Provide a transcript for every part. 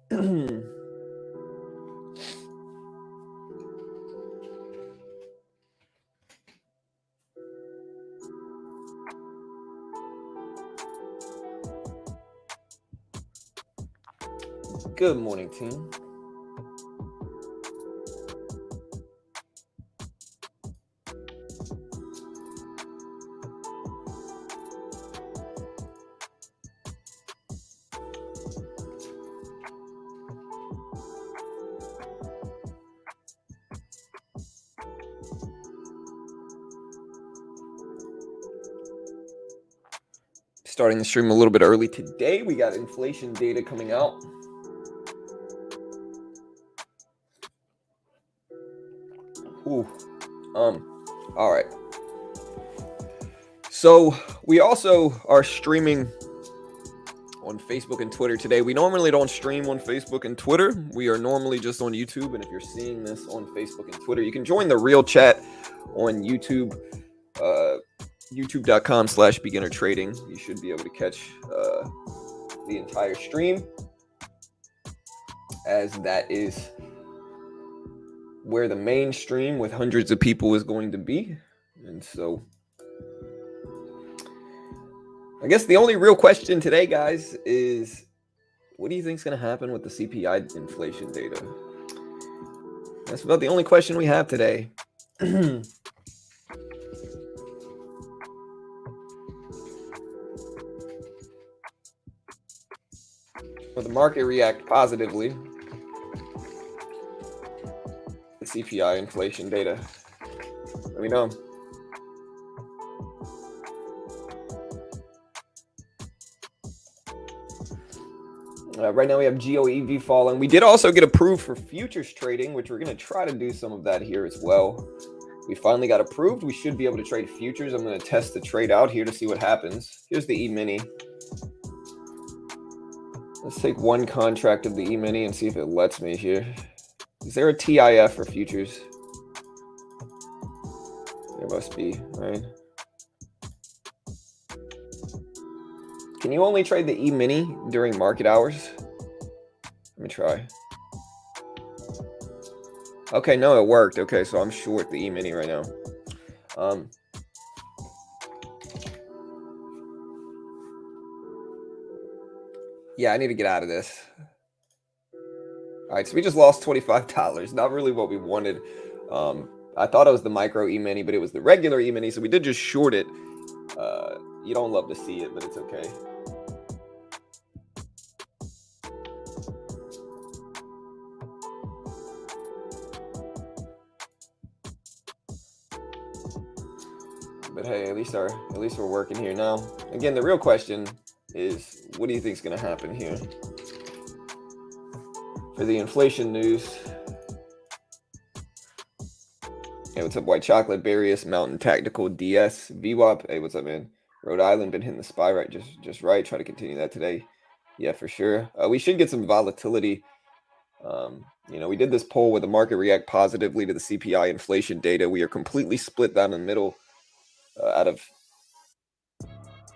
Good morning, team. Starting the stream a little bit early today. We got inflation data coming out. Ooh. All right. So we also are streaming on Facebook and Twitter today. We normally don't stream on Facebook and Twitter. We are normally just on YouTube. And if you're seeing this on Facebook and Twitter, you can join the real chat on YouTube. YouTube.com/beginner trading. You should be able to catch the entire stream, as that is where the main stream with hundreds of people is going to be. And so I guess the only real question today, guys, is what do you think is going to happen with the CPI inflation data? That's about the only question we have today. Will the market react positively to the CPI inflation data? Let me know. Right now we have GOEV falling. We did also get approved for futures trading, which we're going to try to do some of that here as well. We finally got approved. We should be able to trade futures. I'm going to test the trade out here to see what happens. Here's the E-mini. Let's take one contract of the E-mini and see if it lets me here. Is there a TIF for futures? There must be, right? Can you only trade the E-mini during market hours? Let me try. Okay, no, it worked. Okay, so I'm short the E-mini right now. Yeah, I need to get out of this. All right, so we just lost $25. Not really what we wanted. I thought it was the micro E-mini, but it was the regular E-mini, so we did just short it. You don't love to see it, but it's okay. But hey, at least we're working here now. Again, the real question is, what do you think is going to happen here for the inflation news? Hey, what's up, White Chocolate, Barrius, Mountain Tactical, DS, VWAP. Hey, what's up, man? Rhode Island been hitting the SPY right, just right. Try to continue that today. Yeah, for sure. We should get some volatility. You know, we did this poll where the market react positively to the CPI inflation data. We are completely split down the middle. Out of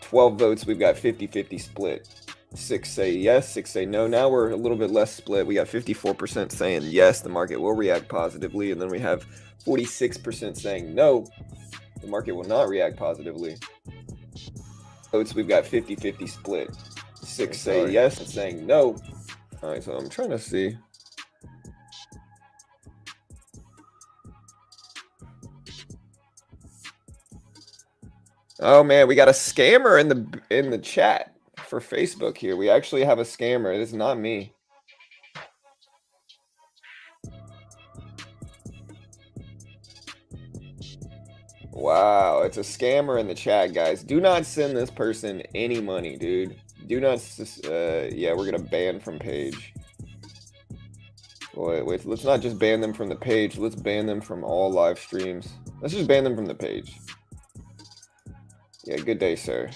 12 votes, we've got 50-50 split. 6 say yes, 6 say no. Now we're a little bit less split. We got 54% saying yes, the market will react positively. And then we have 46% saying no, the market will not react positively. Votes, we've got 50-50 split. 6 say yes and saying no. All right, so I'm trying to see. Oh man, we got a scammer in the chat for Facebook here. We actually have a scammer. It is not me. Wow, it's a scammer in the chat, guys. Do not send this person any money, dude. Do not. Yeah, we're gonna ban from page. Wait. Let's not just ban them from the page. Let's ban them from all live streams. Let's just ban them from the page. Yeah, good day, sir.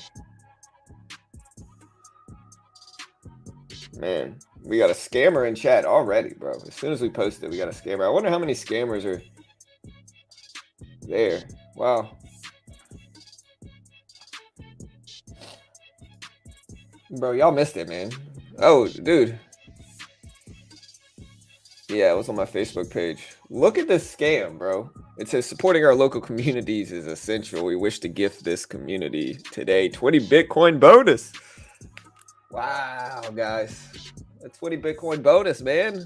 Man, we got a scammer in chat already, bro. As soon as we post it, we got a scammer. I wonder how many scammers are there. Wow. Bro, y'all missed it, man. Oh, dude. Yeah, it was on my Facebook page. Look at this scam, bro. It says supporting our local communities is essential. We wish to gift this community today 20 Bitcoin bonus. Wow, guys. A 20 Bitcoin bonus, man.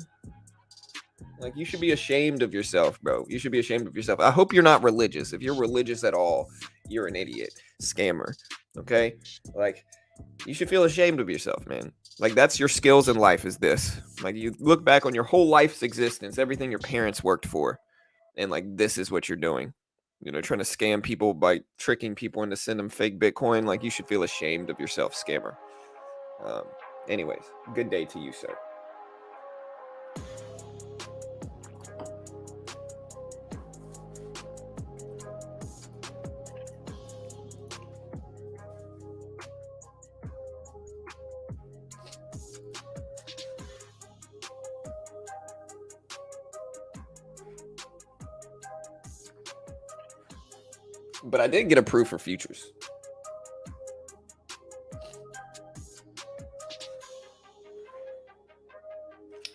Like, you should be ashamed of yourself, bro. You should be ashamed of yourself. I hope you're not religious. If you're religious at all, you're an idiot. Scammer. Okay? Like, you should feel ashamed of yourself, man. Like, that's your skills in life, is this. Like, you look back on your whole life's existence, everything your parents worked for, and like, this is what you're doing. You know, trying to scam people by tricking people into send them fake Bitcoin. Like, you should feel ashamed of yourself, scammer. Um, Anyways, good day to you, sir. But I did get approved for futures.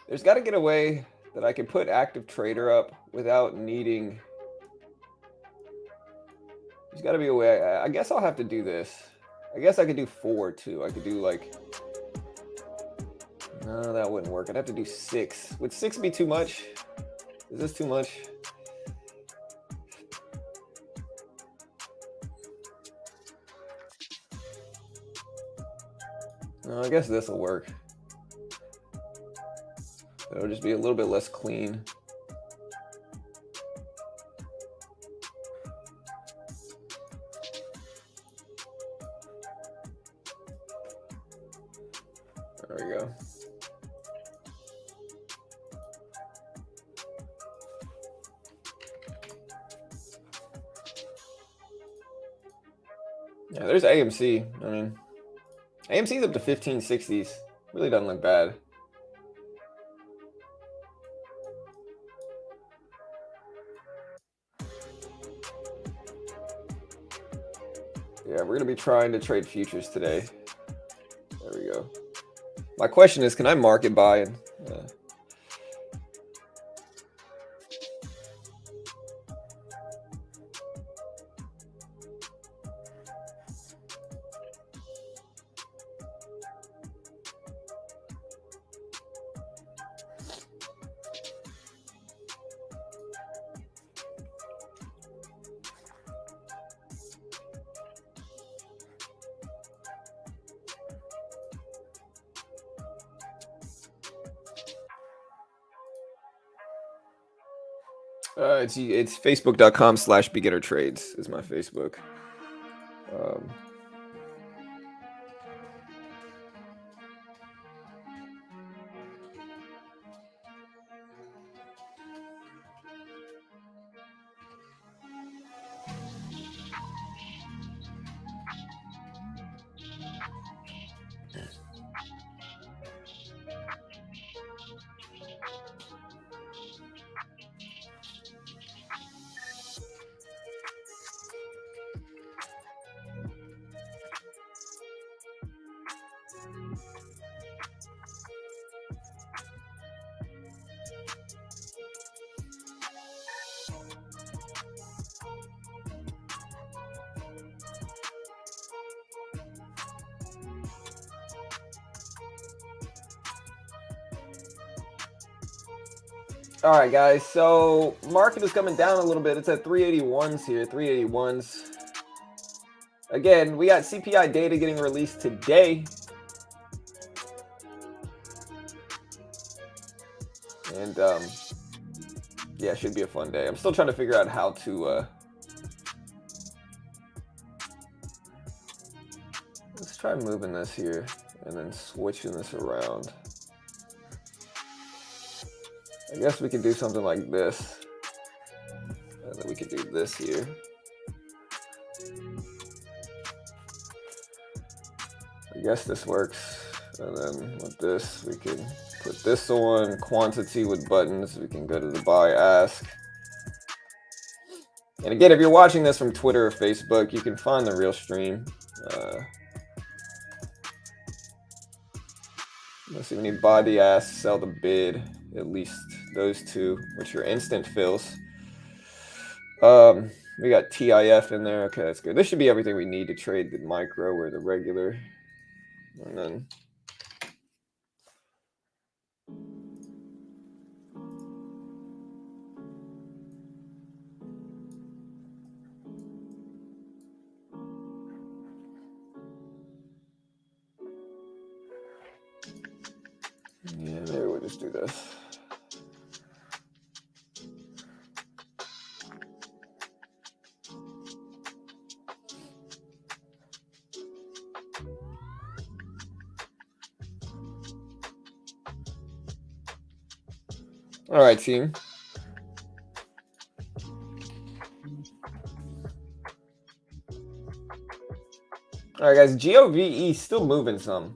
There's got to get a way that I can put active trader up without needing. There's got to be a way. I guess I'll have to do this. I guess I could do 4 too. I could do like. No, that wouldn't work. I'd have to do 6. Would 6 be too much? Is this too much? No, I guess this will work. It'll just be a little bit less clean. There we go. Yeah, there's AMC. I mean, AMC's up to 1560s. Really doesn't look bad. Yeah, we're going to be trying to trade futures today. There we go. My question is, can I market buy? And, it's facebook.com/beginner trades is my Facebook. All right, guys. So market is coming down a little bit. It's at 381s here, 381s. Again, we got CPI data getting released today. And yeah, it should be a fun day. I'm still trying to figure out how to let's try moving this here and then switching this around. I guess we could do something like this. And then we could do this here. I guess this works. And then with this, we can put this on. Quantity with buttons. We can go to the buy ask. And again, if you're watching this from Twitter or Facebook, you can find the real stream. Let's see, we need buy the ask, sell the bid, at least those two, which are instant fills. We got TIF in there. Okay, that's good. This should be everything we need to trade the micro or the regular. And then yeah, maybe we'll just do this. All right, team. All right, guys. GOVE still moving some.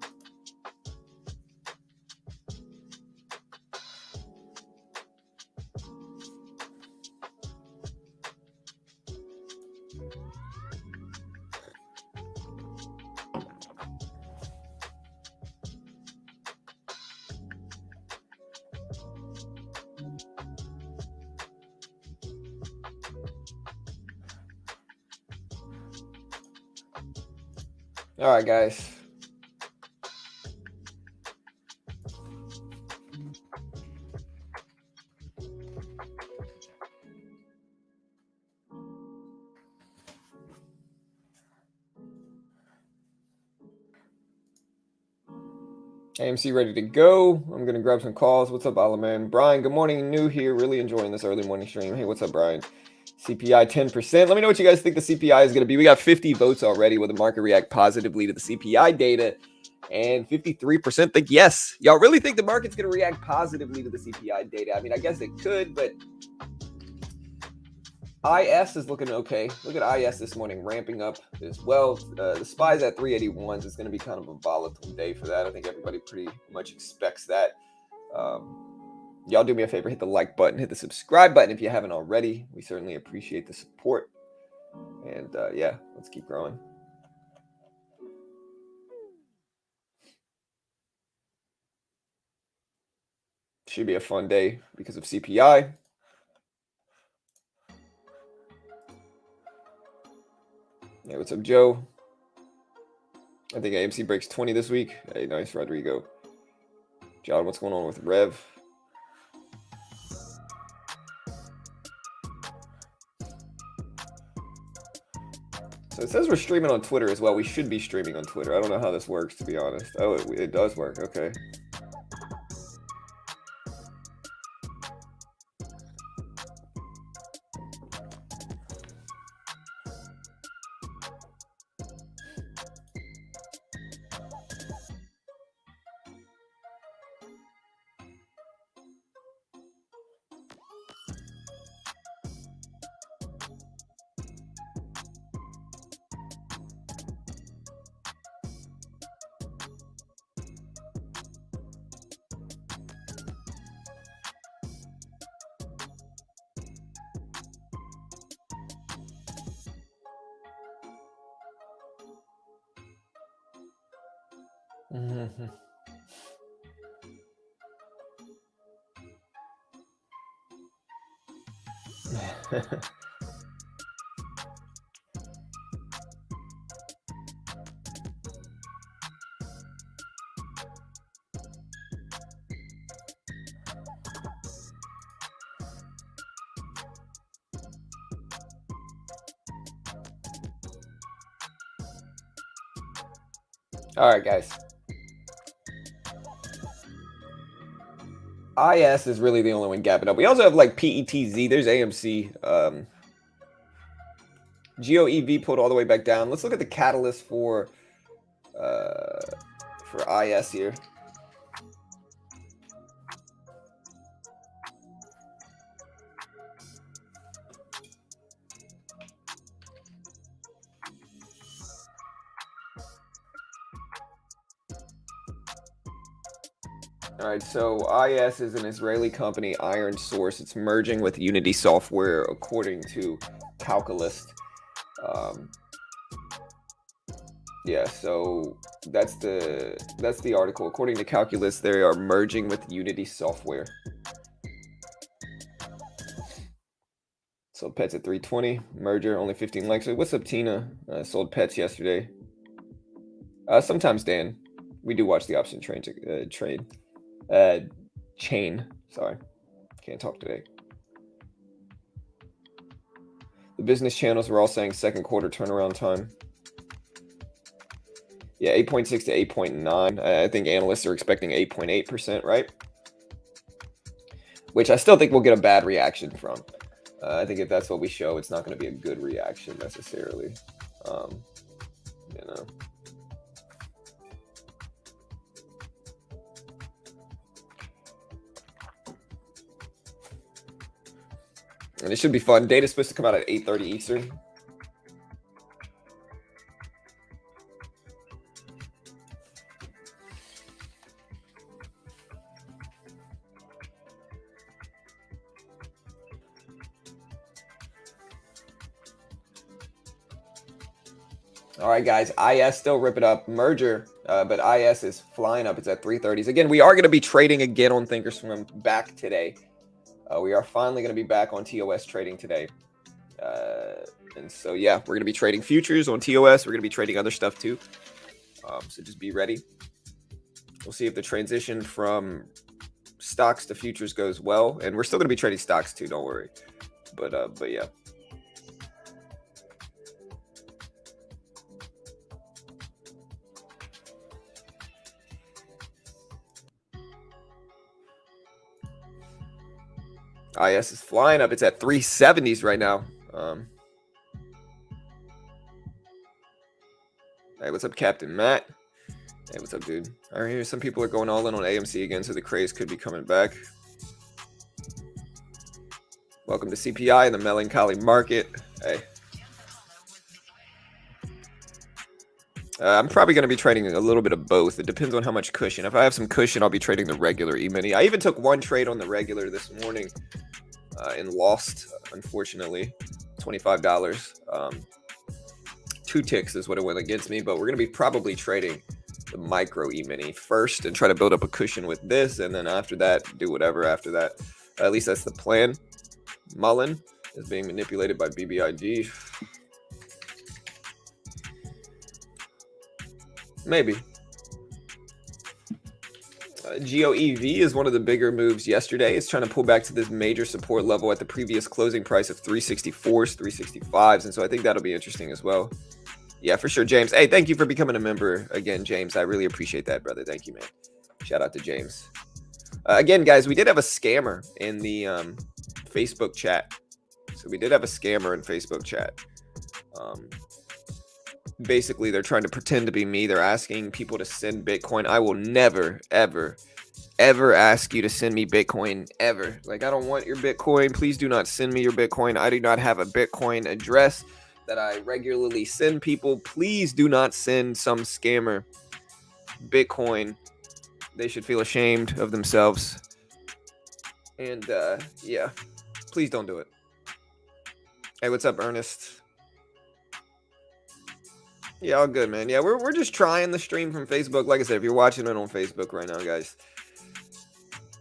All right, guys. AMC ready to go. I'm going to grab some calls. What's up, Alaman? Brian, good morning. New here. Really enjoying this early morning stream. Hey, what's up, Brian? CPI 10%. Let me know what you guys think the CPI is going to be. We got 50 votes already. Will the market react positively to the CPI data? And 53% think yes. Y'all really think the market's going to react positively to the CPI data? I mean, I guess it could, but IS is looking okay. Look at IS this morning ramping up as well. The SPY's at 381s. It's going to be kind of a volatile day for that. I think everybody pretty much expects that. Y'all do me a favor, hit the like button, hit the subscribe button if you haven't already. We certainly appreciate the support. And yeah, let's keep growing. Should be a fun day because of CPI. Hey, what's up, Joe? I think AMC breaks 20 this week. Hey, nice, Rodrigo. John, what's going on with Rev? So it says we're streaming on Twitter as well. We should be streaming on Twitter. I don't know how this works, to be honest. Oh, it does work. Okay. Mm-hmm. All right, guys. IS is really the only one gapping up. We also have like PETZ. There's AMC. GOEV pulled all the way back down. Let's look at the catalyst for IS here. All right, so IS is an Israeli company, Iron Source. It's merging with Unity Software, according to Calculist. Yeah, so that's the article. According to Calculus, they are merging with Unity Software. Sold pets at 320. Merger, only 15 likes. What's up, Tina? Sold pets yesterday. Sometimes, Dan. We do watch the option chain. Sorry. Can't talk today. The business channels were all saying second quarter turnaround time. Yeah, 8.6 to 8.9. I think analysts are expecting 8.8%, right? Which I still think we'll get a bad reaction from. I think if that's what we show, it's not going to be a good reaction necessarily. You know. And it should be fun. Data's supposed to come out at 8:30 Eastern. All right, guys. IS still rip it up. Merger, but IS is flying up. It's at 330s. Again, we are going to be trading again on Thinkorswim back today. We are finally going to be back on TOS trading today. And so, yeah, we're going to be trading futures on TOS. We're going to be trading other stuff too. So just be ready. We'll see if the transition from stocks to futures goes well. And we're still going to be trading stocks too. Don't worry. But yeah. IS is flying up. It's at 370s right now. Hey, what's up, Captain Matt? Hey, what's up, dude? I hear some people are going all in on AMC again, so the craze could be coming back. Welcome to CPI and the melancholy market. Hey. I'm probably going to be trading a little bit of both. It depends on how much cushion. If I have some cushion, I'll be trading the regular E-mini. I even took one trade on the regular this morning and lost, unfortunately, $25. 2 ticks is what it went against me, but we're going to be probably trading the micro E-mini first and try to build up a cushion with this, and then after that, do whatever after that. At least that's the plan. Mullen is being manipulated by BBIG. Maybe. GOEV is one of the bigger moves yesterday. It's trying to pull back to this major support level at the previous closing price of 364s, 365s, and so I think that'll be interesting as well. Yeah, for sure, James. Hey, thank you for becoming a member again, James. I really appreciate that, brother. Thank you, man. Shout out to James. Again, guys, we did have a scammer in the Facebook chat. So we did have a scammer in Facebook chat. Basically, they're trying to pretend to be me. They're asking people to send Bitcoin. I will never, ever, ever ask you to send me Bitcoin, ever. Like, I don't want your Bitcoin. Please do not send me your Bitcoin. I do not have a Bitcoin address that I regularly send people. Please do not send some scammer Bitcoin. They should feel ashamed of themselves. And, yeah, please don't do it. Hey, what's up, Ernest? Yeah, all good, man. Yeah, we're just trying the stream from Facebook. Like I said, if you're watching it on Facebook right now, guys,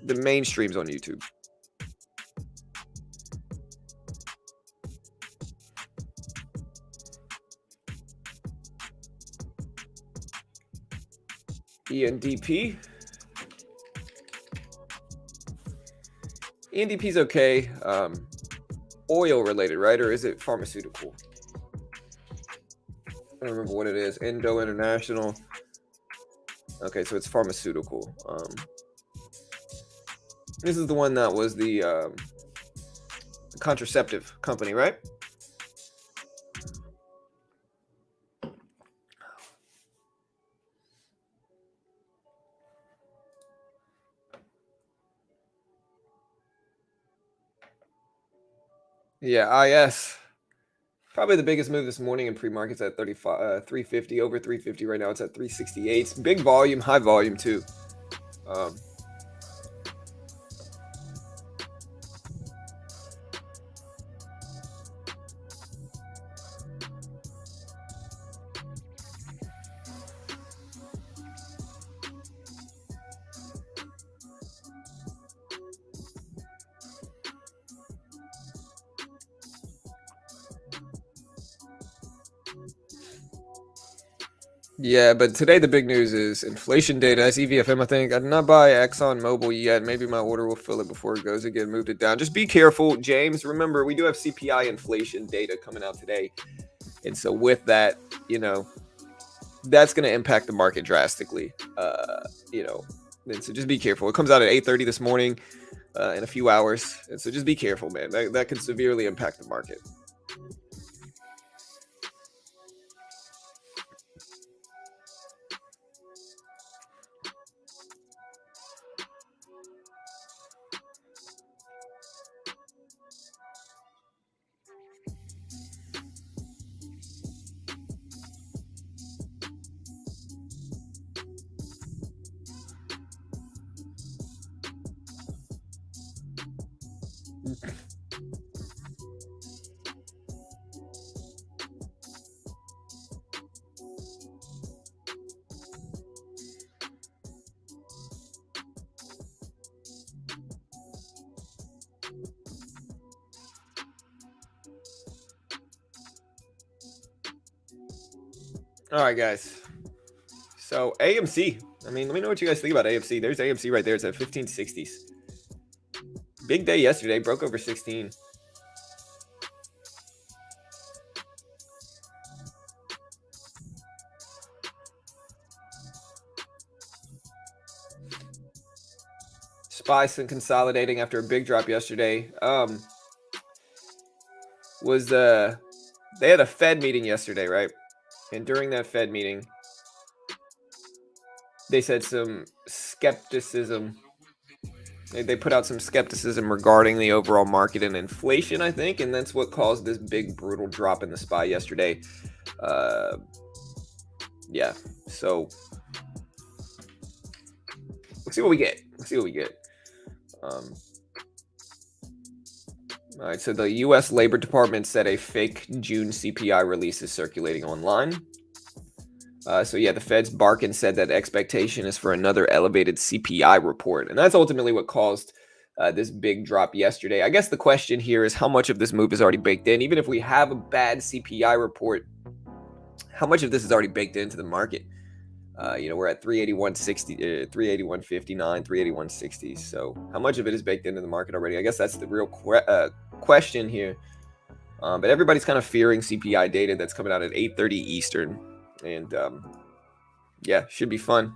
the main stream's on YouTube. ENDP. ENDP's okay. Oil related, right? Or is it pharmaceutical? I don't remember what it is. Endo International. Okay, so it's pharmaceutical. This is the one that was the contraceptive company, right? Yeah, IS. Probably the biggest move this morning in pre-markets at 350, over 350 right now. It's at 368. Big volume, high volume too. Yeah, but today the big news is inflation data. That's EVFM, I think. I did not buy Exxon Mobil yet. Maybe my order will fill it before it goes again. Moved it down. Just be careful, James. Remember, we do have CPI inflation data coming out today. And so with that, you know, that's going to impact the market drastically. You know, and so just be careful. It comes out at 8:30 this morning in a few hours. And so just be careful, man. That could severely impact the market. All right, guys. So AMC. I mean, let me know what you guys think about AMC. There's AMC right there. It's at 1560s. Big day yesterday. Broke over 16. Spice and consolidating after a big drop yesterday. They had a Fed meeting yesterday, right? And during that Fed meeting, they said some skepticism. They put out some skepticism regarding the overall market and inflation, I think, and that's what caused this big brutal drop in the SPY yesterday. Yeah, so let's see what we get. All right, so the U.S. Labor Department said a fake June CPI release is circulating online. So yeah, the Fed's Barkin said that expectation is for another elevated CPI report, and that's ultimately what caused this big drop yesterday. I guess the question here is how much of this move is already baked in. Even if we have a bad CPI report, how much of this is already baked into the market? You know, we're at 381.60, 381.59, 381.60. So how much of it is baked into the market already? I guess that's the real question here. But everybody's kind of fearing CPI data that's coming out at 8:30 Eastern. And yeah, should be fun.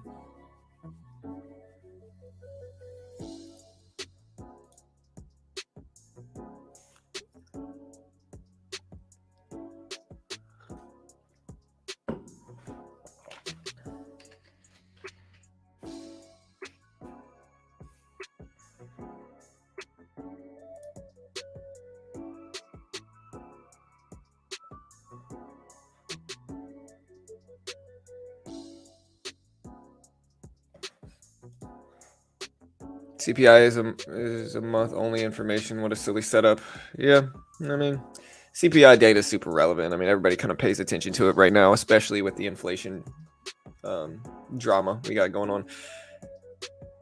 CPI is a month only information. What a silly setup. Yeah, I mean, CPI data is super relevant. I mean, everybody kind of pays attention to it right now, especially with the inflation drama we got going on.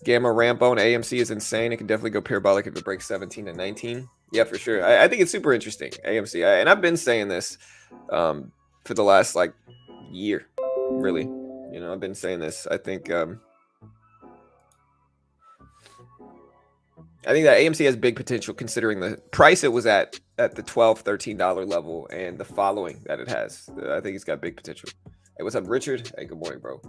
Gamma ramp on AMC is insane. It can definitely go parabolic if it breaks 17 and 19. Yeah, for sure. I think it's super interesting, AMC. And I've been saying this for the last like year, really. You know, I've been saying this. I think that AMC has big potential considering the price it was at the $12, $13 level and the following that it has. I think it's got big potential. Hey, what's up, Richard? Hey, good morning, bro.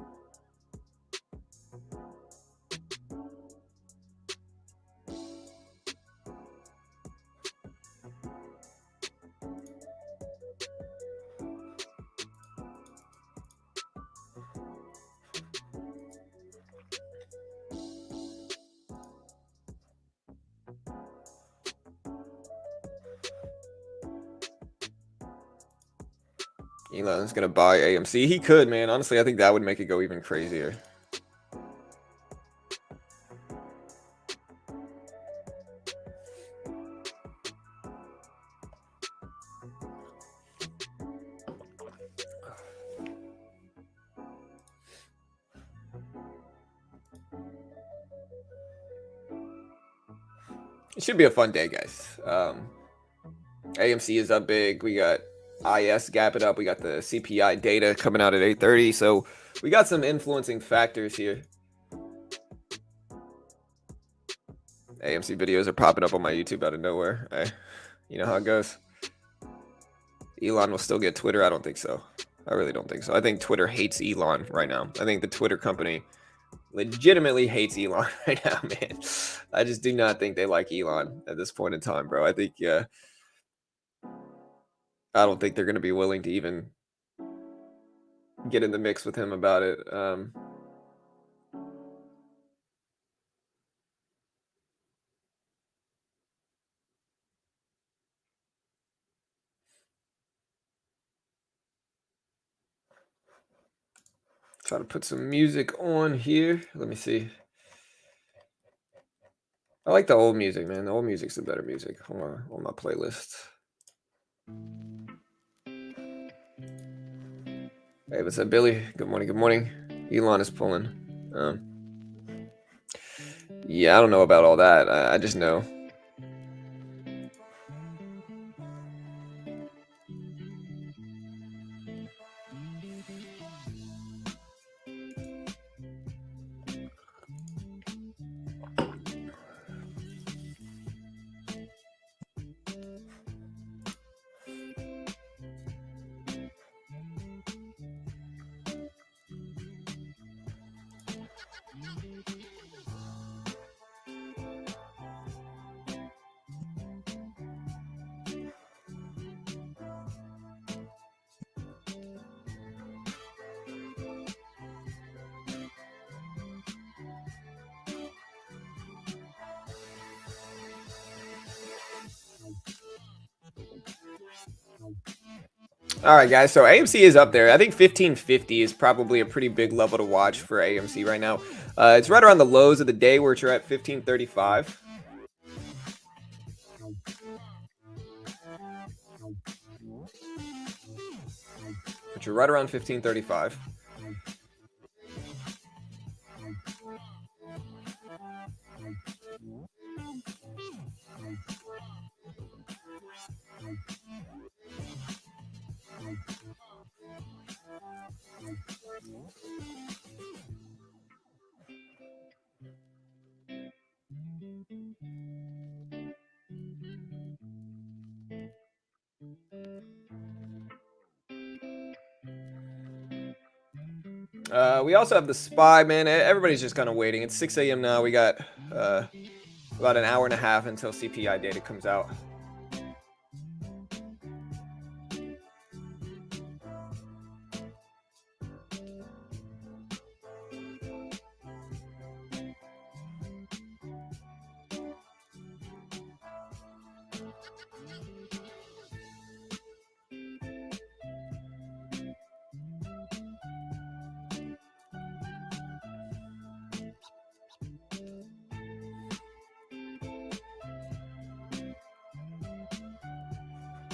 Elon's gonna buy AMC. He could, man. Honestly, I think that would make it go even crazier. It should be a fun day, guys. AMC is up big. We got IS gapping up. We got the CPI data coming out at 8:30. So we got some influencing factors here. AMC videos are popping up on my YouTube out of nowhere. You know how it goes. Elon will still get Twitter? I don't think so. I really don't think so. I think Twitter hates Elon right now. I think the Twitter company legitimately hates Elon right now, man. I just do not think they like Elon at this point in time, bro. I think, I don't think they're going to be willing to even get in the mix with him about it. Try to put some music on here. Let me see. I like the old music, man. The old music's the better music on my playlist. Hey, what's up, Billy? Good morning. Good morning. Elon is pulling. Yeah, I don't know about all that. I just know. All right, guys. So AMC is up there. I think 1550 is probably a pretty big level to watch for AMC right now. It's right around the lows of the day, where you're at 1535. But you're right around 1535. We also have the SPY, man. Everybody's just kind of waiting. It's 6 a.m. now. We got about an hour and a half until CPI data comes out.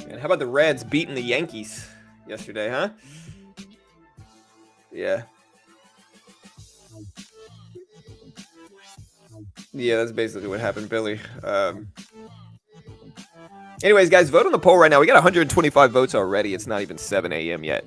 And how about the Reds beating the Yankees yesterday, huh? Yeah. Yeah, that's basically what happened, Billy. Anyways, guys, vote on the poll right now. We got 125 votes already. It's not even 7 a.m. yet.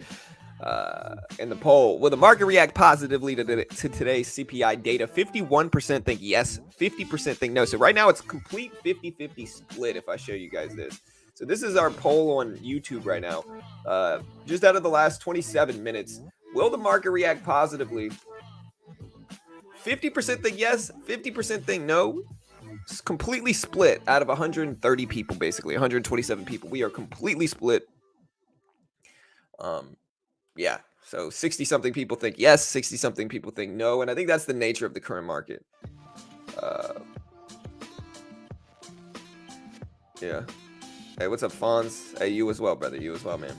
In the poll, will the market react positively to today's CPI data? 51% think yes, 50% think no. So right now it's complete 50-50 split if I show you guys this. So this is our poll on YouTube right now. Just out of the last 27 minutes, will the market react positively? 50% think yes, 50% think no. It's completely split out of 130 people, basically 127 people. We are completely split. Yeah, so 60 something people think yes, 60 something people think no, and I think that's the nature of the current market. Yeah. Hey, what's up, Fonz? Hey, you as well, brother. You as well, man.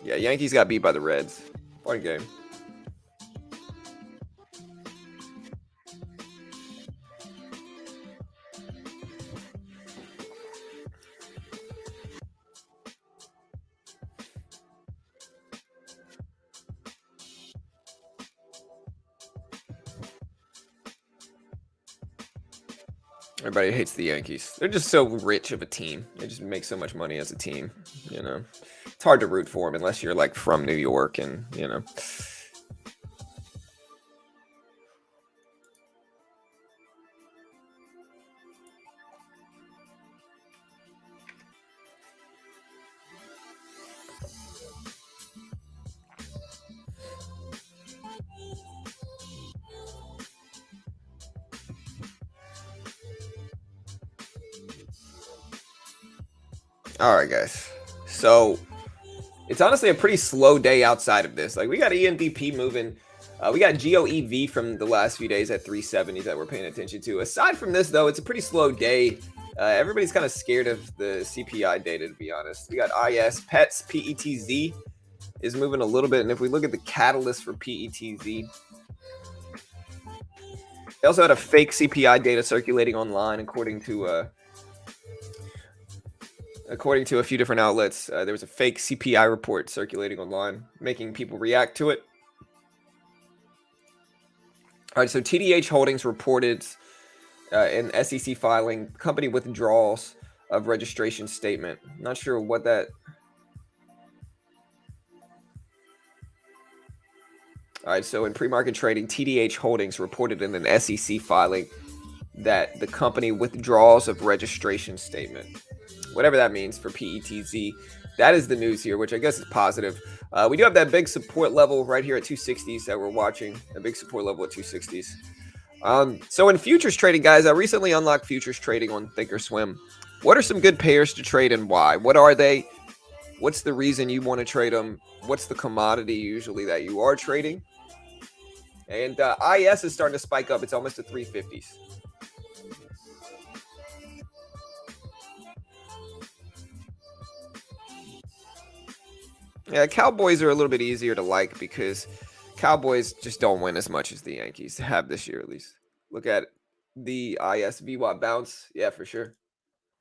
Yeah, Yankees got beat by the Reds. Fun game. Everybody hates the Yankees. They're just so rich of a team. They just make so much money as a team, you know. It's hard to root for them unless you're like from New York and, you know. All right, guys. So it's honestly a pretty slow day outside of this. Like, we got ENDP moving. We got GOEV from the last few days at 370 that we're paying attention to. Aside from this, though, it's a pretty slow day. Everybody's kind of scared of the CPI data, to be honest. We got IS, PETS, PETZ is moving a little bit. And if we look at the catalyst for PETZ, they also had a fake CPI data circulating online, according to a few different outlets. There was a fake CPI report circulating online, making people react to it. All right, so TDH Holdings reported in SEC filing company withdrawals of registration statement. Not sure what that. All right, so in pre-market trading, TDH Holdings reported in an SEC filing that the company withdrawals of registration statement. Whatever that means for PETZ. That is the news here, which I guess is positive. We do have that big support level right here at 260s that we're watching. A big support level at 260s. So in futures trading, guys, I recently unlocked futures trading on Thinkorswim. What are some good pairs to trade and why? What are they? What's the reason you want to trade them? What's the commodity usually that you are trading? And IS is starting to spike up. It's almost to 350s. Yeah, Cowboys are a little bit easier to like because Cowboys just don't win as much as the Yankees have this year, at least. Look at the IS VWAP bounce. Yeah, for sure.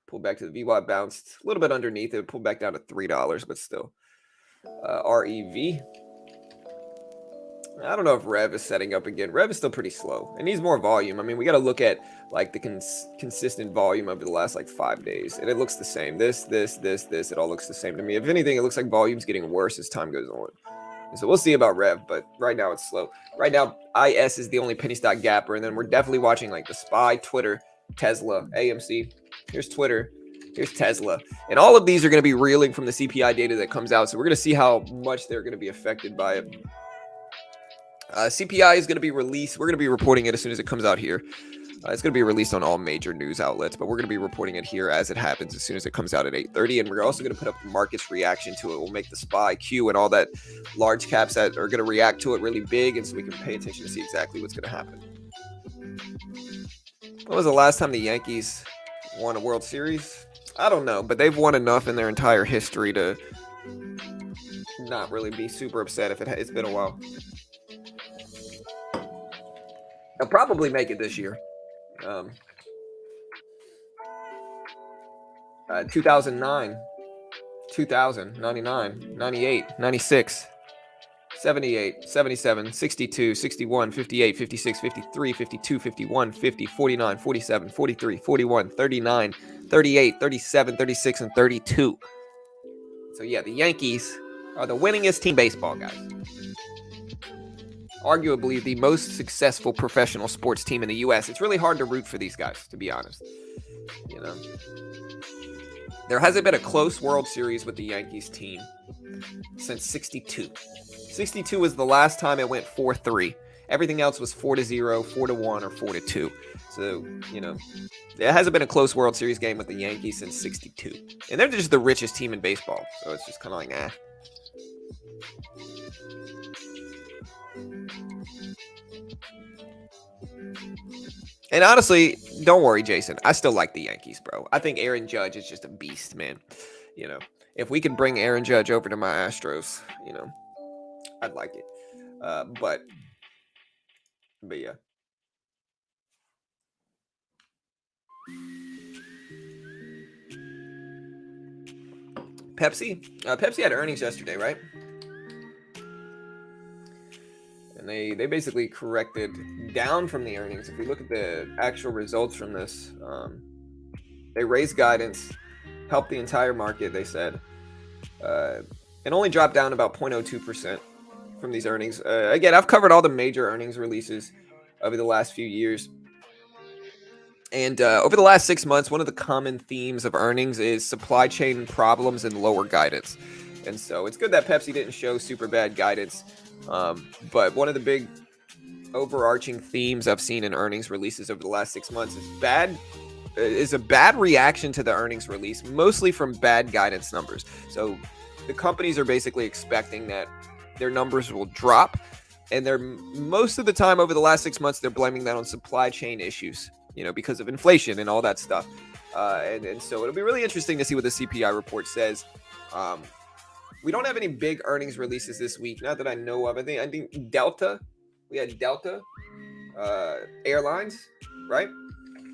Pull back to the VWAP bounced a little bit underneath it. Pulled back down to $3, but still. REV. I don't know if Rev is setting up again. Rev is still pretty slow. It needs more volume. I mean, we got to look at like the consistent volume over the last like 5 days. And it looks the same. This. It all looks the same to me. If anything, it looks like volume's getting worse as time goes on. And so we'll see about Rev, but right now it's slow. Right now, IS is the only penny stock gapper. And then we're definitely watching like the SPY, Twtr, Tesla, AMC. Here's Twtr. Here's Tesla. And all of these are going to be reeling from the CPI data that comes out. So we're going to see how much they're going to be affected by it. CPI is going to be released. We're going to be reporting it as soon as it comes out here. It's going to be released on all major news outlets, but we're going to be reporting it here as it happens as soon as it comes out at 8:30. And we're also going to put up the market's reaction to it. We'll make the SPY, Q, and all that large caps that are going to react to it really big, and so we can pay attention to see exactly what's going to happen. When was the last time the Yankees won a World Series? I don't know, but they've won enough in their entire history to not really be super upset if it's been a while. They'll probably make it this year. 2009, 2000, 99, 98, 96, 78, 77, 62, 61, 58, 56, 53, 52, 51, 50, 49, 47, 43, 41, 39, 38, 37, 36, and 32. So yeah, the Yankees are the winningest team in baseball, guys. Arguably the most successful professional sports team in the U.S. It's really hard to root for these guys, to be honest. You know, there hasn't been a close World Series with the Yankees team since 62. 62 was the last time it went 4-3. Everything else was 4-0, 4-1, or 4-2. So, you know, there hasn't been a close World Series game with the Yankees since 62. And they're just the richest team in baseball. So it's just kind of like, eh. And honestly, don't worry, Jason. I still like the Yankees, bro. I think Aaron Judge is just a beast, man. You know, if we could bring Aaron Judge over to my Astros, you know, I'd like it. But yeah. Pepsi had earnings yesterday, right? And they basically corrected down from the earnings. If we look at the actual results from this, they raised guidance, helped the entire market, they said, and only dropped down about 0.02% from these earnings. Again, I've covered all the major earnings releases over the last few years. And over the last 6 months, one of the common themes of earnings is supply chain problems and lower guidance. And so it's good that Pepsi didn't show super bad guidance. But one of the big overarching themes I've seen in earnings releases over the last 6 months is bad is a bad reaction to the earnings release, mostly from bad guidance numbers. So the companies are basically expecting that their numbers will drop, and they're most of the time over the last 6 months they're blaming that on supply chain issues, because of inflation and all that stuff. And so it'll be really interesting to see what the CPI report says. We don't have any big earnings releases this week, not that I know of. I think Delta, we had Delta Airlines, right?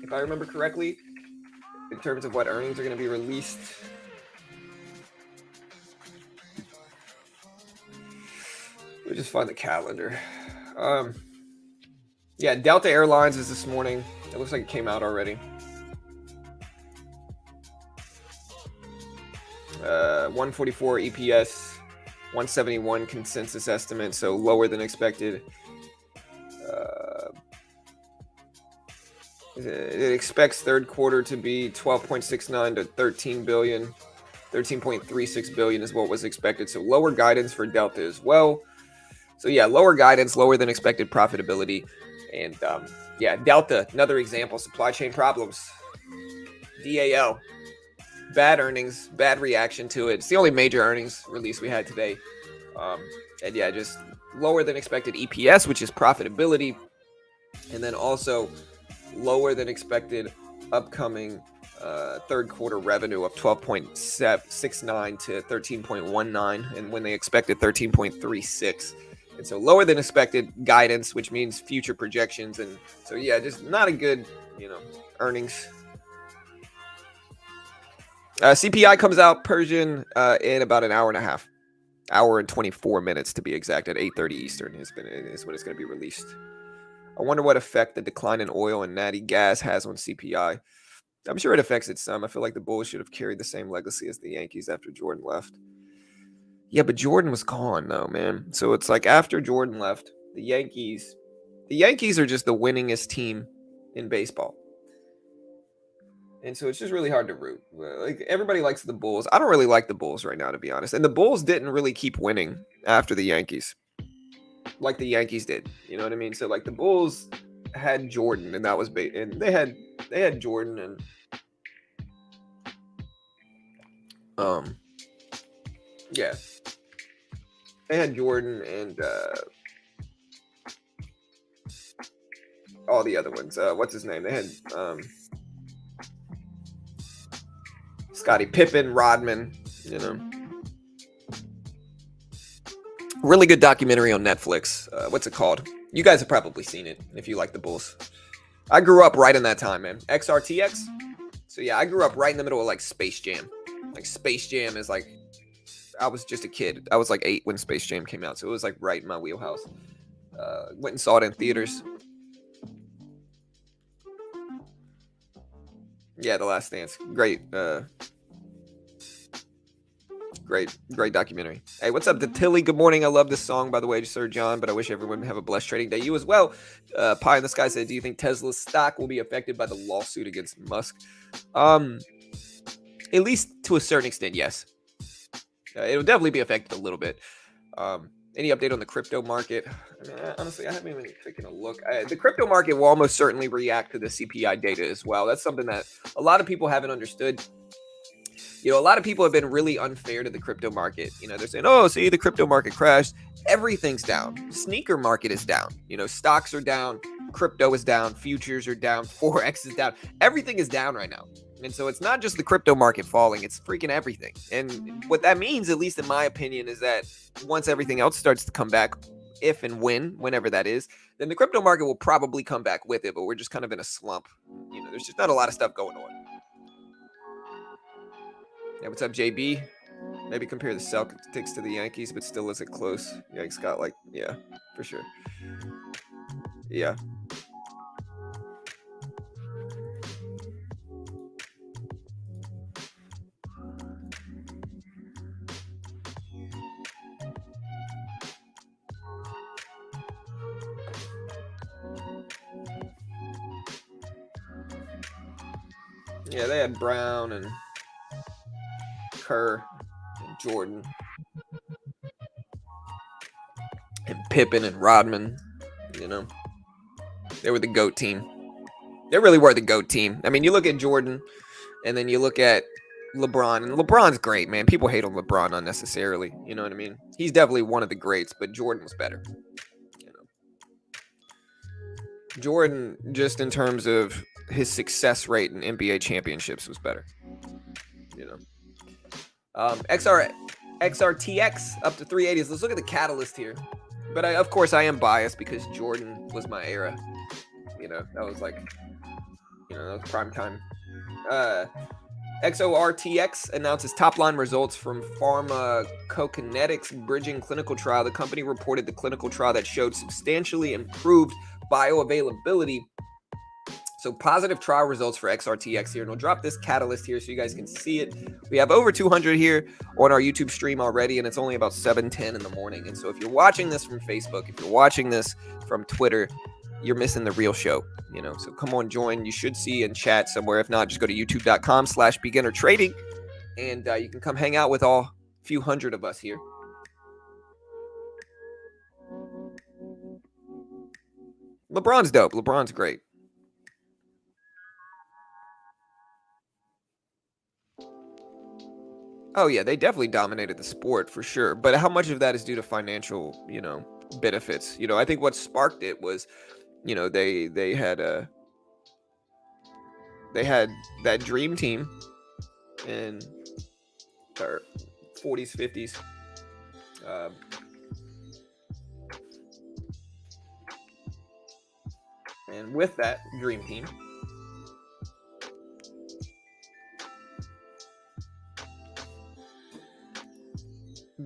If I remember correctly, in terms of what earnings are going to be released. Let me just find the calendar. Yeah, Delta Airlines is this morning. It looks like it came out already. 144 EPS, 171 consensus estimate, so lower than expected. It expects third quarter to be 12.69 to 13 billion. 13.36 billion is what was expected. So lower guidance for Delta as well. So yeah, lower guidance, lower than expected profitability. And yeah, Delta, another example, supply chain problems. DAL, bad earnings, bad reaction to it. It's the only major earnings release we had today. And yeah, just lower than expected EPS, which is profitability. And then also lower than expected upcoming third quarter revenue of 12.69 to 13.19, and when they expected 13.36. And so lower than expected guidance, which means future projections. And so yeah, just not a good, earnings. CPI comes out Persian in about an hour and a half, hour and 24 minutes to be exact, at 8:30 Eastern is when it's going to be released. I wonder what effect the decline in oil and natty gas has on CPI. I'm sure it affects it some. I feel like the Bulls should have carried the same legacy as the Yankees after Jordan left. Yeah, but Jordan was gone though, man. So it's like after Jordan left, the Yankees are just the winningest team in baseball. And so it's just really hard to root. Like, everybody likes the Bulls. I don't really like the Bulls right now, to be honest. And the Bulls didn't really keep winning after the Yankees, like the Yankees did. You know what I mean? So like the Bulls had Jordan, and that was and they had Jordan, and yeah, they had Jordan and all the other ones. What's his name? They had Scottie Pippen, Rodman. Really good documentary on Netflix. What's it called? You guys have probably seen it if you like the Bulls. I grew up right in that time, man. XRTX. So yeah, I grew up right in the middle of like Space Jam. Like Space Jam is like, I was just a kid. I was like 8 when Space Jam came out, so it was like right in my wheelhouse. Went and saw it in theaters. Yeah, The Last Dance. Great. Great documentary. Hey, what's up, Tilly? Good morning. I love this song, by the way, Sir John, but I wish everyone would have a blessed trading day. You as well. Pie in the Sky said, do you think Tesla's stock will be affected by the lawsuit against Musk? At least to a certain extent, yes. It'll definitely be affected a little bit. Any update on the crypto market? I mean, honestly, I haven't even taken a look. The crypto market will almost certainly react to the CPI data as well. That's something that a lot of people haven't understood. A lot of people have been really unfair to the crypto market. They're saying, oh, see, the crypto market crashed. Everything's down. Sneaker market is down. Stocks are down. Crypto is down. Futures are down. Forex is down. Everything is down right now. And so it's not just the crypto market falling. It's freaking everything. And what that means, at least in my opinion, is that once everything else starts to come back, if and whenever that is, then the crypto market will probably come back with it. But we're just kind of in a slump. There's just not a lot of stuff going on. Yeah, what's up, JB? Maybe compare the Celtics to the Yankees, but still isn't close. Yankees got yeah, for sure. Yeah. Yeah, they had Brown and Kerr and Jordan and Pippen and Rodman. They were the GOAT team. They really were the GOAT team. I mean, you look at Jordan, and then you look at LeBron, and LeBron's great, man. People hate on LeBron unnecessarily. You know what I mean? He's definitely one of the greats, but Jordan was better. You know, Jordan, just in terms of his success rate in NBA championships, was better. You know, XRTX up to 380s. Let's look at the catalyst here. But of course, I am biased because Jordan was my era. You know, that was like, that was prime time. XORTX announces top-line results from pharmacokinetics bridging clinical trial. The company reported the clinical trial that showed substantially improved bioavailability. So positive trial results for XRTX here. And we'll drop this catalyst here so you guys can see it. We have over 200 here on our YouTube stream already, and it's only about 7:10 in the morning. And so if you're watching this from Facebook, if you're watching this from Twitter, you're missing the real show, so come on, join. You should see in chat somewhere. If not, just go to youtube.com/beginner trading, and you can come hang out with all few hundred of us here. LeBron's dope. LeBron's great. Oh yeah, they definitely dominated the sport for sure. But how much of that is due to financial, benefits? I think what sparked it was, they had that dream team in their 40s, 50s. And with that dream team,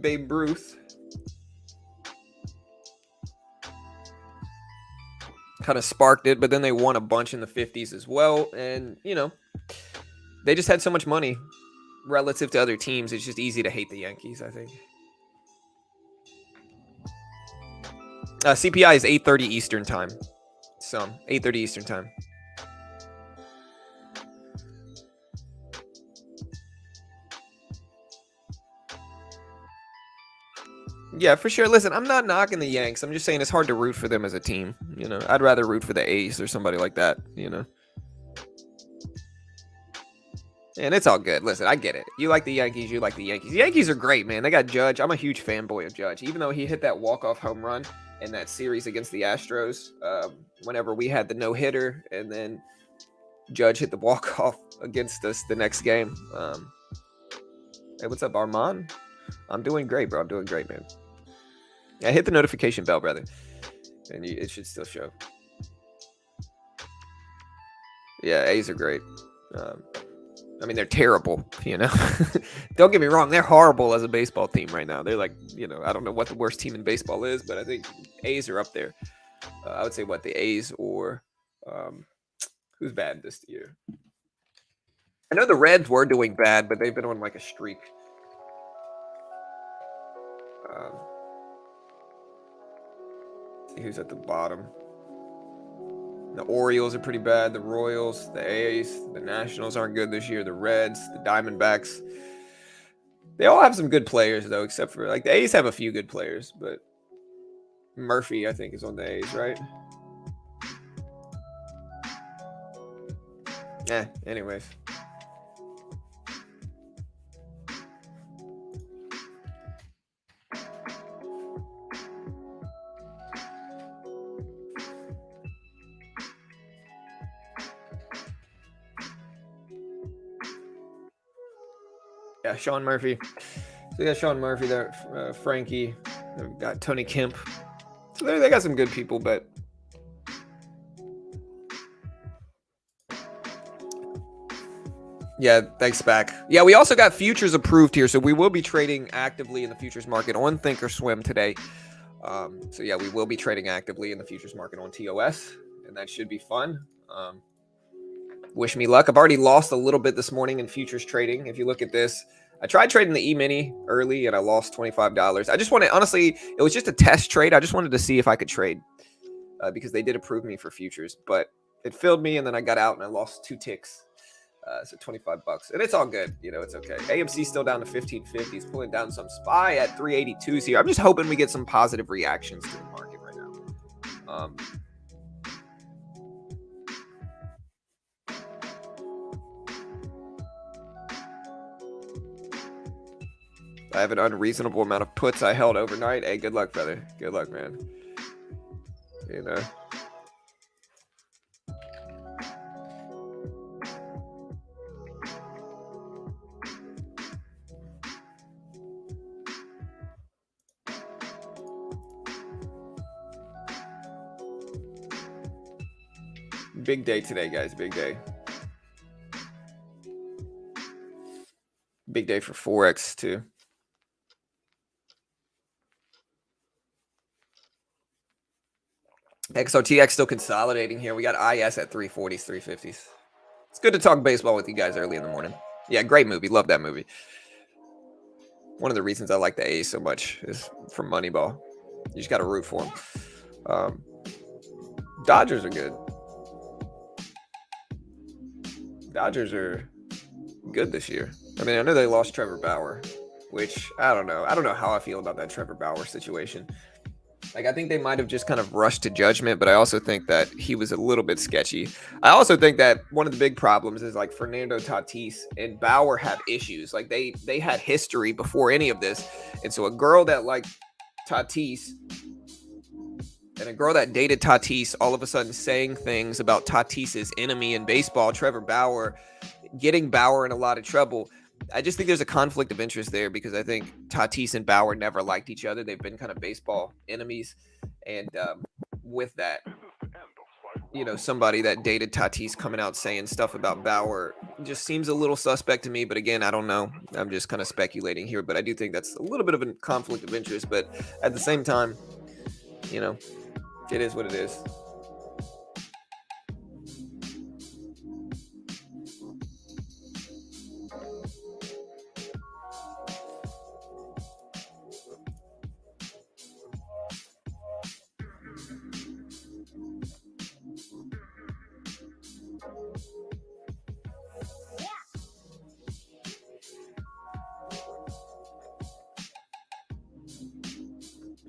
Babe Ruth kind of sparked it, but then they won a bunch in the 50s as well. And, they just had so much money relative to other teams. It's just easy to hate the Yankees, I think. CPI is 8:30 Eastern time. So 8:30 Eastern time. Yeah, for sure. Listen, I'm not knocking the Yanks. I'm just saying it's hard to root for them as a team. I'd rather root for the A's or somebody like that, And it's all good. Listen, I get it. You like the Yankees, you like the Yankees. The Yankees are great, man. They got Judge. I'm a huge fanboy of Judge. Even though he hit that walk-off home run in that series against the Astros, whenever we had the no-hitter, and then Judge hit the walk-off against us the next game. Hey, what's up, Armand? I'm doing great, bro. I'm doing great, man. Yeah, hit the notification bell, brother, and it should still show. Yeah, A's are great. I mean, they're terrible, Don't get me wrong. They're horrible as a baseball team right now. They're like, I don't know what the worst team in baseball is, but I think A's are up there. I would say the A's or who's bad this year? I know the Reds were doing bad, but they've been on like a streak. See who's at the bottom. The Orioles are pretty bad. The Royals, the A's, the Nationals aren't good this year. The Reds, the Diamondbacks. They all have some good players, though, except for, the A's have a few good players, but Murphy, I think, is on the A's, right? Anyways. Yeah, Sean Murphy. So we got Sean Murphy there, Frankie. We've got Tony Kemp. So they got some good people, but yeah, thanks, back. Yeah, we also got futures approved here, so we will be trading actively in the futures market on Thinkorswim today. So yeah, we will be trading actively in the futures market on TOS, and that should be fun. Wish me luck. I've already lost a little bit this morning in futures trading. If you look at this, I tried trading the E-mini early and I lost $25. I just wanted, honestly, it was just a test trade. I just wanted to see if I could trade because they did approve me for futures, but it filled me and then I got out and I lost 2 ticks. So $25, and it's all good. It's okay. AMC still down to 1550. It's pulling down some SPY at 382s here. I'm just hoping we get some positive reactions to the market right now. I have an unreasonable amount of puts I held overnight. Hey, good luck, brother. Good luck, man. You know. Big day today, guys. Big day. Big day for Forex, too. XOTX still consolidating here. We got IS at 340s, 350s. It's good to talk baseball with you guys early in the morning. Yeah, great movie. Love that movie. One of the reasons I like the A's so much is from Moneyball. You just got to root for them. Dodgers are good. Dodgers are good this year. I mean, I know they lost Trevor Bauer, which I don't know. I don't know how I feel about that Trevor Bauer situation. Like, I think they might have just kind of rushed to judgment, but I also think that he was a little bit sketchy. I also think that one of the big problems is, like, Fernando Tatis and Bauer have issues. Like, they had history before any of this. And so a girl that liked Tatis and a girl that dated Tatis all of a sudden saying things about Tatis's enemy in baseball, Trevor Bauer, getting Bauer in a lot of trouble. I just think there's a conflict of interest there because I think Tatis and Bauer never liked each other. They've been kind of baseball enemies. And with that, you know, somebody that dated Tatis coming out saying stuff about Bauer just seems a little suspect to me. But again, I don't know. I'm just kind of speculating here. But I do think that's a little bit of a conflict of interest. But at the same time, you know, it is what it is.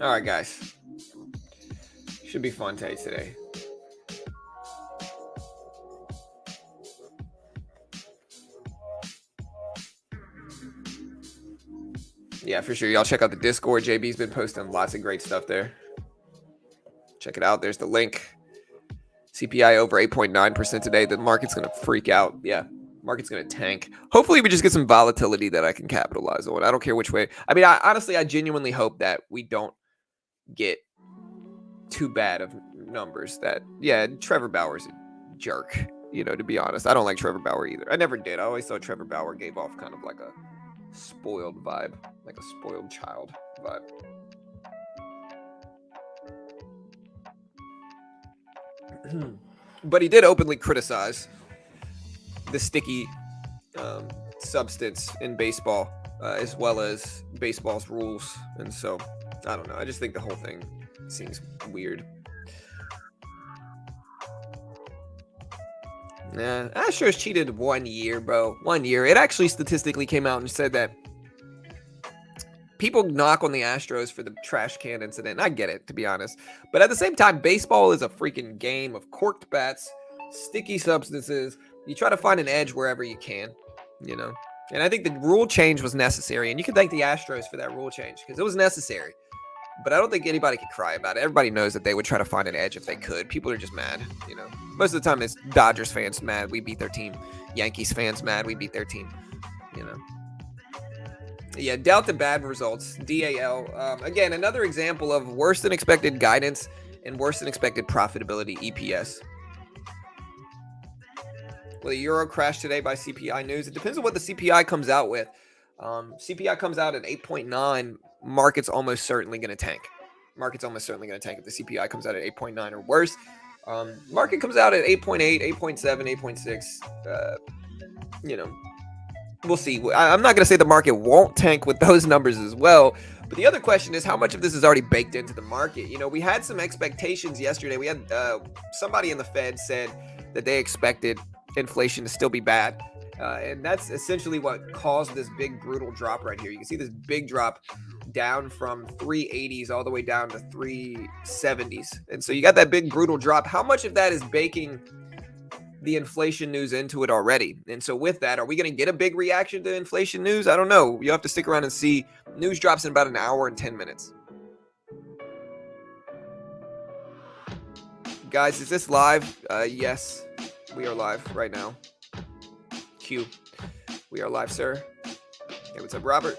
All right, guys. Should be fun day today. Yeah, for sure. Y'all check out the Discord. JB's been posting lots of great stuff there. Check it out. There's the link. CPI over 8.9% today. The market's going to freak out. Yeah, market's going to tank. Hopefully, we just get some volatility that I can capitalize on. I don't care which way. I mean, I genuinely hope that we don't get too bad of numbers that, yeah, Trevor Bauer's a jerk, you know, to be honest. I don't like Trevor Bauer either. I never did. I always thought Trevor Bauer gave off kind of like a spoiled vibe, like a spoiled child vibe. But he did openly criticize the sticky substance in baseball, as well as baseball's rules. And so, I don't know. I just think the whole thing seems weird. Nah, Astros cheated 1 year, bro. 1 year. It actually statistically came out and said that people knock on the Astros for the trash can incident. And I get it, to be honest. But at the same time, baseball is a freaking game of corked bats, sticky substances. You try to find an edge wherever you can, you know. And I think the rule change was necessary. And you can thank the Astros for that rule change because it was necessary. But I don't think anybody could cry about it. Everybody knows that they would try to find an edge if they could. People are just mad, you know. Most of the time, it's Dodgers fans mad. We beat their team. Yankees fans mad. We beat their team, you know. Yeah, dealt to bad results. DAL. Again, another example of worse than expected guidance and worse than expected profitability, EPS. Will the euro crash today by CPI news? It depends on what the CPI comes out with. CPI comes out at 8.9. Market's almost certainly going to tank. Market's almost certainly going to tank if the CPI comes out at 8.9 or worse. Market comes out at 8.8, 8.7, 8.6. You know, we'll see. I'm not going to say the market won't tank with those numbers as well. But the other question is how much of this is already baked into the market? You know, we had some expectations yesterday. We had somebody in the Fed said that they expected inflation to still be bad. And that's essentially what caused this big brutal drop right here. You can see this big drop down from 380s all the way down to 370s. And so you got that big brutal drop. How much of that is baking the inflation news into it already. And so with that, are we going to get a big reaction to inflation news? I don't know. You have to stick around and see. News drops in about an hour and 10 minutes. Guys, is this live? Yes, we are live right now. Q. We are live, sir. Hey, what's up, Robert?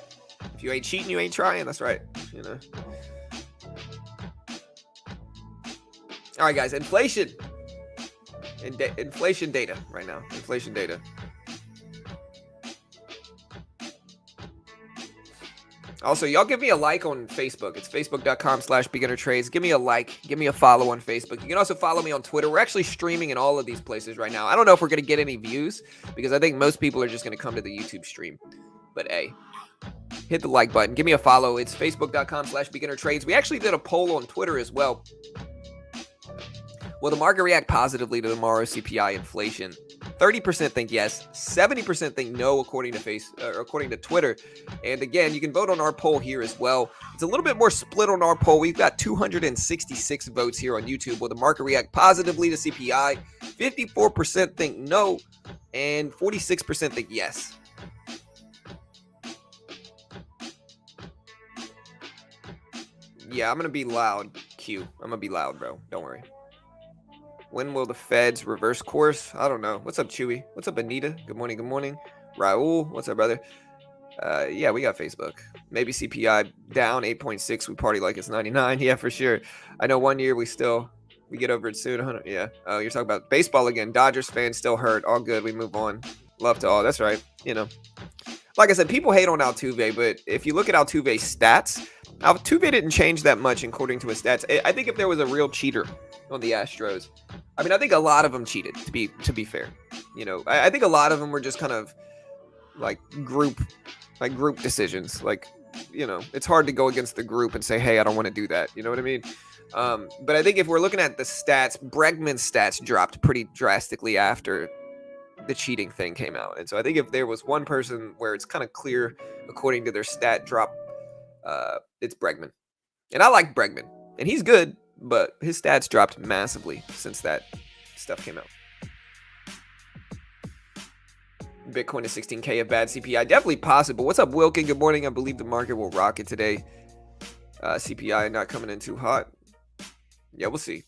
If you ain't cheating, you ain't trying. That's right. You know. All right, guys. Inflation. Inflation data right now. Inflation data. Also, y'all give me a like on Facebook. It's facebook.com/beginnertrades. Give me a like. Give me a follow on Facebook. You can also follow me on Twitter. We're actually streaming in all of these places right now. I don't know if we're going to get any views because I think most people are just going to come to the YouTube stream. But hey, hit the like button. Give me a follow. It's facebook.com/beginnertrades. We actually did a poll on Twitter as well. Will the market react positively to tomorrow's CPI inflation? 30% think yes, 70% think no, according to Twitter. And again, you can vote on our poll here as well. It's a little bit more split on our poll. We've got 266 votes here on YouTube. Will the market react positively to CPI? 54% think no, and 46% think yes. Yeah, I'm going to be loud, Q. I'm going to be loud, bro. Don't worry. When will the Feds reverse course? I don't know. What's up, Chewy? What's up, Anita? Good morning, good morning. Raul, what's up, brother? Yeah, we got Facebook. Maybe CPI down 8.6. We party like it's 99. Yeah, for sure. I know 1 year we get over it soon. 100. Yeah. Oh, you're talking about baseball again. Dodgers fans still hurt. All good. We move on. Love to all. That's right. You know, like I said, people hate on Altuve, but if you look at Altuve's stats, Altuve didn't change that much according to his stats. I think if there was a real cheater on the Astros, I mean, I think a lot of them cheated, to be fair. You know, I think a lot of them were just kind of like group decisions. Like, you know, it's hard to go against the group and say, hey, I don't want to do that. You know what I mean? But I think if we're looking at the stats, Bregman's stats dropped pretty drastically after the cheating thing came out. And so I think if there was one person where it's kind of clear according to their stat drop, it's Bregman. And I like Bregman. And he's good, but his stats dropped massively since that stuff came out. Bitcoin is 16K of bad CPI. Definitely possible. What's up, Wilkin? Good morning. I believe the market will rock it today. CPI not coming in too hot. Yeah, we'll see.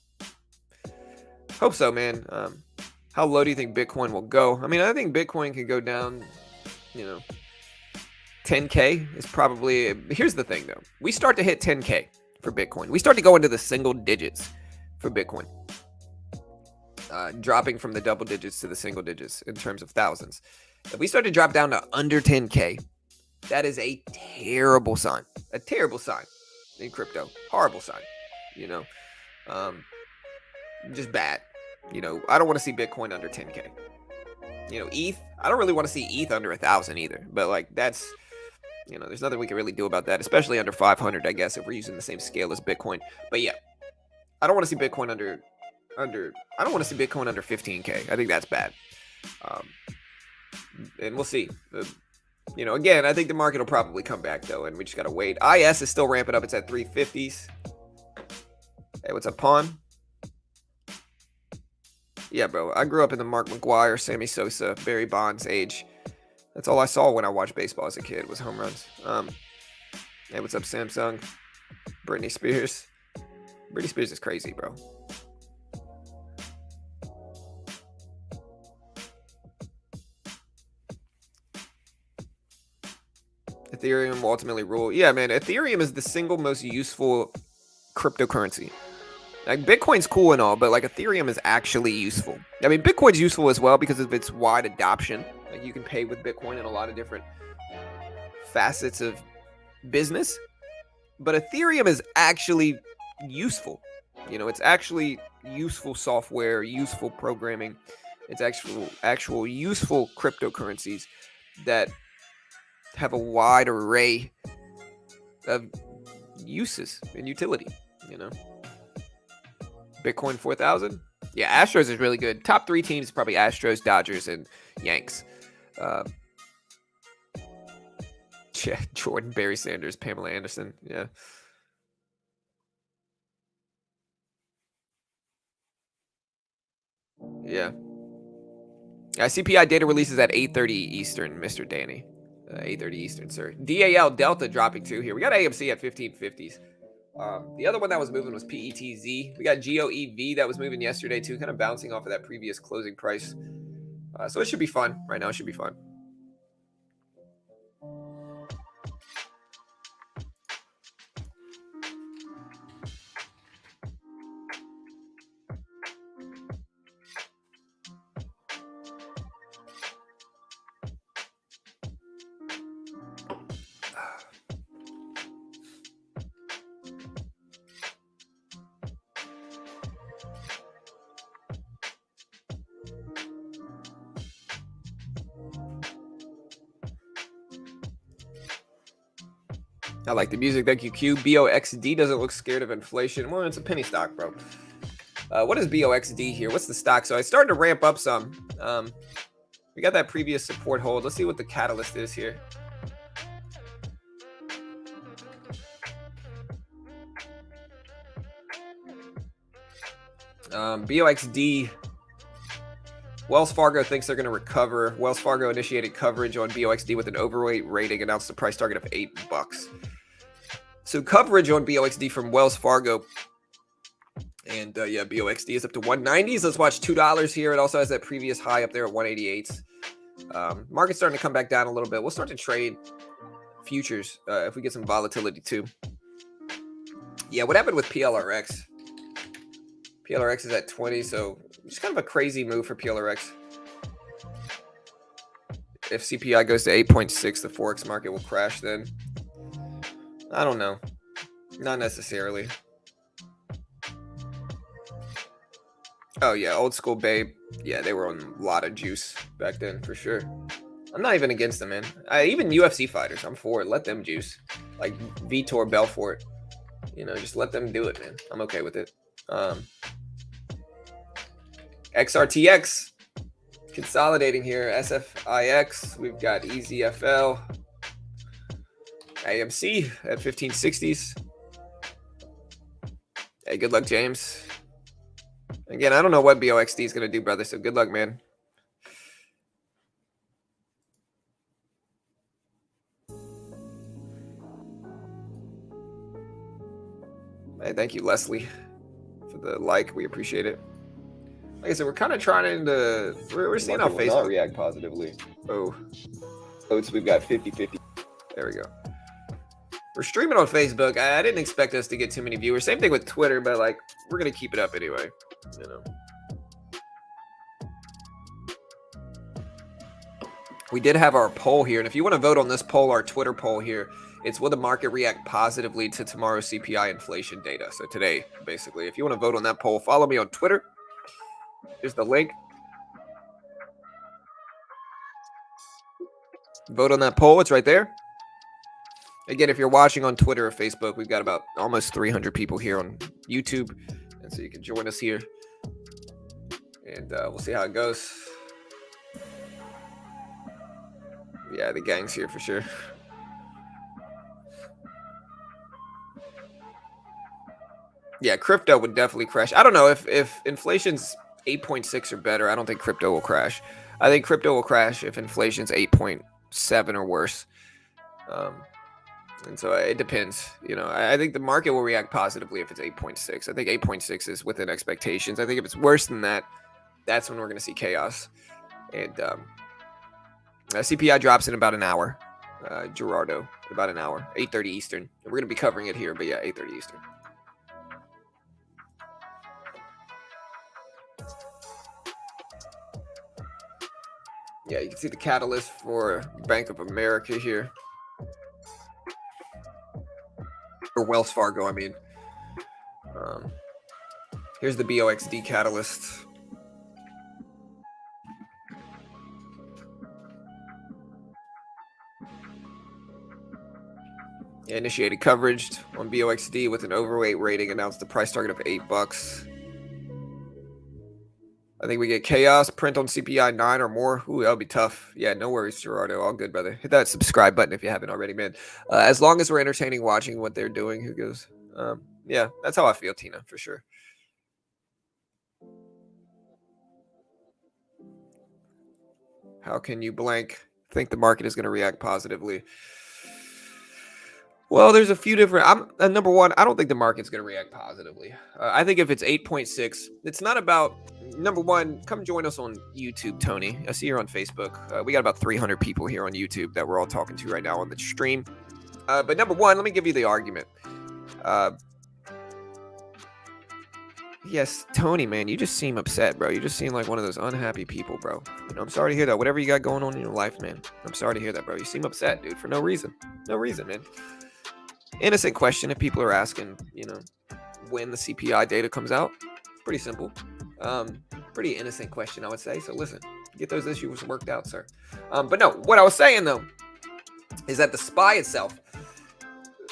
Hope so, man. How low do you think Bitcoin will go? I mean, I think Bitcoin can go down, 10K is probably... Here's the thing, though. We start to hit 10K for Bitcoin. We start to go into the single digits for Bitcoin. Dropping from the double digits to the single digits in terms of thousands. If we start to drop down to under 10K, that is a terrible sign. A terrible sign in crypto. Horrible sign. Just bad. I don't want to see Bitcoin under 10K. ETH, I don't really want to see ETH under 1,000 either. But like that's, there's nothing we can really do about that, especially under 500, I guess, if we're using the same scale as Bitcoin. But yeah, I don't want to see Bitcoin under I don't want to see Bitcoin under 15K. I think that's bad. And we'll see. Again, I think the market will probably come back though, and we just gotta wait. IS is still ramping up. It's at 350s. Hey, what's up, Pawn? Yeah, bro. I grew up in the Mark McGwire, Sammy Sosa, Barry Bonds age. That's all I saw when I watched baseball as a kid was home runs. Hey, what's up, Samsung? Britney Spears. Britney Spears is crazy, bro. Ethereum will ultimately rule. Yeah, man. Ethereum is the single most useful cryptocurrency. Like, Bitcoin's cool and all, but like Ethereum is actually useful. I mean, Bitcoin's useful as well because of its wide adoption. Like, you can pay with Bitcoin in a lot of different facets of business. But Ethereum is actually useful. It's actually useful software, useful programming. It's actual useful cryptocurrencies that have a wide array of uses and utility, Bitcoin 4,000. Yeah, Astros is really good. Top 3 teams, probably Astros, Dodgers, and Yanks. Jordan, Barry Sanders, Pamela Anderson. Yeah. Yeah. CPI data releases at 8:30 Eastern, Mr. Danny. 8:30 Eastern, sir. DAL Delta dropping too here. We got AMC at 1550s. The other one that was moving was PETZ. We got GOEV that was moving yesterday too, kind of bouncing off of that previous closing price. So it should be fun. Right now, it should be fun. I like the music. Thank you, Q. BOXD doesn't look scared of inflation. Well, it's a penny stock, bro. What is BOXD here? What's the stock? So I started to ramp up some. We got that previous support hold. Let's see what the catalyst is here. BOXD. Wells Fargo thinks they're going to recover. Wells Fargo initiated coverage on BOXD with an overweight rating, announced a price target of $8. So coverage on BOXD from Wells Fargo. And yeah, BOXD is up to 190s. Let's watch $2 here. It also has that previous high up there at 188s. Market's starting to come back down a little bit. We'll start to trade futures if we get some volatility too. Yeah, what happened with PLRX? PLRX is at 20, so just kind of a crazy move for PLRX. If CPI goes to 8.6, the Forex market will crash then. I don't know. Not necessarily. Oh, yeah, old school babe. Yeah, they were on a lot of juice back then, for sure. I'm not even against them, man. Even UFC fighters, I'm for it. Let them juice. Like Vitor Belfort. You know, just let them do it, man. I'm okay with it. XRTX. Consolidating here. SFIX. We've got EZFL. AMC at 1560s. Hey, good luck, James. Again, I don't know what BOXD is going to do, brother, so good luck, man. Hey, thank you, Leslie, for the like. We appreciate it. Like I said, we're kind of trying to... We're seeing how Facebook... not react positively. Oh, so we've got 50-50. There we go. We're streaming on Facebook. I didn't expect us to get too many viewers. Same thing with Twitter, but like we're gonna keep it up anyway. You know. We did have our poll here, and if you want to vote on this poll, our Twitter poll here, it's will the market react positively to tomorrow's CPI inflation data? So today, basically, if you want to vote on that poll, follow me on Twitter. Here's the link. Vote on that poll. It's right there. Again, if you're watching on Twitter or Facebook, we've got about almost 300 people here on YouTube. And so you can join us here. And we'll see how it goes. Yeah, the gang's here for sure. Yeah, crypto would definitely crash. I don't know if inflation's 8.6 or better. I don't think crypto will crash. I think crypto will crash if inflation's 8.7 or worse. And so it depends. You know, I think the market will react positively if it's 8.6. I think 8.6 is within expectations. I think if it's worse than that, that's when we're going to see chaos. And CPI drops in about an hour. Gerardo, about an hour. 8:30 Eastern. We're going to be covering it here, but yeah, 8:30 Eastern. Yeah, you can see the catalyst for Bank of America here. Or Wells Fargo, I mean. Here's the BOXD catalyst. Initiated coverage on BOXD with an overweight rating, announced the price target of $8. I think we get chaos, print on CPI 9 or more. Ooh, that'll be tough. Yeah, no worries, Gerardo. All good, brother. Hit that subscribe button if you haven't already, man. As long as we're entertaining watching what they're doing, who goes? Yeah, that's how I feel, Tina, for sure. How can you blank think the market is going to react positively? Well, there's a few different. Number one, I don't think the market's going to react positively. I think if it's 8.6, it's not about. Number one, come join us on YouTube, Tony. I see you're on Facebook. We got about 300 people here on YouTube that we're all talking to right now on the stream. But number one, let me give you the argument. Yes, Tony, man, you just seem upset, bro. You just seem like one of those unhappy people, bro. I'm sorry to hear that. Whatever you got going on in your life, man. I'm sorry to hear that, bro. You seem upset, dude, for no reason. No reason, man. Innocent question if people are asking, when the CPI data comes out. Pretty simple. Pretty innocent question, I would say. So listen, get those issues worked out, sir. But no, what I was saying, though, is that the SPY itself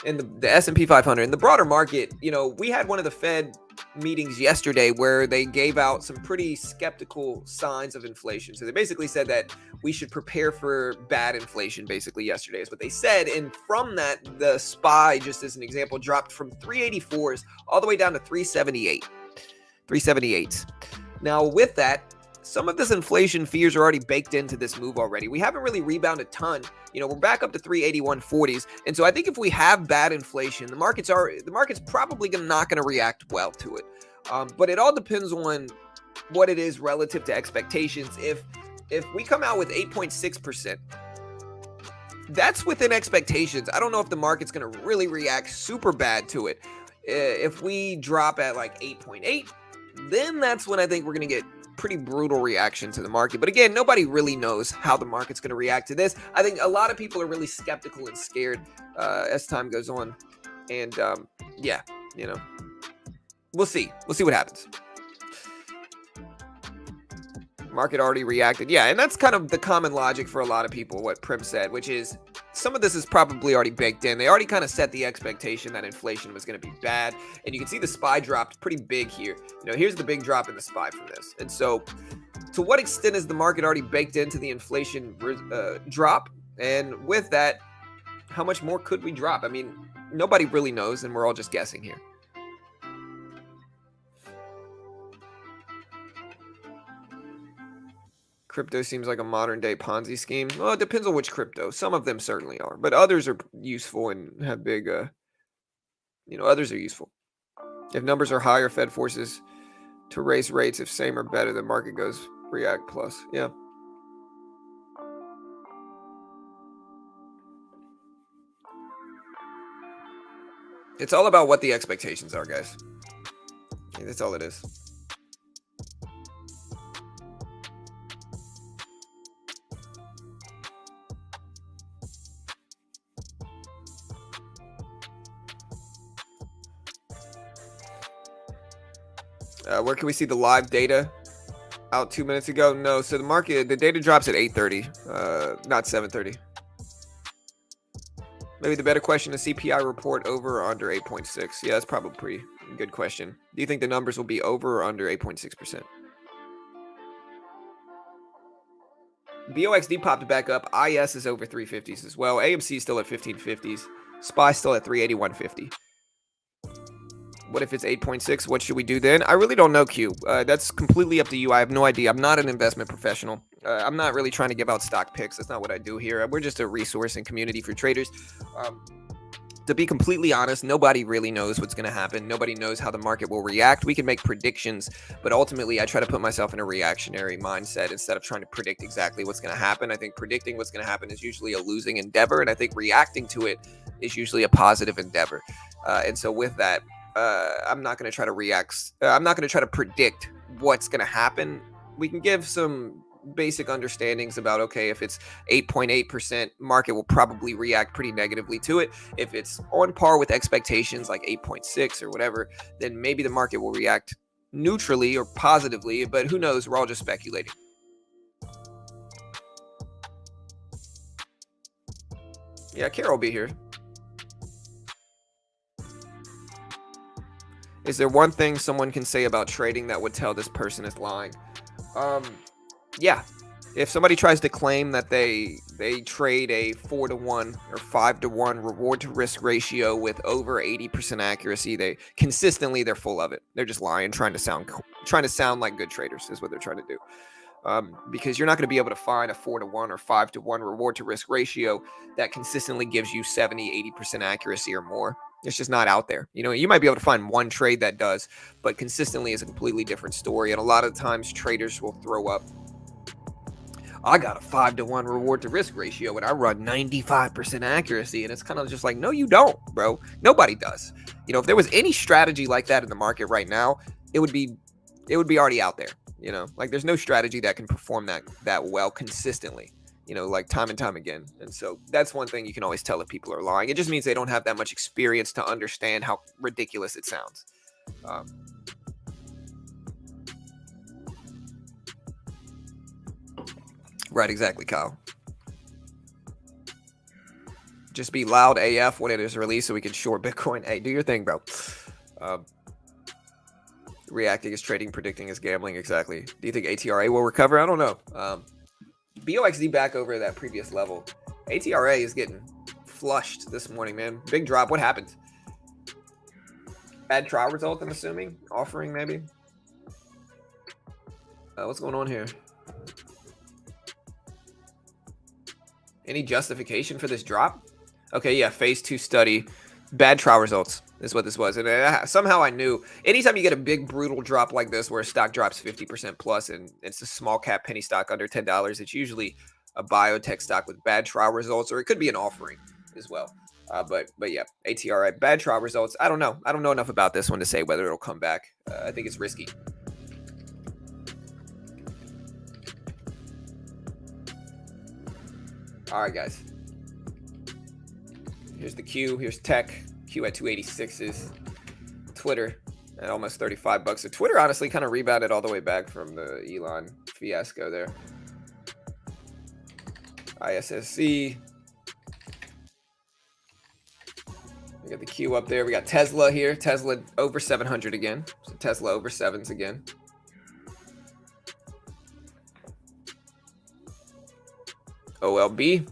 and the S&P 500 and the broader market, we had one of the Fed meetings yesterday where they gave out some pretty skeptical signs of inflation. So they basically said that we should prepare for bad inflation, basically yesterday is what they said. And from that, the SPY, just as an example, dropped from 384s all the way down to 378s. Now with that, some of this inflation fears are already baked into this move already. We haven't really rebounded a ton. We're back up to 381.40s. And so I think if we have bad inflation, the market's probably not going to react well to it. But it all depends on what it is relative to expectations. If we come out with 8.6%, that's within expectations. I don't know if the market's going to really react super bad to it. If we drop at like 8.8, then that's when I think we're going to get pretty brutal reaction to the market. But again, nobody really knows how the market's going to react to this. I think a lot of people are really skeptical and scared as time goes on. And we'll see. We'll see what happens. Market already reacted. Yeah, and that's kind of the common logic for a lot of people, what Prim said, which is some of this is probably already baked in. They already kind of set the expectation that inflation was going to be bad. And you can see the SPY dropped pretty big here. Here's the big drop in the SPY from this. And so to what extent is the market already baked into the inflation drop? And with that, how much more could we drop? I mean, nobody really knows, and we're all just guessing here. Crypto seems like a modern day Ponzi scheme. Well, it depends on which crypto. Some of them certainly are, but others are useful and have big, others are useful. If numbers are higher, Fed forces to raise rates. If same or better, the market goes react plus. Yeah. It's all about what the expectations are, guys. Yeah, that's all it is. Where can we see the live data? Out 2 minutes ago? No. So the data drops at 8:30, not 7:30. Maybe the better question is CPI report over or under 8.6. Yeah, that's probably a pretty good question. Do you think the numbers will be over or under 8.6%? BOXD popped back up. IS is over 350s as well. AMC is still at 1550s. SPY still at 381.50. What if it's 8.6? What should we do then? I really don't know, Q. That's completely up to you. I have no idea. I'm not an investment professional. I'm not really trying to give out stock picks. That's not what I do here. We're just a resource and community for traders. To be completely honest, nobody really knows what's going to happen. Nobody knows how the market will react. We can make predictions, but ultimately I try to put myself in a reactionary mindset instead of trying to predict exactly what's going to happen. I think predicting what's going to happen is usually a losing endeavor, and I think reacting to it is usually a positive endeavor. And so with that, I'm not going to try to react. I'm not going to try to predict what's going to happen. We can give some basic understandings about, okay, if it's 8.8%, market will probably react pretty negatively to it. If it's on par with expectations, like 8.6 or whatever, then maybe the market will react neutrally or positively, but who knows? We're all just speculating. Yeah, Carol will be here. Is there one thing someone can say about trading that would tell this person is lying? Yeah. If somebody tries to claim that they trade a 4-to-1 or 5-to-1 reward to risk ratio with over 80% accuracy, they're full of it. They're just lying, trying to sound like good traders is what they're trying to do. because you're not going to be able to find a 4-to-1 or 5-to-1 reward to risk ratio that consistently gives you 70-80% accuracy or more. It's just not out there. You might be able to find one trade that does, but consistently is a completely different story. And a lot of times traders will throw up, I got a 5-to-1 reward to risk ratio and I run 95% accuracy. And it's kind of just like, no, you don't, bro. Nobody does. If there was any strategy like that in the market right now, it would be already out there. Like there's no strategy that can perform that well consistently, like time and time again. And so that's one thing you can always tell if people are lying. It just means they don't have that much experience to understand how ridiculous it sounds. Right, exactly, Kyle. Just be loud AF when it is released so we can short Bitcoin. Hey, do your thing, bro. Reacting is trading, predicting is gambling. Exactly. Do you think ATRA will recover? I don't know. BOXD back over that previous level. ATRA is getting flushed this morning, man. Big drop. What happened? Bad trial result, I'm assuming. Offering, maybe. What's going on here? Any justification for this drop? Okay, yeah, phase 2 study. Bad trial results is what this was. And somehow I knew anytime you get a big brutal drop like this where a stock drops 50% plus and it's a small cap penny stock under $10, it's usually a biotech stock with bad trial results, or it could be an offering as well. But yeah, ATRA, bad trial results. I don't know. I don't know enough about this one to say whether it'll come back. I think it's risky. All right, guys. Here's the Q. Here's tech. Q at 286s. Twtr at almost $35. So Twtr honestly kind of rebounded all the way back from the Elon fiasco there. ISSC. We got the Q up there. We got Tesla here. Tesla over 700 again. So Tesla over 7s again. OLB.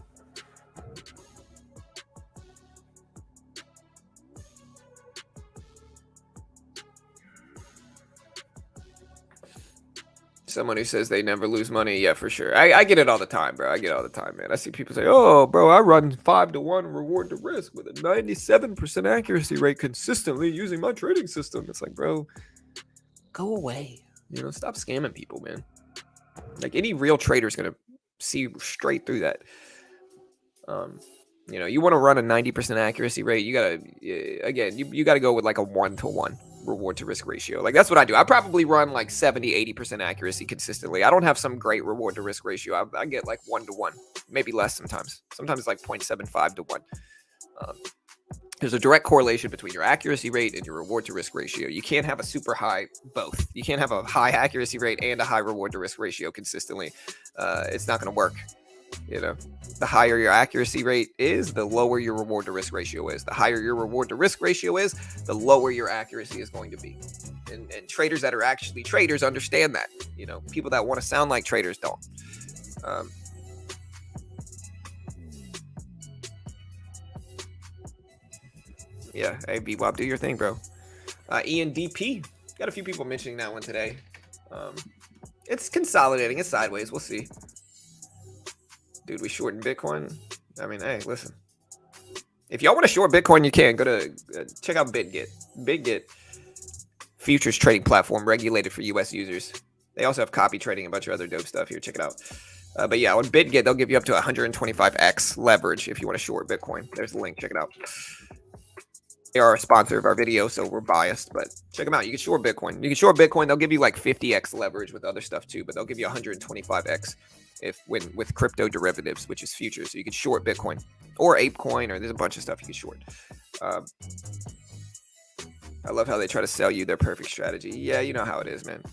Someone who says they never lose money. Yeah, for sure. I get it all the time, bro. I get it all the time, man. I see people say, oh, bro, I run 5-to-1 reward to risk with a 97% accuracy rate consistently using my trading system. It's like, bro, go away. Stop scamming people, man. Like any real trader is going to see straight through that. You want to run a 90% accuracy rate. You got to go with like a 1-to-1 reward to risk ratio. Like that's what I do. I probably run like 70-80% accuracy consistently. I don't have some great reward to risk ratio. I get like 1-to-1, maybe less sometimes. Sometimes it's like 0.75 to 1. There's a direct correlation between your accuracy rate and your reward to risk ratio. You can't have a super high both. You can't have a high accuracy rate and a high reward to risk ratio consistently. It's not going to work. The higher your accuracy rate is, the lower your reward to risk ratio is. The higher your reward to risk ratio is, the lower your accuracy is going to be. And traders that are actually traders understand that. People that want to sound like traders don't. Yeah, hey, BWOP, do your thing, bro. ENDP. Got a few people mentioning that one today. It's consolidating. It's sideways. We'll see. Dude, we shorting Bitcoin. I mean, hey, listen. If y'all want to short Bitcoin, you can. Go to check out BitGet. BitGet, futures trading platform regulated for U.S. users. They also have copy trading, a bunch of other dope stuff here. Check it out. But yeah, on BitGet, they'll give you up to 125x leverage if you want to short Bitcoin. There's the link. Check it out. They are a sponsor of our video, so we're biased, but check them out. You can short Bitcoin. You can short Bitcoin. They'll give you like 50x leverage with other stuff too, but they'll give you 125x with crypto derivatives, which is futures. So you can short Bitcoin or ApeCoin, or there's a bunch of stuff you can short. I love how they try to sell you their perfect strategy. Yeah, you know how it is, man.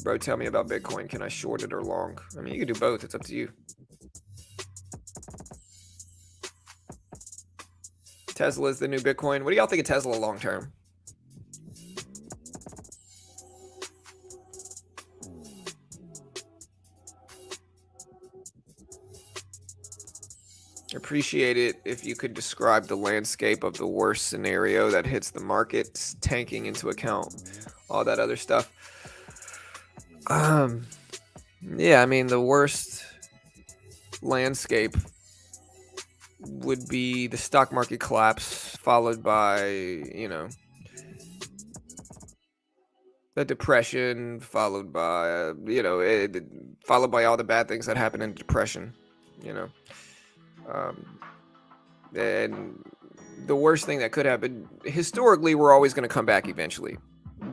Bro, tell me about Bitcoin. Can I short it or long? I mean, you can do both. It's up to you. Tesla is the new Bitcoin. What do y'all think of Tesla long term? Appreciate it if you could describe the landscape of the worst scenario that hits the markets, tanking into account all that other stuff. Yeah, I mean, the worst landscape would be the stock market collapse, followed by, you know, the depression, followed by, followed by all the bad things that happen in depression, you know. And the worst thing that could happen, historically, we're always going to come back eventually.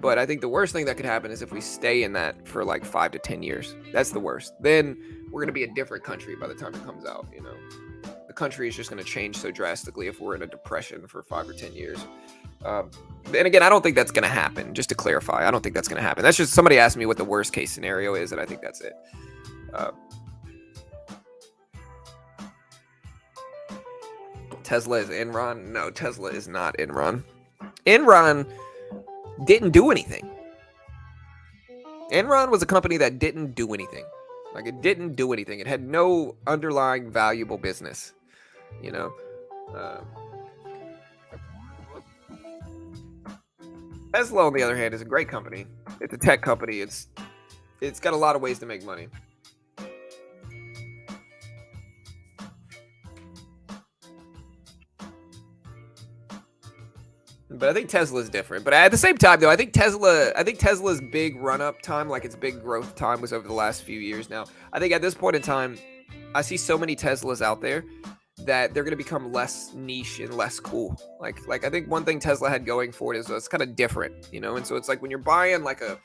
But I think the worst thing that could happen is if we stay in that for like 5 to 10 years. That's the worst. Then we're going to be a different country by the time it comes out, you know. The country is just going to change so drastically if we're in a depression for 5 or 10 years. And again, I don't think that's going to happen. Just to clarify, I don't think that's going to happen. That's just somebody asked me what the worst case scenario is, and I think that's it. Tesla is Enron? No, Tesla is not Enron. Enron didn't do anything. Enron was a company that didn't do anything. Like, it didn't do anything. It had no underlying valuable business, you know. Tesla, on the other hand, is a great company. It's a tech company. It's got a lot of ways to make money. But I think Tesla is different. But at the same time, though, I think Tesla's big run-up time, like its big growth time, was over the last few years now. I think at this point in time, I see so many Teslas out there that they're going to become less niche and less cool. Like I think one thing Tesla had going for it is it's kind of different, you know? And so it's like when you're buying like a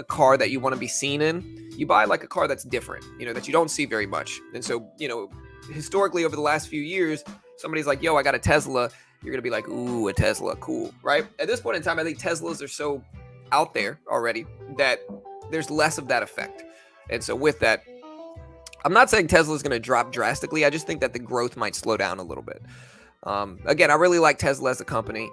car that you want to be seen in, you buy like a car that's different, you know, that you don't see very much. And so, you know, historically over the last few years, somebody's like, yo, I got a Tesla. You're going to be like, ooh, a Tesla, cool, right? At this point in time, I think Teslas are so out there already that there's less of that effect. And so with that, I'm not saying Tesla is going to drop drastically. I just think that the growth might slow down a little bit. Again, I really like Tesla as a company.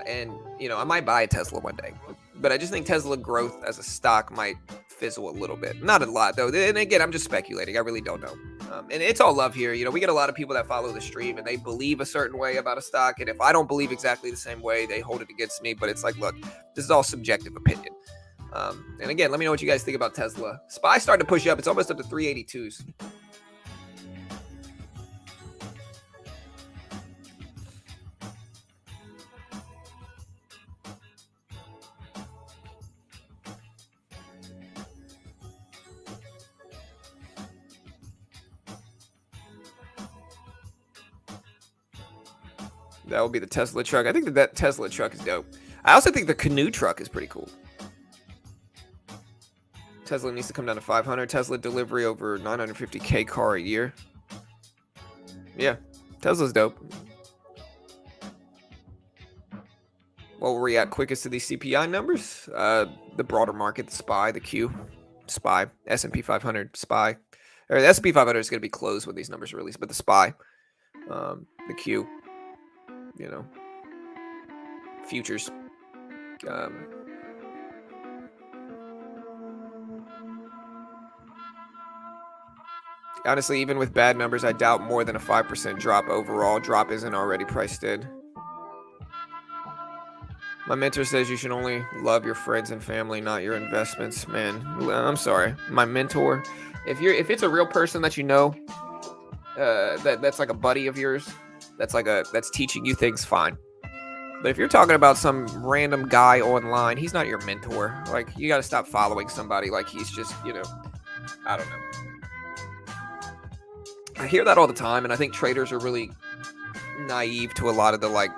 And, you know, I might buy a Tesla one day. But I just think Tesla growth as a stock might fizzle a little bit. Not a lot, though. And again, I'm just speculating. I really don't know. And it's all love here. You know, we get a lot of people that follow the stream and they believe a certain way about a stock. And if I don't believe exactly the same way, they hold it against me. But it's like, look, this is all subjective opinion. And again, let me know what you guys think about Tesla. SPY started to push up. It's almost up to 382s. That would be the Tesla truck. I think that Tesla truck is dope. I also think the canoe truck is pretty cool. Tesla needs to come down to 500. Tesla delivery over 950K car a year. Yeah, Tesla's dope. What were we at quickest to these CPI numbers? The broader market, the SPY, the Q, SPY, S&P 500, SPY. Or the S&P 500 is going to be closed when these numbers are released, but the SPY, the Q, you know, futures. Honestly, even with bad numbers, I doubt more than a 5% drop overall. Drop isn't already priced in. My mentor says you should only love your friends and family, not your investments. Man, I'm sorry. My mentor, if it's a real person that you know, that's like a buddy of yours, that's teaching you things, fine. But if you're talking about some random guy online, he's not your mentor. Like, you got to stop following somebody like he's just, you know, I don't know. I hear that all the time, and I think traders are really naive to a lot of the like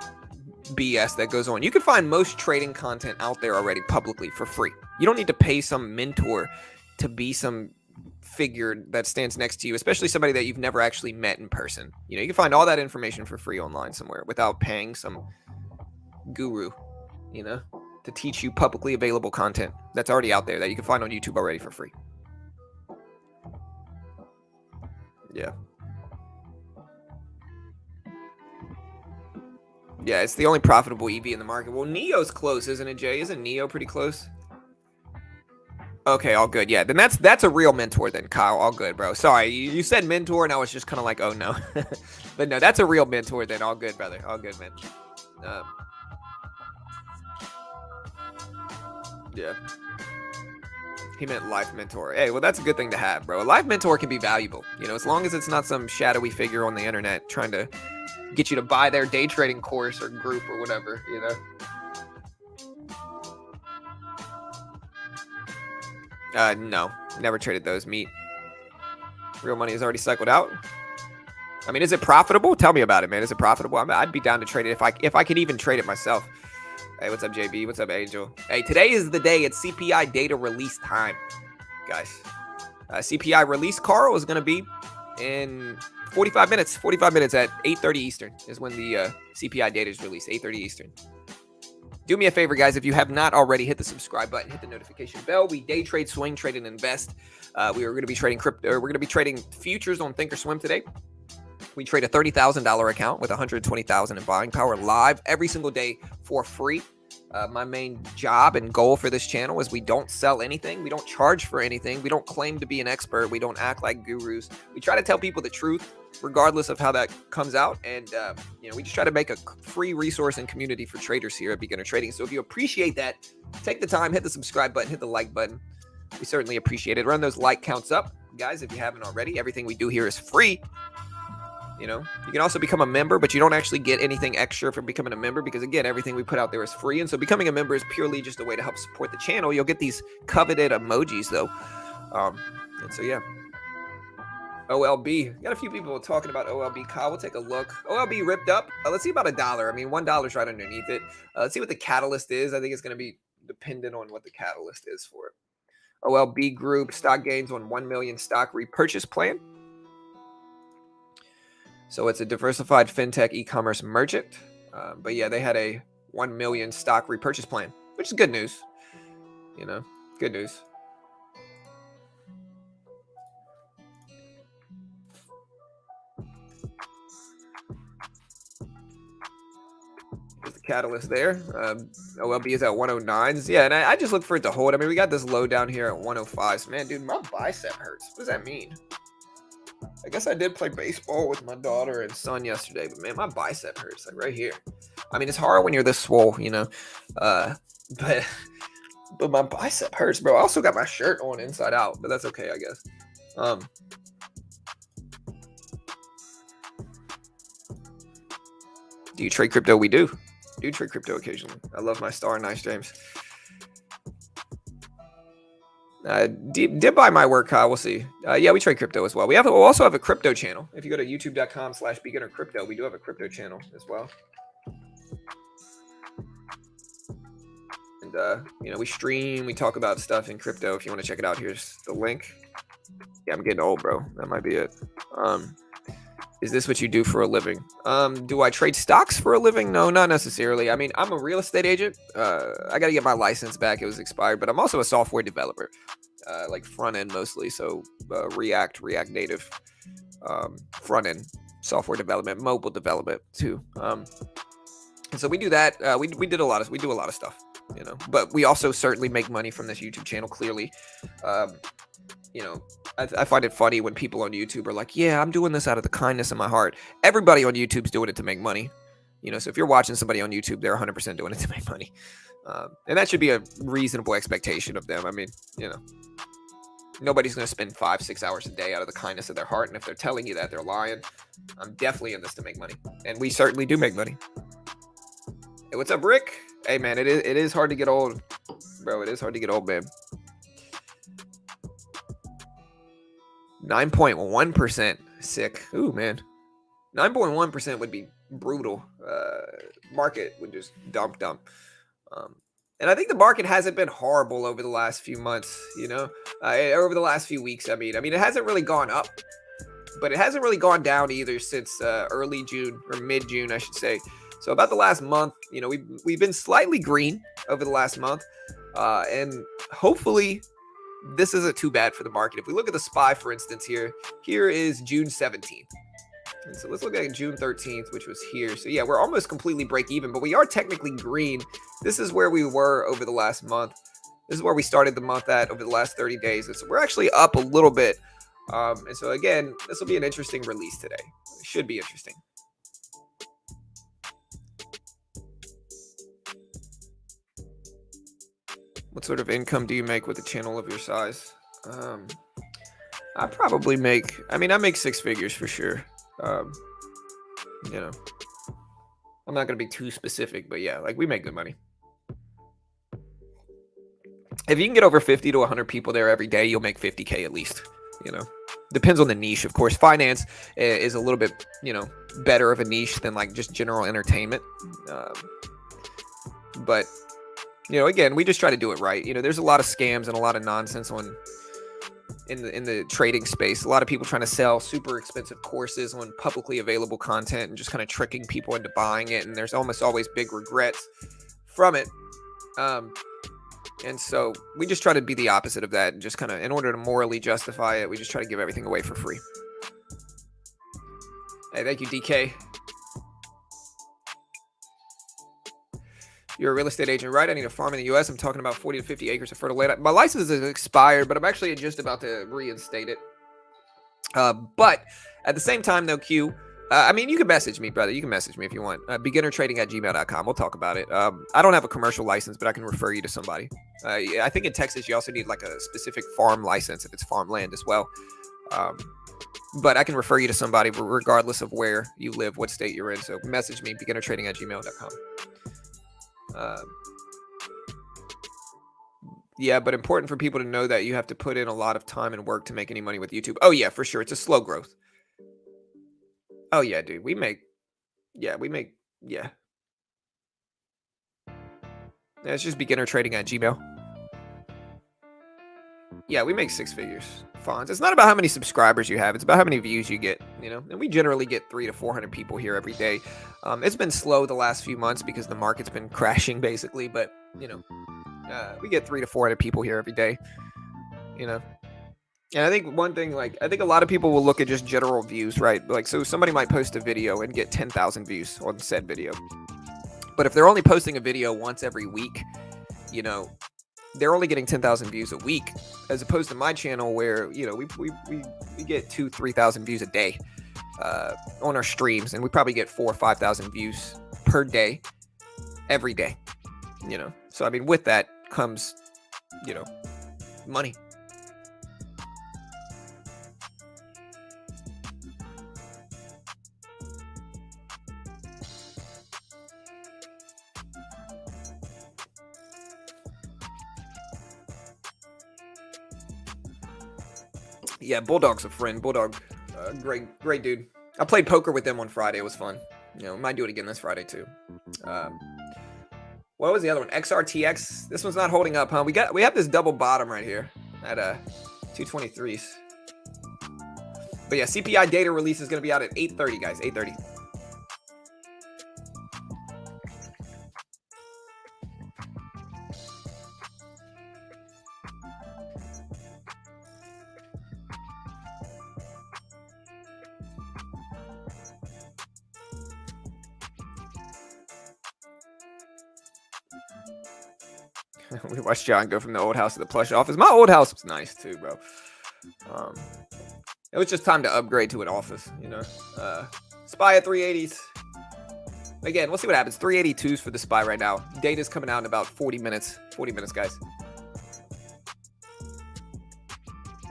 BS that goes on. You can find most trading content out there already publicly for free. You don't need to pay some mentor to be some figure that stands next to you, especially somebody that you've never actually met in person. You know, you can find all that information for free online somewhere without paying some guru, you know, to teach you publicly available content that's already out there that you can find on YouTube already for free. Yeah. Yeah, it's the only profitable EV in the market. Well, NIO's close, isn't it, Jay? Isn't NIO pretty close? Okay, all good. Yeah, then that's a real mentor then, Kyle. All good, bro. Sorry, you said mentor, and I was just kind of like, oh, no. But no, that's a real mentor then. All good, brother. All good, man. Yeah. He meant life mentor. Hey, well, that's a good thing to have, bro. A life mentor can be valuable, you know, as long as it's not some shadowy figure on the internet trying to get you to buy their day trading course or group or whatever, you know. No, never traded those. Meat. Real money is already cycled out. I mean, is it profitable? Tell me about it, man. Is it profitable? I'd be down to trade it if I could even trade it myself. Hey, what's up, JB? What's up, Angel? Hey, today is the day. It's CPI data release time, guys. CPI release, Carl, is going to be in 45 minutes. 45 minutes at 8:30 Eastern is when the CPI data is released. 8:30 Eastern. Do me a favor, guys. If you have not already, hit the subscribe button, hit the notification bell. We day trade, swing trade, and invest. We are going to be trading crypto. We're going to be trading futures on Thinkorswim today. We trade a $30,000 account with $120,000 in buying power live every single day for free. My main job and goal for this channel is we don't sell anything. We don't charge for anything. We don't claim to be an expert. We don't act like gurus. We try to tell people the truth, regardless of how that comes out. And, we just try to make a free resource and community for traders here at Beginner Trading. So if you appreciate that, take the time, hit the subscribe button, hit the like button. We certainly appreciate it. Run those like counts up, guys, if you haven't already. Everything we do here is free. You know, you can also become a member, but you don't actually get anything extra for becoming a member because, again, everything we put out there is free. And so becoming a member is purely just a way to help support the channel. You'll get these coveted emojis, though. And so, yeah. OLB. Got a few people talking about OLB. Kyle, we'll take a look. OLB ripped up. Let's see about $1. I mean, $1 right underneath it. Let's see what the catalyst is. I think it's going to be dependent on what the catalyst is for it. OLB Group, stock gains on 1 million stock repurchase plan. So it's a diversified fintech e-commerce merchant. But yeah, they had a 1 million stock repurchase plan, which is good news. You know, good news. There's the catalyst there. OLB is at 109s. Yeah, and I just look for it to hold. I mean, we got this low down here at 105. So, man, dude, my bicep hurts. What does that mean? I guess I did play baseball with my daughter and son yesterday, but man, my bicep hurts, like right here. I mean, it's hard when you're this swole, you know, but my bicep hurts, bro. I also got my shirt on inside out, but that's okay, I guess. Do you trade crypto? We do. I do trade crypto occasionally. I love my star. Nice, James. Did buy my work, Kyle. We'll see. Yeah, we trade crypto as well. We'll also have a crypto channel. If you go to youtube.com/beginnercrypto, we do have a crypto channel as well. And we stream, we talk about stuff in crypto. If you want to check it out, here's the link. Yeah, I'm getting old, bro. That might be it. Is this what you do for a living? Do I trade stocks for a living? No, not necessarily. I mean, I'm a real estate agent. I got to get my license back. It was expired, but I'm also a software developer, like front end mostly. So React Native, front end software development, mobile development too. And so we do that. We do a lot of stuff, you know, but we also certainly make money from this YouTube channel. Clearly, I find it funny when people on YouTube are like, yeah, I'm doing this out of the kindness of my heart. Everybody on YouTube's doing it to make money. You know, so if you're watching somebody on YouTube, they're 100% doing it to make money. And that should be a reasonable expectation of them. I mean, you know, nobody's going to spend 5-6 hours a day out of the kindness of their heart. And if they're telling you that, they're lying. I'm definitely in this to make money. And we certainly do make money. Hey, what's up, Rick? Hey, man, it is hard to get old. Bro, it is hard to get old, man. 9.1% sick. Ooh, man. 9.1% would be brutal. Market would just dump. And I think the market hasn't been horrible over the last few months, you know, over the last few weeks. I mean, it hasn't really gone up, but it hasn't really gone down either since early June or mid-June, I should say. So about the last month, you know, we've been slightly green over the last month, and hopefully this isn't too bad for the market. If we look at the SPY, for instance, here is June 17th. And so let's look at June 13th, which was here. So yeah, we're almost completely break even, but we are technically green. This is where we were over the last month. This is where we started the month at over the last 30 days. And so we're actually up a little bit. And so again, this will be an interesting release today. It should be interesting. What sort of income do you make with a channel of your size? I probably make, I make 6 figures for sure. You know, I'm not going to be too specific, but yeah, like we make good money. If you can get over 50 to 100 people there every day, you'll make 50K at least, Depends on the niche, of course. Finance is a little bit, better of a niche than like just general entertainment. But, again, we just try to do it right. There's a lot of scams and a lot of nonsense in the trading space. A lot of people trying to sell super expensive courses on publicly available content and just kind of tricking people into buying it. And there's almost always big regrets from it. And so we just try to be the opposite of that. And just kind of, in order to morally justify it, we just try to give everything away for free. Hey, thank you, DK. You're a real estate agent, right? I need a farm in the U.S. I'm talking about 40 to 50 acres of fertile land. My license is expired, but I'm actually just about to reinstate it. But at the same time, though, Q, you can message me, brother. You can message me if you want. Beginnertrading@gmail.com. We'll talk about it. I don't have a commercial license, but I can refer you to somebody. I think in Texas, you also need like a specific farm license if it's farmland as well. But I can refer you to somebody regardless of where you live, what state you're in. So message me, beginnertrading@gmail.com. Yeah, but important for people to know that you have to put in a lot of time and work to make any money with YouTube. Oh yeah, for sure. It's a slow growth. Oh yeah, dude. Yeah. It's just beginnertrading@gmail. Yeah, we make 6 figures. Fonz. It's not about how many subscribers you have. It's about how many views you get, And we generally get 300 to 400 people here every day. It's been slow the last few months because the market's been crashing basically. But, we get 300 to 400 people here every day, And I think one thing, I think a lot of people will look at just general views, right? Like, so somebody might post a video and get 10,000 views on said video. But if they're only posting a video once every week, they're only getting 10,000 views a week, as opposed to my channel where, we get 2,000 to 3,000 views a day on our streams. And we probably get 4,000 or 5,000 views per day, every day, So, with that comes, money. Yeah, Bulldog's a friend. Bulldog, great dude. I played poker with them on Friday. It was fun. Might do it again this Friday too. What was the other one? XRTX. This one's not holding up, huh? We have this double bottom right here at 223s. But yeah, CPI data release is going to be out at 8:30, guys. 8:30. We watched John go from the old house to the plush office. My old house was nice too, bro. It was just time to upgrade to an office, SPY at 380s. Again, we'll see what happens. 382s for the SPY right now. Data's coming out in about 40 minutes. 40 minutes, guys.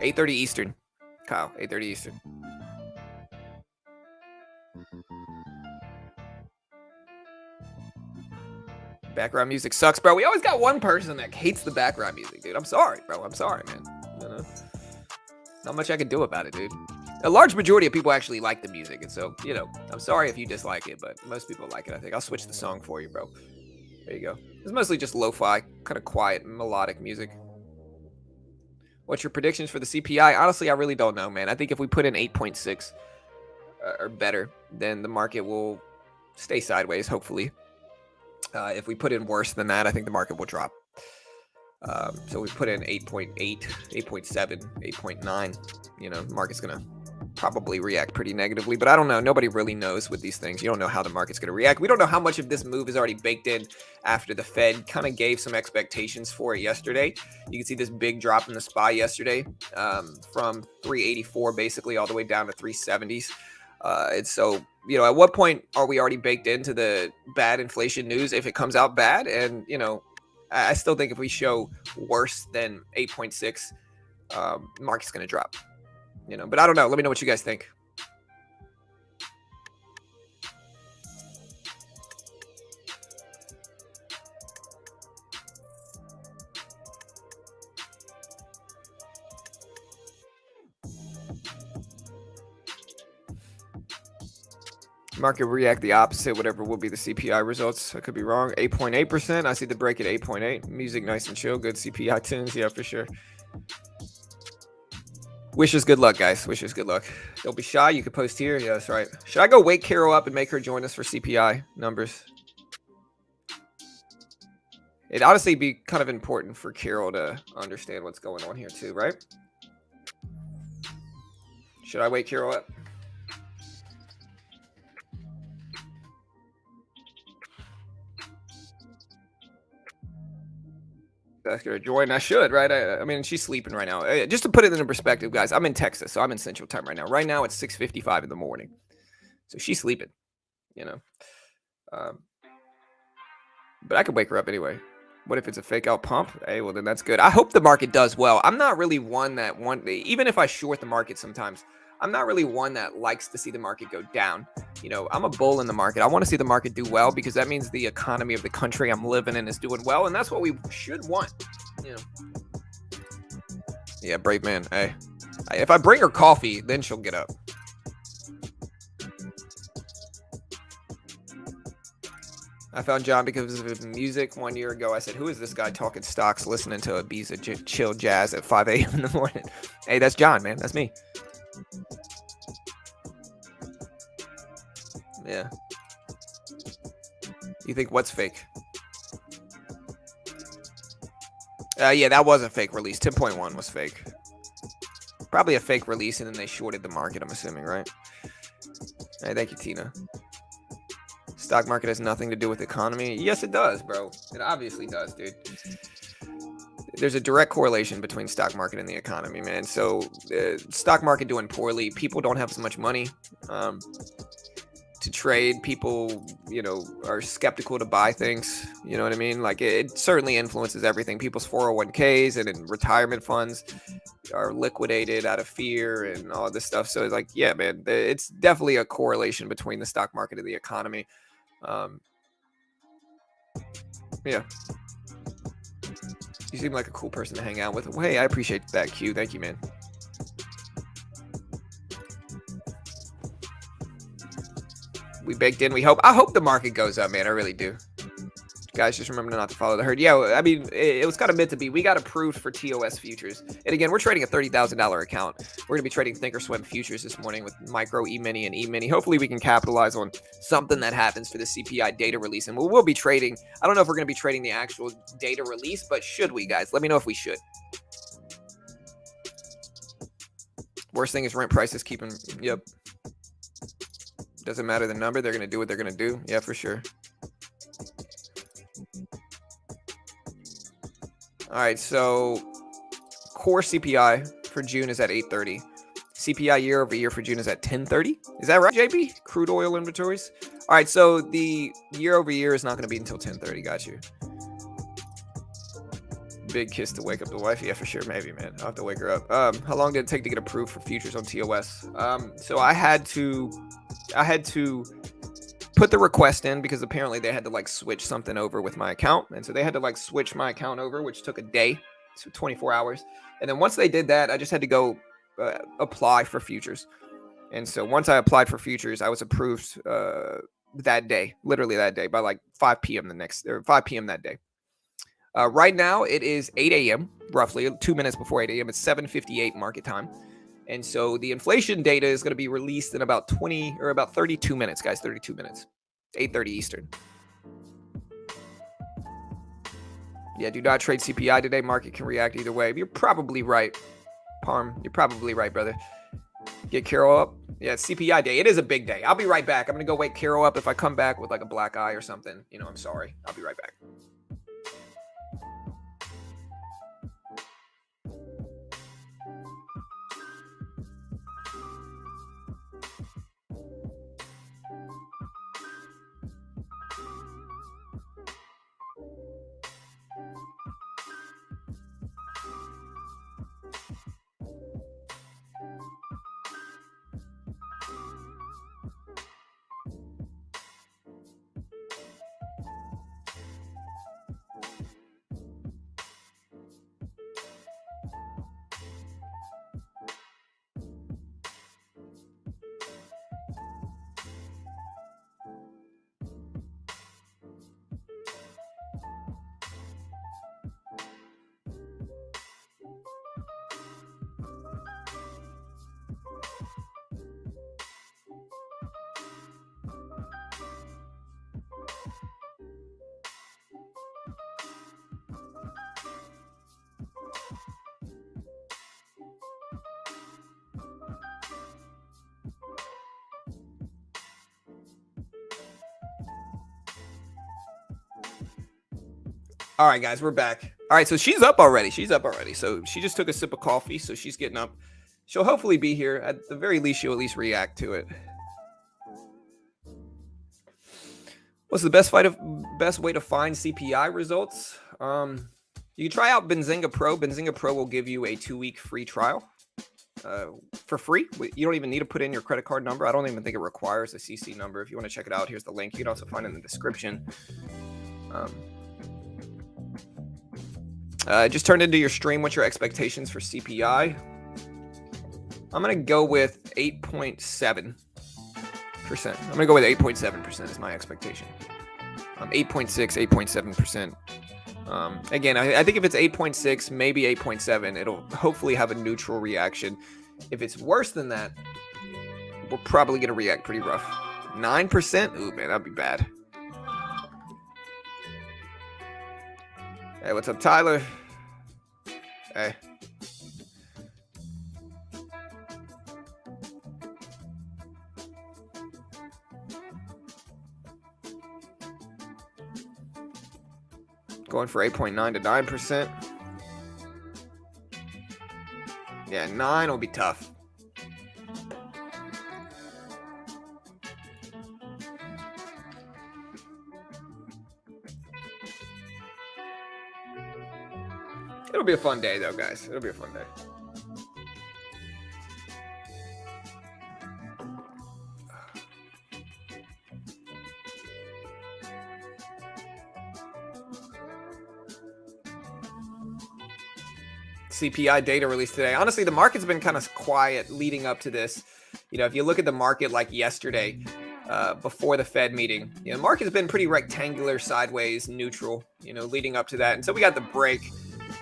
8:30 Eastern. Kyle, 8:30 Eastern. Background music sucks, bro. We always got one person that hates the background music, dude. I'm sorry, bro. I'm sorry, man. Not much I can do about it, dude. A large majority of people actually like the music, and so, I'm sorry if you dislike it, but most people like it, I think. I'll switch the song for you, bro. There you go. It's mostly just lo-fi, kind of quiet, melodic music. What's your predictions for the CPI? Honestly, I really don't know, man. I think if we put in 8.6 or better, then the market will stay sideways, hopefully. If we put in worse than that, I think the market will drop. So we put in 8.8, 8.7, 8.9. The market's going to probably react pretty negatively, but I don't know. Nobody really knows with these things. You don't know how the market's going to react. We don't know how much of this move is already baked in after the Fed kind of gave some expectations for it yesterday. You can see this big drop in the SPY yesterday from 384 basically all the way down to 370s. And so, at what point are we already baked into the bad inflation news if it comes out bad? And, I still think if we show worse than 8.6, market's going to drop. But I don't know. Let me know what you guys think. Market react the opposite, whatever will be the CPI results. I could be wrong. 8.8%. I see the break at 8.8. Music nice and chill. Good CPI tunes. Yeah, for sure. Wish us good luck, guys. Wish us good luck. Don't be shy. You can post here. Yeah, that's right. Should I go wake Carol up and make her join us for CPI numbers? It'd honestly be kind of important for Carol to understand what's going on here too, right? Should I wake Carol up? Ask her to join. I should, right? I mean, she's sleeping right now. Just to put it into perspective, guys, I'm in Texas, so I'm in Central Time right now. Right now, it's 6:55 in the morning, so she's sleeping. But I could wake her up anyway. What if it's a fake out pump? Hey, well, then that's good. I hope the market does well. I'm not really one that even if I short the market sometimes, I'm not really one that likes to see the market go down. I'm a bull in the market. I want to see the market do well because that means the economy of the country I'm living in is doing well, and that's what we should want. Yeah, brave man. Hey, if I bring her coffee, then she'll get up. I found John because of his music 1 year ago. I said, who is this guy talking stocks, listening to Ibiza chill jazz at 5 a.m. in the morning? Hey, that's John, man. That's me. Yeah. You think what's fake? Yeah, that was a fake release. 10.1 was fake. Probably a fake release, and then they shorted the market, I'm assuming, right? Hey, thank you, Tina. Stock market has nothing to do with the economy. Yes, it does, bro. It obviously does, dude. There's a direct correlation between stock market and the economy, man. So stock market doing poorly, people don't have so much money to trade. People, are skeptical to buy things. You know what I mean? Like it certainly influences everything. People's 401ks and retirement funds are liquidated out of fear and all this stuff. So it's like, yeah, man, it's definitely a correlation between the stock market and the economy. Yeah. You seem like a cool person to hang out with. Well, hey, I appreciate that, Q. Thank you, man. We baked in. I hope the market goes up, man. I really do. Guys, just remember not to follow the herd. Yeah, I mean, it was kind of meant to be. We got approved for TOS futures. And again, we're trading a $30,000 account. We're going to be trading Thinkorswim futures this morning with micro, E-mini, and E-mini. Hopefully, we can capitalize on something that happens for the CPI data release. And we'll be trading. I don't know if we're going to be trading the actual data release, but should we, guys? Let me know if we should. Worst thing is rent prices keeping. Yep. Doesn't matter the number. They're going to do what they're going to do. Yeah, for sure. All right, so core CPI for June is at 830. CPI year over year for June is at 1030. Is that right, JB? Crude oil inventories. All right, so the year over year is not going to be until 1030. Got you. Big kiss to wake up the wife. Yeah, for sure. Maybe, man. I'll have to wake her up. How long did it take to get approved for futures on TOS? So I had to put the request in because apparently they had to switch something over with my account. And so they had to switch my account over, which took a day, so 24 hours. And then once they did that, I just had to go apply for futures. And so once I applied for futures, I was approved that day, literally that day by 5 p.m. 5 p.m. that day. Right now it is 8 a.m. roughly 2 minutes before 8 a.m. It's 7:58 market time. And so the inflation data is going to be released in about 32 minutes, guys. 32 minutes. 8:30 Eastern. Yeah, do not trade CPI today. Market can react either way. You're probably right, Parm. You're probably right, brother. Get Carol up. Yeah, it's CPI day. It is a big day. I'll be right back. I'm going to go wake Carol up. If I come back with a black eye or something, I'm sorry. I'll be right back. All right, guys, we're back. All right, so she's up already. So she just took a sip of coffee, so she's getting up. She'll hopefully be here. At the very least, she'll at least react to it. What's the best way to find CPI results? You can try out Benzinga Pro. Benzinga Pro will give you a 2-week free trial for free. You don't even need to put in your credit card number. I don't even think it requires a CC number. If you want to check it out, here's the link. You can also find it in the description. Just turned into your stream. What's your expectations for CPI? I'm going to go with 8.7%. I'm going to go with 8.7% is my expectation. 8.6, 8.7%. Again, I think if it's 8.6, maybe 8.7, it'll hopefully have a neutral reaction. If it's worse than that, we're probably going to react pretty rough. 9%? Ooh, man, that'd be bad. Hey, what's up, Tyler? Hey. Going for 8.9 to 9%. Yeah, 9 will be tough. It'll be a fun day, though, guys. It'll be a fun day. CPI data released today. Honestly, the market's been kind of quiet leading up to this. You know, if you look at the market like yesterday, before the Fed meeting, the market's been pretty rectangular, sideways, neutral, leading up to that. And so we got the break.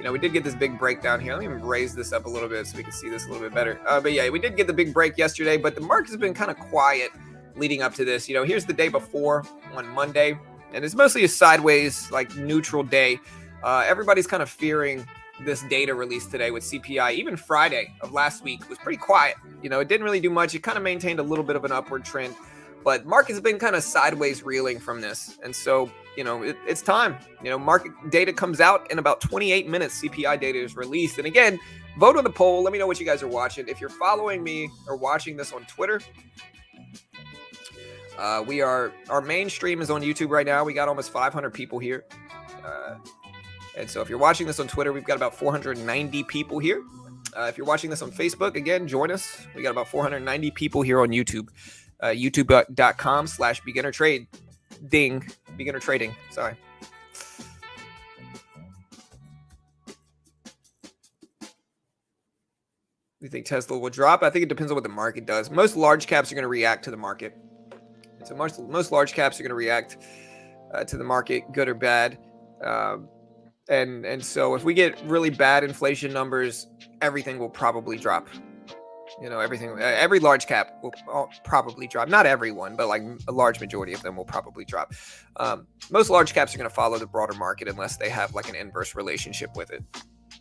We did get this big breakdown here. Let me even raise this up a little bit so we can see this a little bit better. But yeah, we did get the big break yesterday, but the market's been kind of quiet leading up to this. Here's the day before on Monday, and it's mostly a sideways, like neutral day. Everybody's kind of fearing this data release today with CPI. Even Friday of last week was pretty quiet. It didn't really do much. It kind of maintained a little bit of an upward trend, but market's been kind of sideways reeling from this. And so, it's time. Market data comes out in about 28 minutes. CPI data is released. And again, vote on the poll. Let me know what you guys are watching. If you're following me or watching this on Twitter, our main stream is on YouTube right now. We got almost 500 people here. And so if you're watching this on Twitter, we've got about 490 people here. If you're watching this on Facebook, again, join us. We got about 490 people here on YouTube. YouTube.com/beginner trading. Sorry. You think Tesla will drop? I think it depends on what the market does. Most large caps are going to react to the market. So most large caps are going to react to the market, good or bad. And so if we get really bad inflation numbers, everything will probably drop. Every large cap will probably drop. Not everyone, but like a large majority of them will probably drop. Most large caps are going to follow the broader market unless they have like an inverse relationship with it.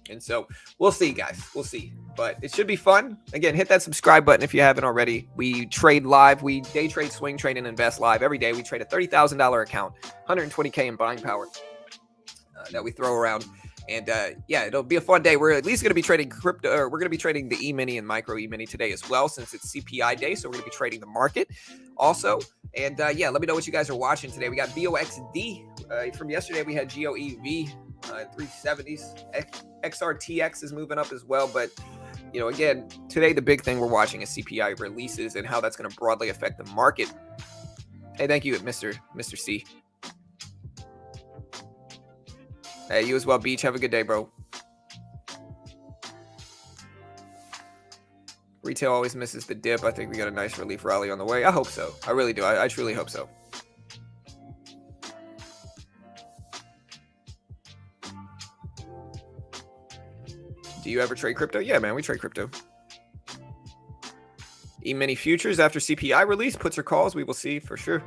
And so we'll see, guys. We'll see. But it should be fun. Again, hit that subscribe button if you haven't already. We trade live. We day trade, swing trade, and invest live every day. We trade a $30,000 account, $120K in buying power that we throw around. And yeah, it'll be a fun day. We're at least going to be trading crypto, or we're going to be trading the E-mini and micro E-mini today as well, since it's CPI day. So we're going to be trading the market also. And yeah, let me know what you guys are watching today. We got BOXD from yesterday. We had GOEV 370s. XRTX is moving up as well. But again, today the big thing we're watching is CPI releases and how that's going to broadly affect the market. Hey, thank you, Mr. C. Hey, you as well, Beach. Have a good day, bro. Retail always misses the dip. I think we got a nice relief rally on the way. I hope so. I really do. I truly hope so. Do you ever trade crypto? Yeah, man, we trade crypto. E-mini futures after CPI release, puts or calls. We will see for sure.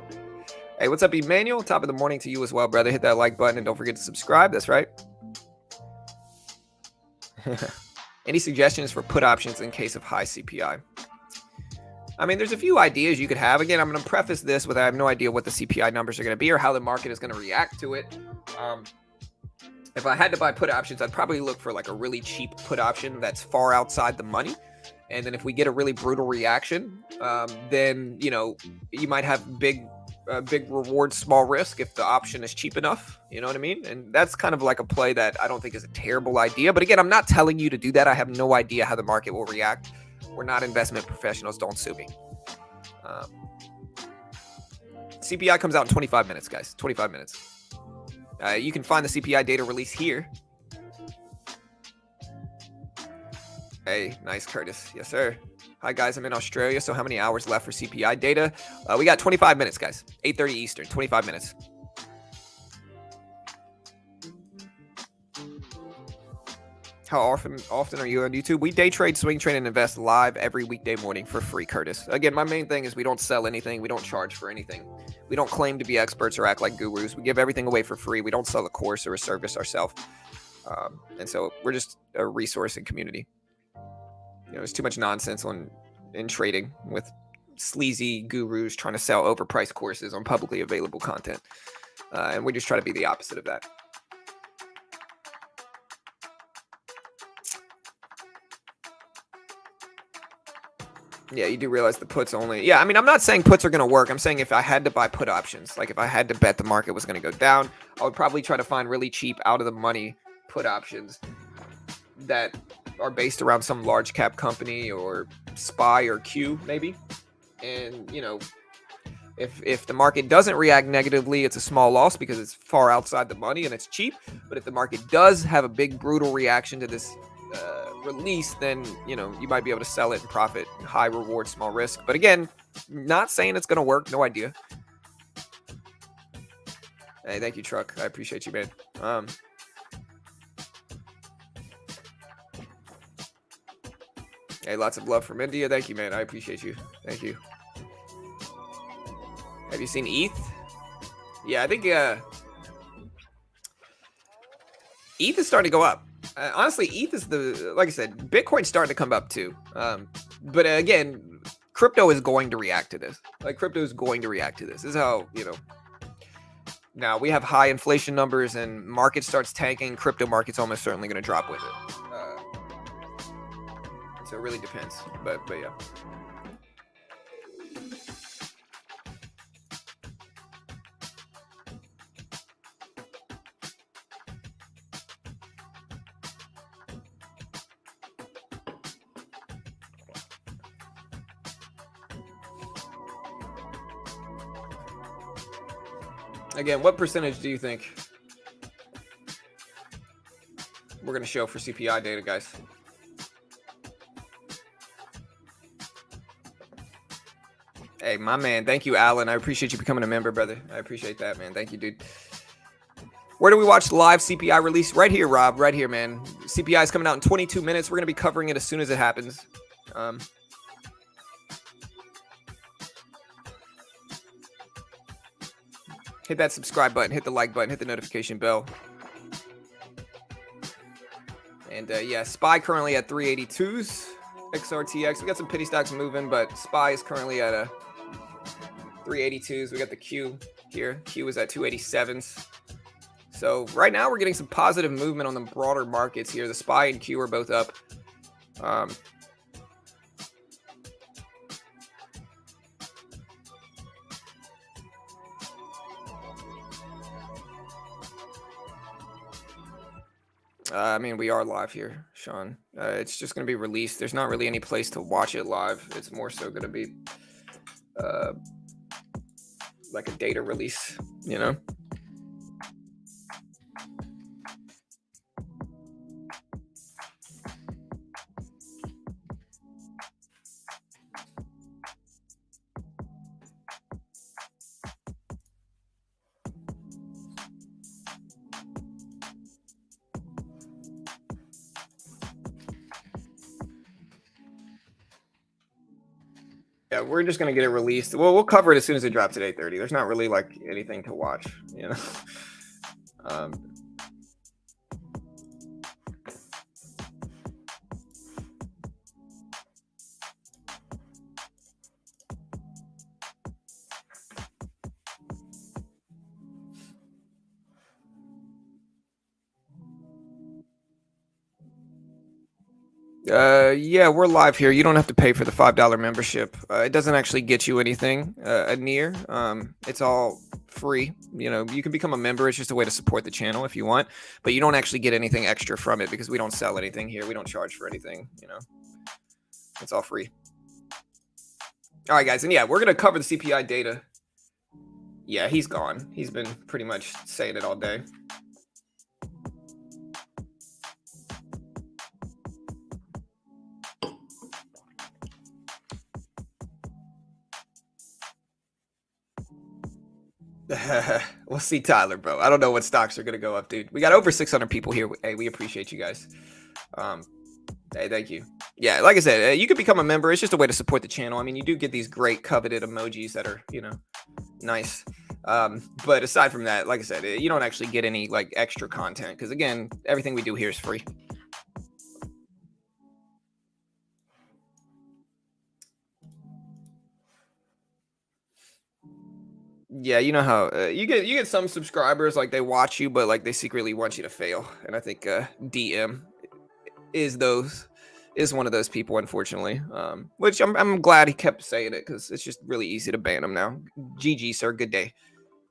Hey, what's up, Emmanuel? Top of the morning to you as well, brother. Hit that like button and don't forget to subscribe. That's right. Any suggestions for put options in case of high CPI? I mean, there's a few ideas you could have. Again, I'm going to preface this with I have no idea what the CPI numbers are going to be or how the market is going to react to it. If I had to buy put options, I'd probably look for like a really cheap put option that's far outside the money. And then if we get a really brutal reaction, then, you know, you might have big reward, small risk if the option is cheap enough. You know what I mean? And that's kind of like a play that I don't think is a terrible idea. But again, I'm not telling you to do that. I have no idea how the market will react. We're not investment professionals. Don't sue me. CPI comes out in 25 minutes, guys. 25 minutes. You can find the CPI data release here. Hey, nice, Curtis. Yes, sir. Hi, guys. I'm in Australia. So how many hours left for CPI data? We got 25 minutes, guys. 8:30 Eastern. 25 minutes. How often are you on YouTube? We day trade, swing trade, and invest live every weekday morning for free, Curtis. Again, my main thing is we don't sell anything. We don't charge for anything. We don't claim to be experts or act like gurus. We give everything away for free. We don't sell a course or a service ourselves. And so we're just a resource and community. You know, there's too much nonsense in trading with sleazy gurus trying to sell overpriced courses on publicly available content. And we just try to be the opposite of that. Yeah, you do realize the puts only. Yeah, I mean, I'm not saying puts are going to work. I'm saying if I had to buy put options, like if I had to bet the market was going to go down, I would probably try to find really cheap, out of the money put options that are based around some large cap company or SPY or Q maybe. And, you know, if the market doesn't react negatively, it's a small loss because it's far outside the money and it's cheap. But if the market does have a big brutal reaction to this release, then, you know, you might be able to sell it and profit. High reward, small risk. But again, not saying it's going to work. No idea. Hey, thank you, Truck. I appreciate you, man. Hey, lots of love from India. Thank you, man. I appreciate you. Thank you. Have you seen ETH? Yeah, I think ETH is starting to go up. Honestly, ETH is like I said, Bitcoin's starting to come up too. But again, crypto is going to react to this. Like, crypto is going to react to this. This is how, you know, now we have high inflation numbers and market starts tanking. Crypto market's almost certainly going to drop with it. So it really depends. But yeah. Again, what percentage do you think we're going to show for CPI data, guys? Hey, my man. Thank you, Alan. I appreciate you becoming a member, brother. I appreciate that, man. Thank you, dude. Where do we watch live CPI release? Right here, Rob. Right here, man. CPI is coming out in 22 minutes. We're going to be covering it as soon as it happens. Hit that subscribe button, hit the like button, hit the notification bell. And yeah, SPY currently at 382s. XRTX, we got some pity stocks moving, but SPY is currently at a 382s. We got the Q here. Q is at 287s. So right now we're getting some positive movement on the broader markets here. The SPY and Q are both up. I mean, we are live here, Sean. It's just going to be released. There's not really any place to watch it live. It's more so going to be like a data release, you know? Yeah, we're just gonna get it released. Well, we'll cover it as soon as it drops at 8:30. There's not really like anything to watch, you know. Yeah, we're live here. You don't have to pay for the $5 membership. It doesn't actually get you anything near. It's all free. You know, you can become a member. It's just a way to support the channel if you want, but you don't actually get anything extra from it because we don't sell anything here. We don't charge for anything. You know, it's all free. All right, guys, and yeah, we're gonna cover the CPI data. Yeah, he's gone. He's been pretty much saying it all day. We'll see, Tyler, bro. I don't know what stocks are gonna go up, dude. We got over 600 people here. Hey, we appreciate you guys. Hey, thank you. Yeah, like I said, you could become a member. It's just a way to support the channel. I mean, you do get these great coveted emojis that are, you know, nice. But aside from that, like I said, you don't actually get any like extra content because again, everything we do here is free. Yeah, you know how you get some subscribers like they watch you, but like they secretly want you to fail. And I think DM is one of those people, unfortunately. Which I'm glad he kept saying it because it's just really easy to ban him now. GG, sir. Good day.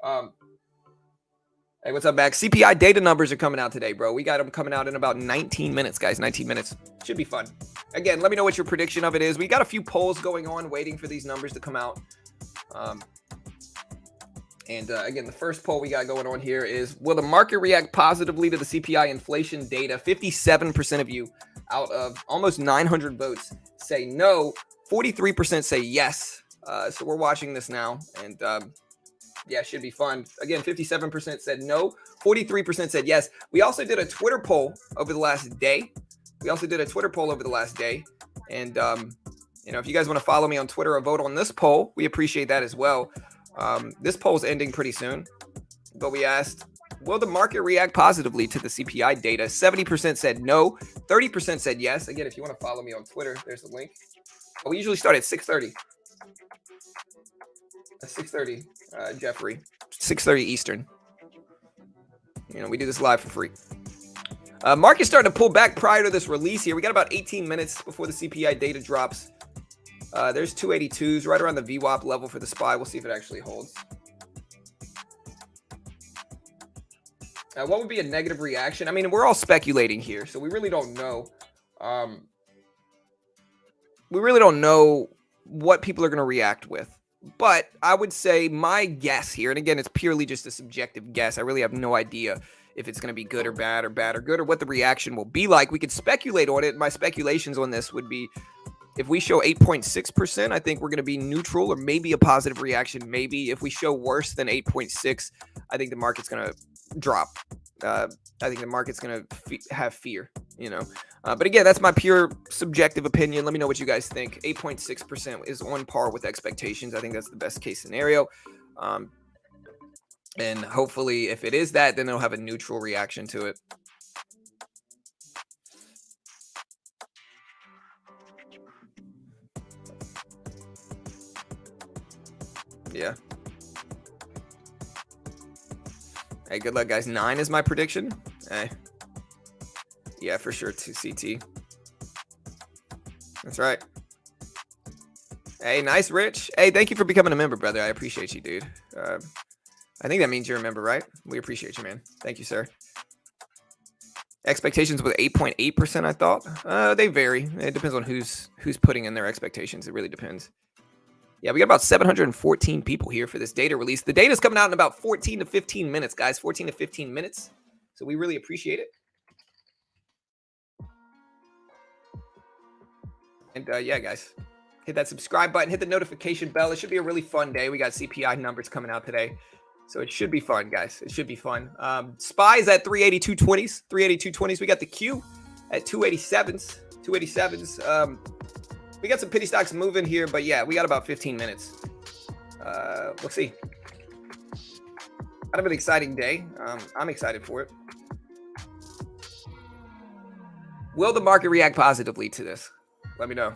Hey, what's up, back? CPI data numbers are coming out today, bro. We got them coming out in about 19 minutes, guys. 19 minutes. Should be fun. Again, let me know what your prediction of it is. We got a few polls going on, waiting for these numbers to come out. Again, the first poll we got going on here is, will the market react positively to the CPI inflation data? 57% of you out of almost 900 votes say no. 43% say yes. So we're watching this now. And yeah, it should be fun. Again, 57% said no. 43% said yes. We also did a Twitter poll over the last day. And, you know, if you guys want to follow me on Twitter or vote on this poll, we appreciate that as well. This poll is ending pretty soon, but we asked, will the market react positively to the CPI data? 70% said no, 30% said yes. Again, if you want to follow me on Twitter, there's the link. We usually start at 6:30. 6:30, Jeffrey. 6:30 Eastern. You know, we do this live for free. Market's starting to pull back prior to this release here. We got about 18 minutes before the CPI data drops. There's 282s right around the VWAP level for the SPY. We'll see if it actually holds. What would be a negative reaction? I mean, we're all speculating here, so we really don't know. We really don't know what people are going to react with. But I would say my guess here, and again, it's purely just a subjective guess. I really have no idea if it's going to be good or bad or bad or good or what the reaction will be like. We could speculate on it. My speculations on this would be, if we show 8.6%, I think we're going to be neutral or maybe a positive reaction. Maybe if we show worse than 8.6, I think the market's going to drop. I think the market's going to have fear, you know. But again, that's my pure subjective opinion. Let me know what you guys think. 8.6% is on par with expectations. I think that's the best case scenario. And hopefully, if it is that, then it'll have a neutral reaction to it. Yeah. Hey, good luck, guys. 9 is my prediction. Hey. Yeah, for sure, 2 CT. That's right. Hey, nice, Rich. Hey, thank you for becoming a member, brother. I appreciate you, dude. I think that means you're a member, right? We appreciate you, man. Thank you, sir. Expectations with 8.8%, I thought. They vary. It depends on who's putting in their expectations. It really depends. Yeah, we got about 714 people here for this data release. The data's coming out in about 14 to 15 minutes, guys. 14 to 15 minutes. So we really appreciate it. And yeah, guys, hit that subscribe button, hit the notification bell. It should be a really fun day. We got CPI numbers coming out today. So it should be fun, guys. It should be fun. SPY's at 382.20s. 382.20s. We got the Q at 287s. 287s. We got some pity stocks moving here, but yeah, we got about 15 minutes. We'll see. Kind of an exciting day. I'm excited for it. Will the market react positively to this? Let me know.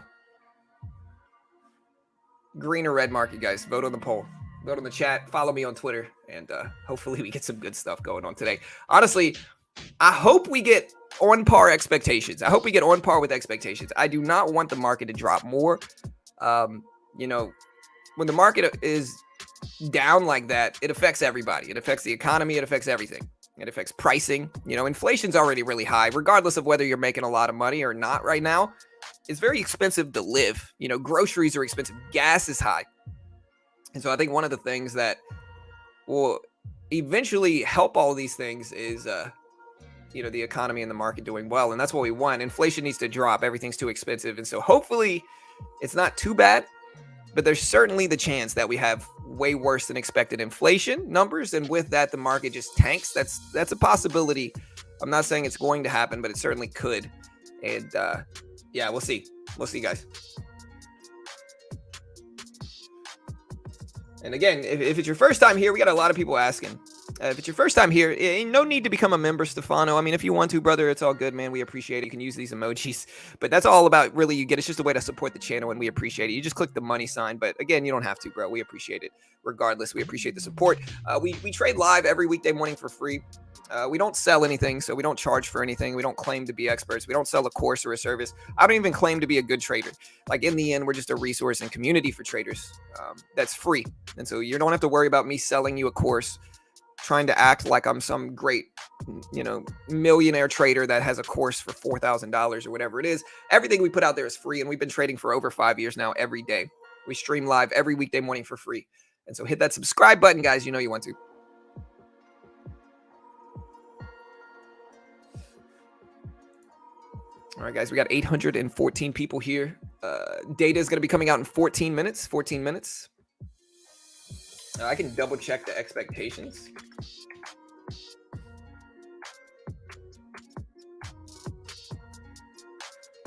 Green or red market, guys. Vote on the poll. Vote on the chat. Follow me on Twitter. And hopefully we get some good stuff going on today. Honestly, I hope we get on par expectations. I hope we get on par with expectations. I do not want the market to drop more. You know, when the market is down like that, it affects everybody. It affects the economy. It affects everything. It affects pricing. You know, inflation's already really high, regardless of whether you're making a lot of money or not right now. It's very expensive to live. You know, groceries are expensive. Gas is high. And so I think one of the things that will eventually help all of these things is, you know, the economy and the market doing well. And that's what we want. Inflation needs to drop. Everything's too expensive. And so hopefully it's not too bad. But there's certainly the chance that we have way worse than expected inflation numbers, and with that, the market just tanks. That's a possibility. I'm not saying it's going to happen, but it certainly could. And yeah, we'll see. We'll see, guys. And again, if it's your first time here, we got a lot of people asking. If it's your first time here, no need to become a member, Stefano. I mean, if you want to, brother, it's all good, man. We appreciate it. You can use these emojis. But that's all about, really, you get. It's just a way to support the channel, and we appreciate it. You just click the money sign. But again, you don't have to, bro. We appreciate it. Regardless, we appreciate the support. We trade live every weekday morning for free. We don't sell anything, so we don't charge for anything. We don't claim to be experts. We don't sell a course or a service. I don't even claim to be a good trader. Like, in the end, we're just a resource and community for traders that's free. And so you don't have to worry about me selling you a course, trying to act like I'm some great, you know, millionaire trader that has a course for $4,000 or whatever it is. Everything we put out there is free, and we've been trading for over 5 years now every day. We stream live every weekday morning for free. And so hit that subscribe button, guys. You know you want to. All right, guys, we got 814 people here. Data is going to be coming out in 14 minutes. 14 minutes. I can double check the expectations.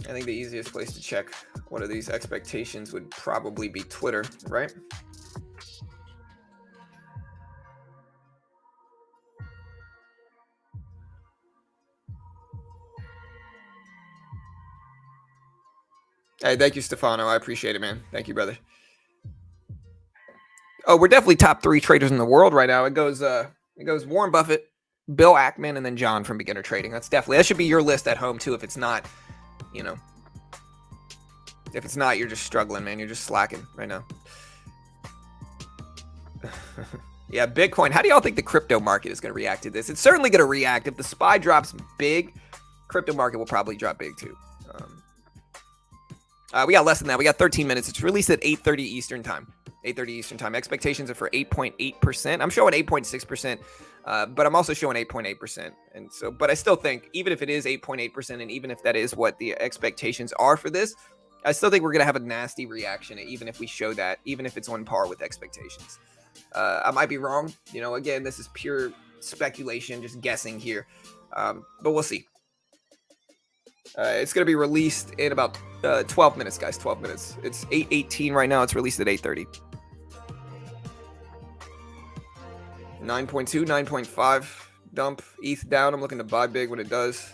I think the easiest place to check what are these expectations would probably be Twitter, right? Hey, thank you, Stefano. I appreciate it, man. Thank you, brother. Oh, we're definitely top 3 traders in the world right now. It goes Warren Buffett, Bill Ackman, and then John from Beginner Trading. That should be your list at home too. If it's not, you know, if it's not, you're just struggling, man. You're just slacking right now. Yeah, Bitcoin. How do y'all think the crypto market is going to react to this? It's certainly going to react. If the SPY drops big, crypto market will probably drop big too. We got less than that. We got 13 minutes. It's released at 8:30 Eastern time. 8:30 Eastern time. Expectations are for 8.8%. I'm showing 8.6%, but I'm also showing 8.8%. And so, but I still think, even if it is 8.8%, and even if that is what the expectations are for this, I still think we're going to have a nasty reaction, even if we show that, even if it's on par with expectations. I might be wrong. You know, again, this is pure speculation, just guessing here. But we'll see. It's going to be released in about 12 minutes, guys. 12 minutes. It's 8:18 right now. It's released at 8:30. 9.2, 9.5 dump. ETH down. I'm looking to buy big when it does.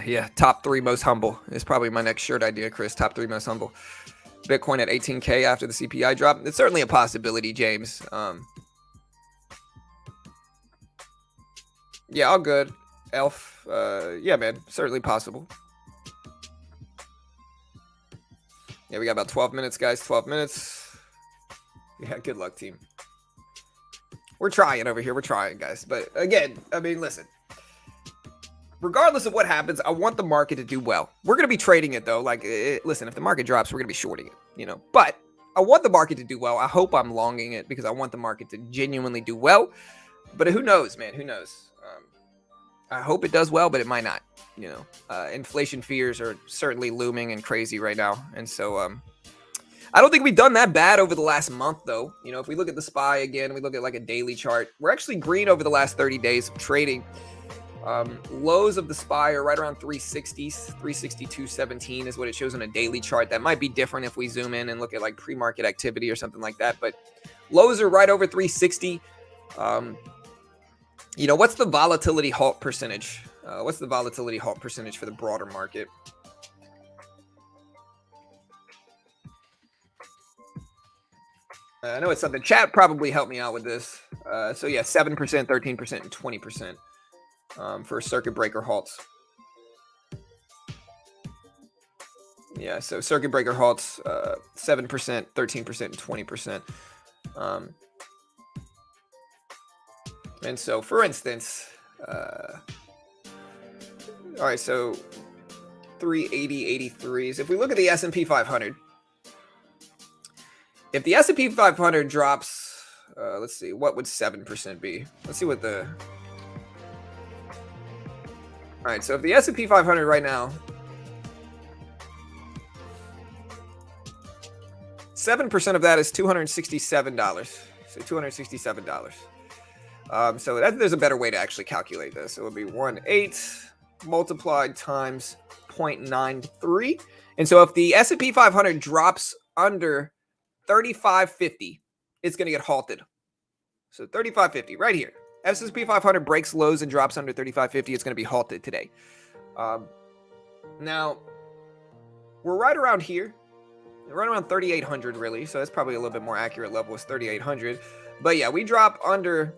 Yeah, top 3 most humble is probably my next shirt idea, Chris. Top 3 most humble. Bitcoin at 18K after the CPI drop. It's certainly a possibility, James. Yeah, all good. Elf. Yeah, man. Certainly possible. Yeah, we got about 12 minutes, guys. 12 minutes. Yeah, good luck, team. We're trying over here. We're trying, guys. But again, I mean, listen. Regardless of what happens, I want the market to do well. We're going to be trading it, though. Like, listen, if the market drops, we're going to be shorting it, you know. But I want the market to do well. I hope I'm longing it because I want the market to genuinely do well. But who knows, man? Who knows? I hope it does well, but it might not. You know, inflation fears are certainly looming and crazy right now. And so I don't think we've done that bad over the last month, though. You know, if we look at the SPY again, we look at like a daily chart. We're actually green over the last 30 days of trading. Lows of the SPY are right around 360s. 362.17 is what it shows on a daily chart. That might be different if we zoom in and look at like pre-market activity or something like that. But lows are right over 360. You know, what's the volatility halt percentage? What's the volatility halt percentage for the broader market? I know it's something. Chat probably helped me out with this. So yeah, 7%, 13%, and 20% for circuit breaker halts. Yeah, so circuit breaker halts, 7%, 13%, and 20%. And so, for instance, all right, so 380, 83s. If we look at the S&P 500, if the S&P 500 drops, let's see, what would 7% be? Let's see what the... All right, so if the S&P 500 right now, 7% of that is $267. So $267. So there's a better way to actually calculate this. It would be 1/8 multiplied times 0.93. And so if the S&P 500 drops under 3550, it's going to get halted. So 3550 right here. S&P 500 breaks lows and drops under 3550. It's going to be halted today. Now, we're right around here. Right around 3,800 really. So that's probably a little bit more accurate level is 3,800. But yeah, we drop under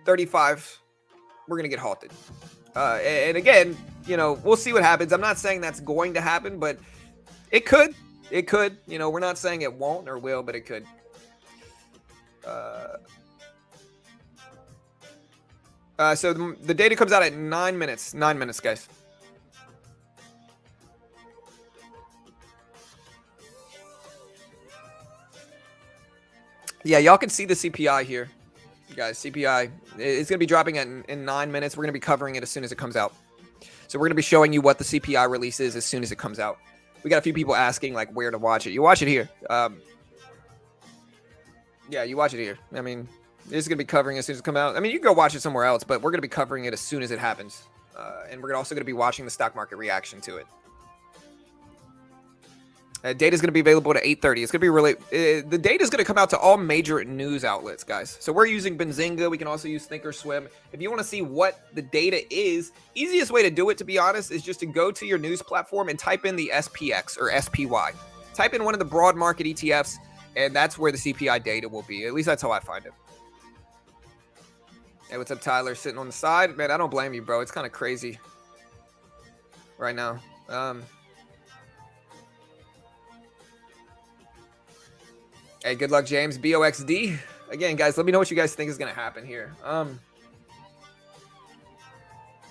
35, we're going to get halted. And again, you know, we'll see what happens. I'm not saying that's going to happen, but it could. It could. You know, we're not saying it won't or will, but it could. So the data comes out at 9 minutes. 9 minutes, guys. Yeah, y'all can see the CPI here. Guys, CPI, it's going to be dropping in 9 minutes. We're going to be covering it as soon as it comes out. So we're going to be showing you what the CPI release is as soon as it comes out. We got a few people asking, like, where to watch it. You watch it here. Yeah, you watch it here. I mean, it's going to be covering as soon as it comes out. I mean, you can go watch it somewhere else, but we're going to be covering it as soon as it happens. And we're also going to be watching the stock market reaction to it. Data is going to be available at 8:30. It's going to be really... the data is going to come out to all major news outlets, guys. So we're using Benzinga. We can also use Thinkorswim. If you want to see what the data is, easiest way to do it, to be honest, is just to go to your news platform and type in the SPX or SPY. Type in one of the broad market ETFs, and that's where the CPI data will be. At least that's how I find it. Hey, what's up, Tyler? Sitting on the side? Man, I don't blame you, bro. It's kind of crazy right now. Hey, good luck, James. BOXD. Again, guys, let me know what you guys think is going to happen here.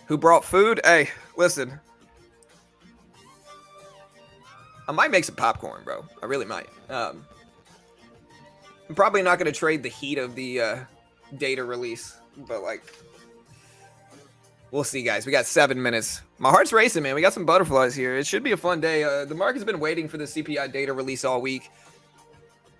Who brought food? Hey, listen. I might make some popcorn, bro. I really might. I'm probably not going to trade the heat of the data release, but, like, we'll see, guys. We got 7 minutes. My heart's racing, man. We got some butterflies here. It should be a fun day. The market's been waiting for the CPI data release all week.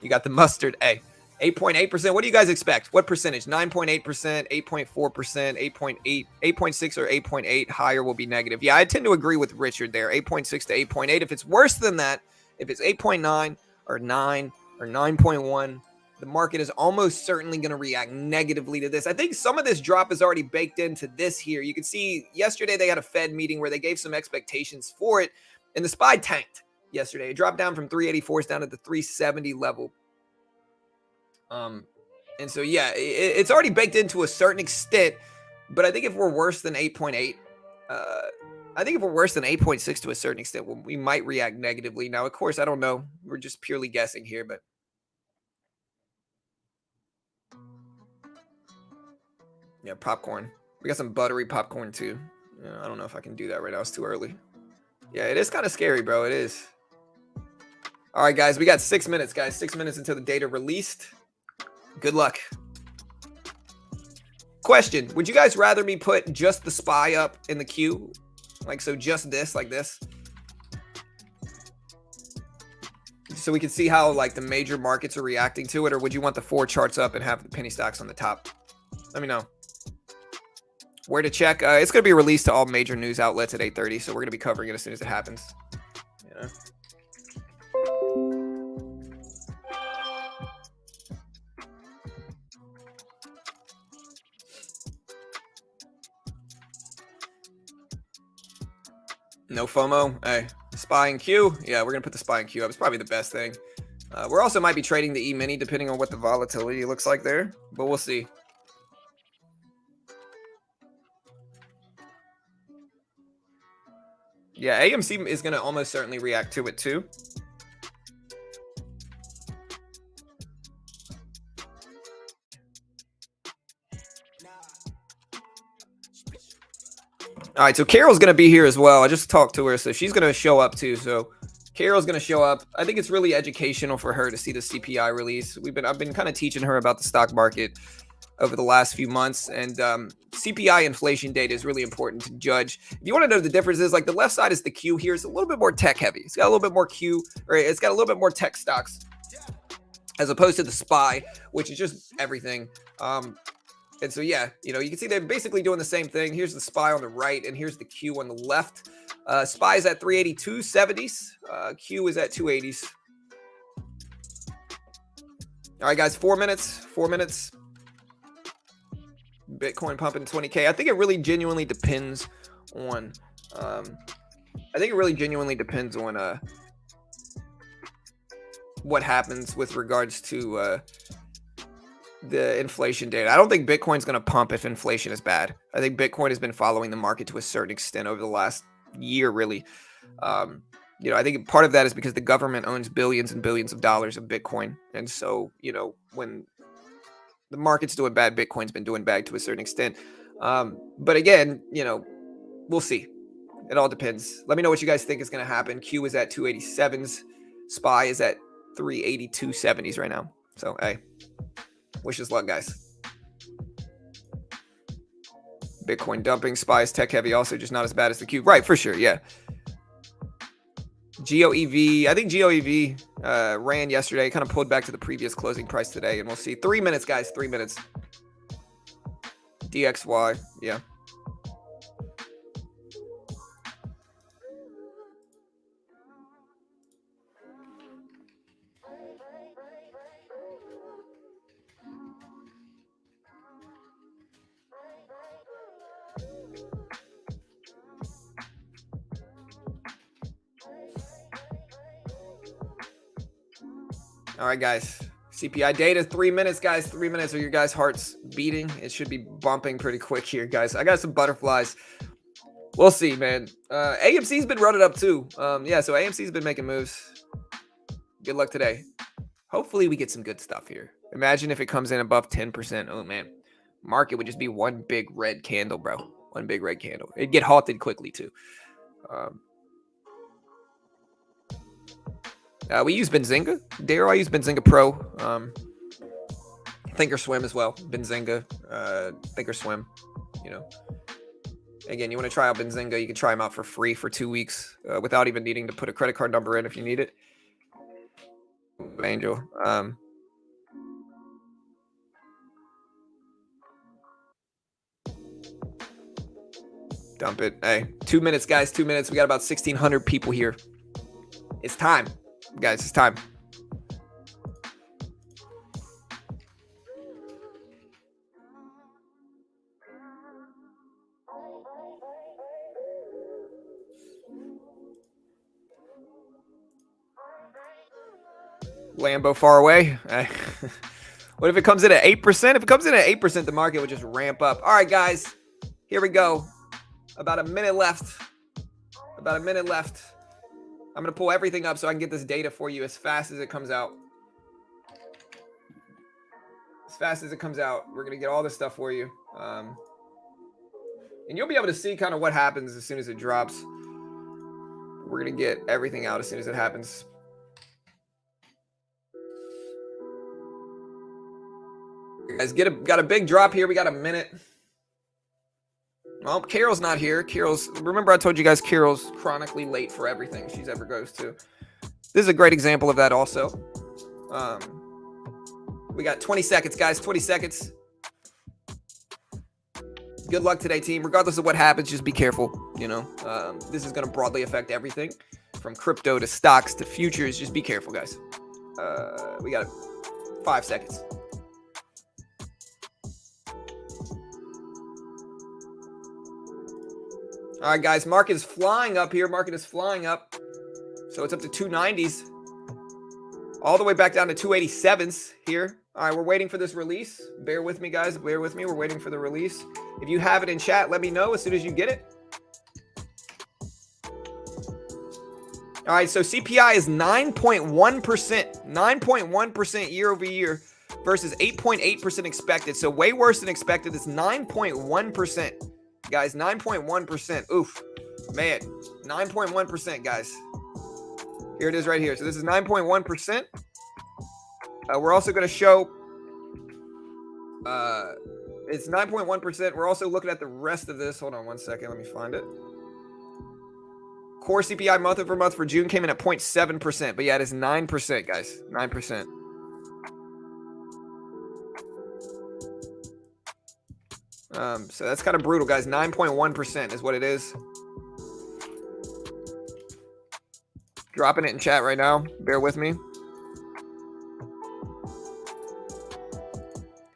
You got the mustard. Hey, 8.8%. What do you guys expect? What percentage? 9.8%, 8.4%, 8.8, 8.6, or 8.8. Higher will be negative. Yeah, I tend to agree with Richard there. 8.6 to 8.8. If it's worse than that, if it's 8.9 or 9 or 9.1, the market is almost certainly going to react negatively to this. I think some of this drop is already baked into this here. You can see yesterday they had a Fed meeting where they gave some expectations for it, and the SPY tanked. Yesterday, it dropped down from 384s down to the 370 level. And so, yeah, it's already baked into a certain extent. But I think if we're worse than 8.8, I think if we're worse than 8.6 to a certain extent, we might react negatively. Now, of course, I don't know. We're just purely guessing here, but. Yeah, popcorn. We got some buttery popcorn, too. I don't know if I can do that right now. It's too early. Yeah, it is kind of scary, bro. It is. All right, guys, we got 6 minutes, guys. 6 minutes until the data released. Good luck. Question, would you guys rather me put just the SPY up in the queue? Like, so just this, like this? So we can see how, like, the major markets are reacting to it? Or would you want the 4 charts up and have the penny stocks on the top? Let me know. Where to check? It's going to be released to all major news outlets at 8:30, so we're going to be covering it as soon as it happens. You know? No FOMO. Hey, SPY and Q. Yeah, we're going to put the SPY and Q up. It's probably the best thing. We're also might be trading the E-mini depending on what the volatility looks like there, but we'll see. Yeah, AMC is going to almost certainly react to it too. All right, so Carol's going to be here as well. I just talked to her, so she's going to show up too. So Carol's going to show up. I think it's really educational for her to see the CPI release. I've been kind of teaching her about the stock market over the last few months, and CPI inflation data is really important to judge. If you want to know the differences, like the left side is the Q here. It's a little bit more tech heavy. It's got a little bit more Q, or it's got a little bit more tech stocks as opposed to the SPY, which is just everything. And so, yeah, you can see they're basically doing the same thing. Here's the SPY on the right, and here's the Q on the left. SPY is at 382.70s. Q is at 280s. All right, guys, 4 minutes. 4 minutes. Bitcoin pumping 20K. I think it really genuinely depends on. What happens with regards to the inflation data. I don't think Bitcoin's going to pump if inflation is bad. I think Bitcoin has been following the market to a certain extent over the last year, really. I think part of that is because the government owns billions and billions of dollars of Bitcoin. And so, when the market's doing bad, Bitcoin's been doing bad to a certain extent. But again, we'll see. It all depends. Let me know what you guys think is going to happen. Q is at 287s. SPY is at 382.70s right now. So, hey, wish us luck, guys. Bitcoin dumping. SPY is tech heavy, also just not as bad as the Q. Right, for sure, yeah. GOEV, I think GOEV ran yesterday, kind of pulled back to the previous closing price today, and we'll see. 3 minutes, guys, 3 minutes. DXY, yeah. All right, guys. CPI data, 3 minutes, guys. 3 minutes. Are your guys' hearts beating? It should be bumping pretty quick here, guys. I got some butterflies. We'll see, man. AMC's been running up too. Yeah, so AMC's been making moves. Good luck today. Hopefully we get some good stuff here. Imagine if it comes in above 10%. Oh, man. Market would just be one big red candle, bro. One big red candle. It'd get halted quickly too. We use Benzinga. Daryl, I use Benzinga Pro. Thinkorswim as well. Benzinga, Thinkorswim. Again, you want to try out Benzinga, you can try them out for free for 2 weeks without even needing to put a credit card number in if you need it. Angel. Dump it. Hey, 2 minutes, guys. 2 minutes. We got about 1,600 people here. It's time. Guys, it's time. Lambo far away. What if it comes in at 8%? If it comes in at 8%, the market would just ramp up. All right, guys. Here we go. About a minute left. About a minute left. I'm going to pull everything up so I can get this data for you as fast as it comes out. As fast as it comes out. We're going to get all this stuff for you. And you'll be able to see kind of what happens as soon as it drops. We're going to get everything out as soon as it happens. Guys, got a big drop here. We got a minute. Well, Carol's not here. Remember I told you guys Carol's chronically late for everything she's ever goes to. This is a great example of that also. We got 20 seconds, guys. 20 seconds. Good luck today, team. Regardless of what happens, just be careful. This is going to broadly affect everything from crypto to stocks to futures. Just be careful, guys. We got 5 seconds. All right, guys, market is flying up here. Market is flying up. So it's up to 290s. all the way back down to 287s here. All right, we're waiting for this release. Bear with me, guys. Bear with me. We're waiting for the release. If you have it in chat, let me know as soon as you get it. All right, so CPI is 9.1%. 9.1% year over year versus 8.8% expected. So way worse than expected. It's 9.1%. Guys, 9.1%. Oof. Man, 9.1%, guys. Here it is right here. So this is 9.1%. We're also going to show it's 9.1%. We're also looking at the rest of this. Hold on one second. Let me find it. Core CPI month over month for June came in at 0.7%. But yeah, it is 9%, guys. 9%. So that's kind of brutal, guys. 9.1% is what it is. Dropping it in chat right now. Bear with me.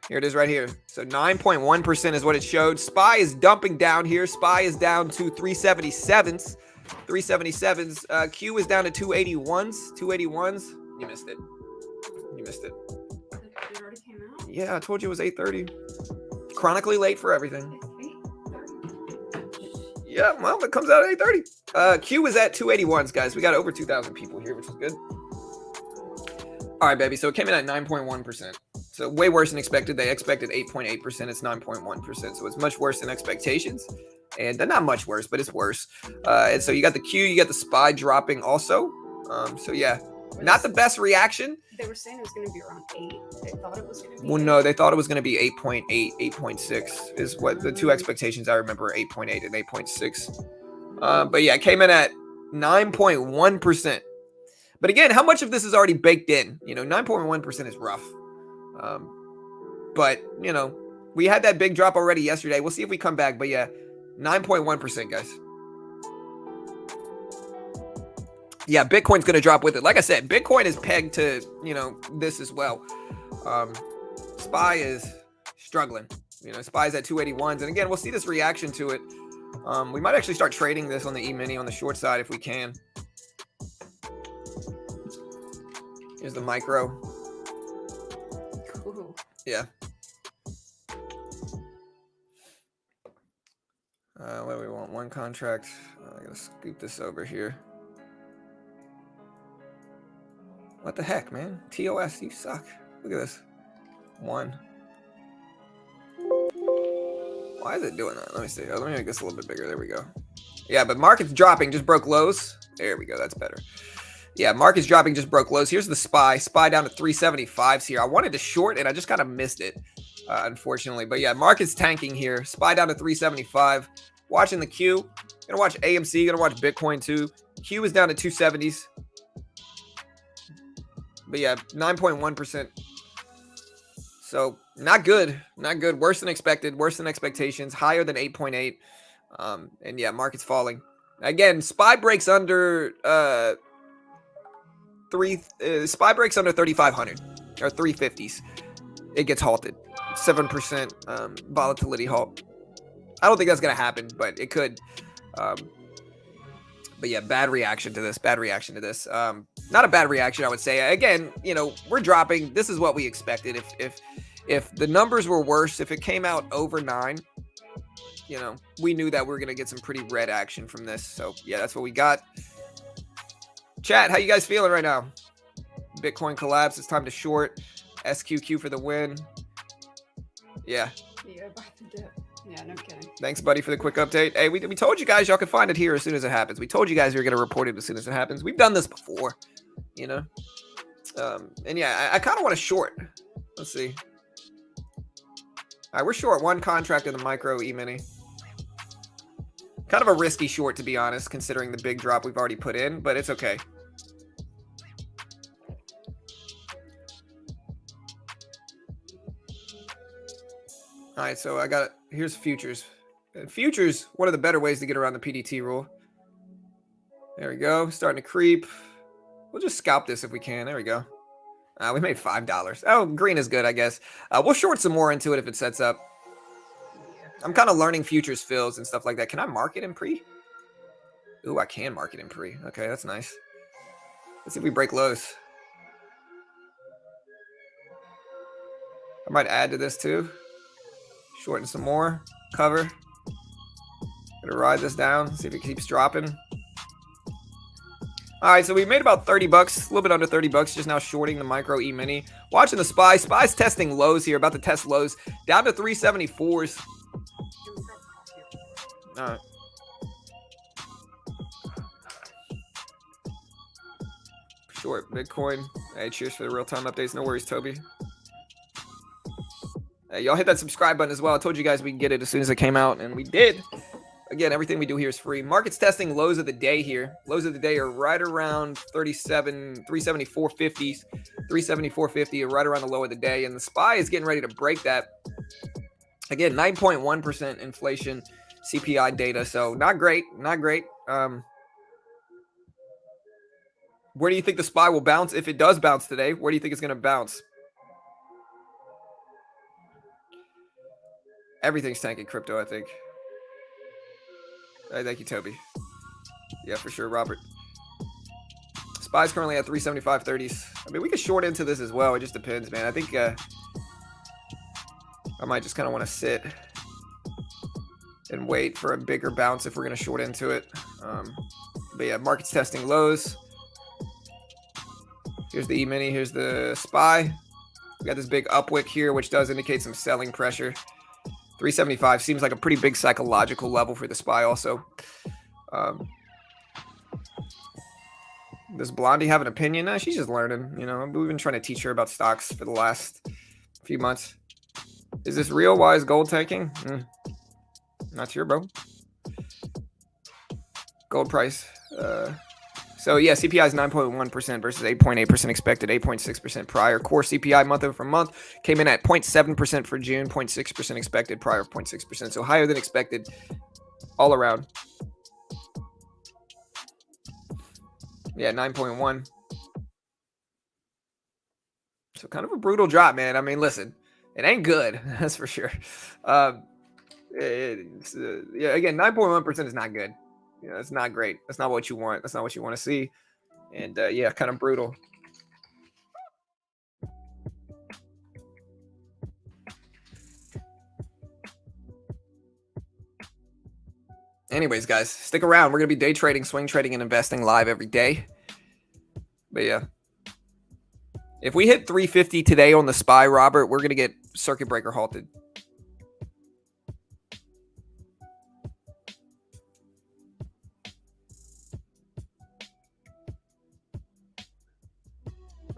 Here it is right here. So 9.1% is what it showed. SPY is dumping down here. SPY is down to 377s. 377s. Q is down to 281s. 281s. You missed it. You missed it. It already came out? Yeah, I told you it was 8:30. Chronically late for everything. Yeah, well, it comes out at 8:30. Q is at 281s, guys. We got over 2,000 people here, which is good. All right, baby. So it came in at 9.1%. So way worse than expected. They expected 8.8%. It's 9.1%. So it's much worse than expectations. And not much worse, but it's worse. And so you got the Q, you got the SPY dropping also. So yeah, not the best reaction. They were saying it was going to be around 8. They thought it was going to be. Well, no, they thought it was going to be 8.8, 8.6 is what the two expectations I remember, 8.8 and 8.6. But yeah, it came in at 9.1%. But again, how much of this is already baked in? 9.1% is rough. But, we had that big drop already yesterday. We'll see if we come back. But yeah, 9.1%, guys. Yeah, Bitcoin's going to drop with it. Like I said, Bitcoin is pegged to, this as well. SPY is struggling. SPY is at 281s. And again, we'll see this reaction to it. We might actually start trading this on the E-mini on the short side if we can. Here's the micro. Cool. Yeah. What do we want? One contract. I gotta scoop this over here. What the heck, man? TOS, you suck. Look at this. One. Why is it doing that? Let me see. Let me make this a little bit bigger. There we go. Yeah, but market's dropping. Just broke lows. There we go. That's better. Yeah, market's dropping. Just broke lows. Here's the SPY. SPY down to 375s here. I wanted to short and I just kind of missed it, unfortunately. But yeah, market's tanking here. SPY down to 375. Watching the Q. Gonna watch AMC. Gonna watch Bitcoin too. Q is down to 270s. But yeah, 9.1%. So not good. Not good. Worse than expected. Worse than expectations. Higher than 8.8. And yeah, market's falling. Again, SPY breaks under SPY breaks under 3,500 or 350s. It gets halted. 7% volatility halt. I don't think that's gonna happen, but it could. But yeah, bad reaction to this. Bad reaction to this. Not a bad reaction, I would say. Again, we're dropping. This is what we expected. If the numbers were worse, if it came out over 9, we knew that we were gonna get some pretty red action from this. So yeah, that's what we got. Chat, how you guys feeling right now? Bitcoin collapse. It's time to short. SQQ for the win. Yeah. Yeah, about to dip. Yeah, no kidding. Thanks, buddy, for the quick update. Hey, we told you guys y'all could find it here as soon as it happens. We told you guys we were going to report it as soon as it happens. We've done this before, And yeah, I kind of want to short. Let's see. All right, we're short one contract in the micro E-mini. Kind of a risky short, to be honest, considering the big drop we've already put in, but it's okay. All right, so here's futures. Futures, one of the better ways to get around the PDT rule. There we go, starting to creep. We'll just scalp this if we can. There we go. We made $5. Oh, green is good, I guess. We'll short some more into it if it sets up. I'm kind of learning futures fills and stuff like that. Can I mark it in pre? Ooh, I can mark it in pre. Okay, that's nice. Let's see if we break lows. I might add to this too. Shorten some more. Cover. Gonna ride this down. See if it keeps dropping. All right, so we made about 30 bucks, a little bit under 30 bucks, just now shorting the micro E-mini. Watching the SPY. SPY's testing lows here, about to test lows. Down to 374s. All right. Short Bitcoin. Hey, cheers for the real-time updates. No worries, Toby. Hey, y'all hit that subscribe button as well. I told you guys we can get it as soon as it came out, and we did. Again, everything we do here is free. Market's testing lows of the day here. Lows of the day are right around 374.50s, 374.50 are right around the low of the day, and the SPY is getting ready to break that. Again, 9.1% inflation CPI data, so not great, not great. Where do you think the SPY will bounce? If it does bounce today, where do you think it's going to bounce? Everything's tanking crypto, I think. Hey, thank you, Toby. Yeah, for sure, Robert. SPY's currently at 375.30s. I mean, we could short into this as well. It just depends, man. I think I might just kind of want to sit and wait for a bigger bounce if we're going to short into it. But yeah, market's testing lows. Here's the E-mini. Here's the SPY. We got this big upwick here, which does indicate some selling pressure. 375 seems like a pretty big psychological level for the SPY also. Does Blondie have an opinion? Nah, she's just learning. You know, we've been trying to teach her about stocks for the last few months. Is this real? Why is gold taking? Not sure, bro. Gold price. So yeah, CPI is 9.1% versus 8.8% expected, 8.6% prior. Core CPI month over month came in at 0.7% for June, 0.6% expected, prior 0.6%. So higher than expected all around. Yeah, 9.1. So kind of a brutal drop, man. I mean, listen, it ain't good. That's for sure. Yeah, again, 9.1% is not good. You know, it's not great. That's not what you want. That's not what you want to see. And yeah, kind of brutal. Anyways, guys, stick around. We're going to be day trading, swing trading, and investing live every day. But yeah. If we hit 350 today on the SPY, Robert, we're going to get circuit breaker halted.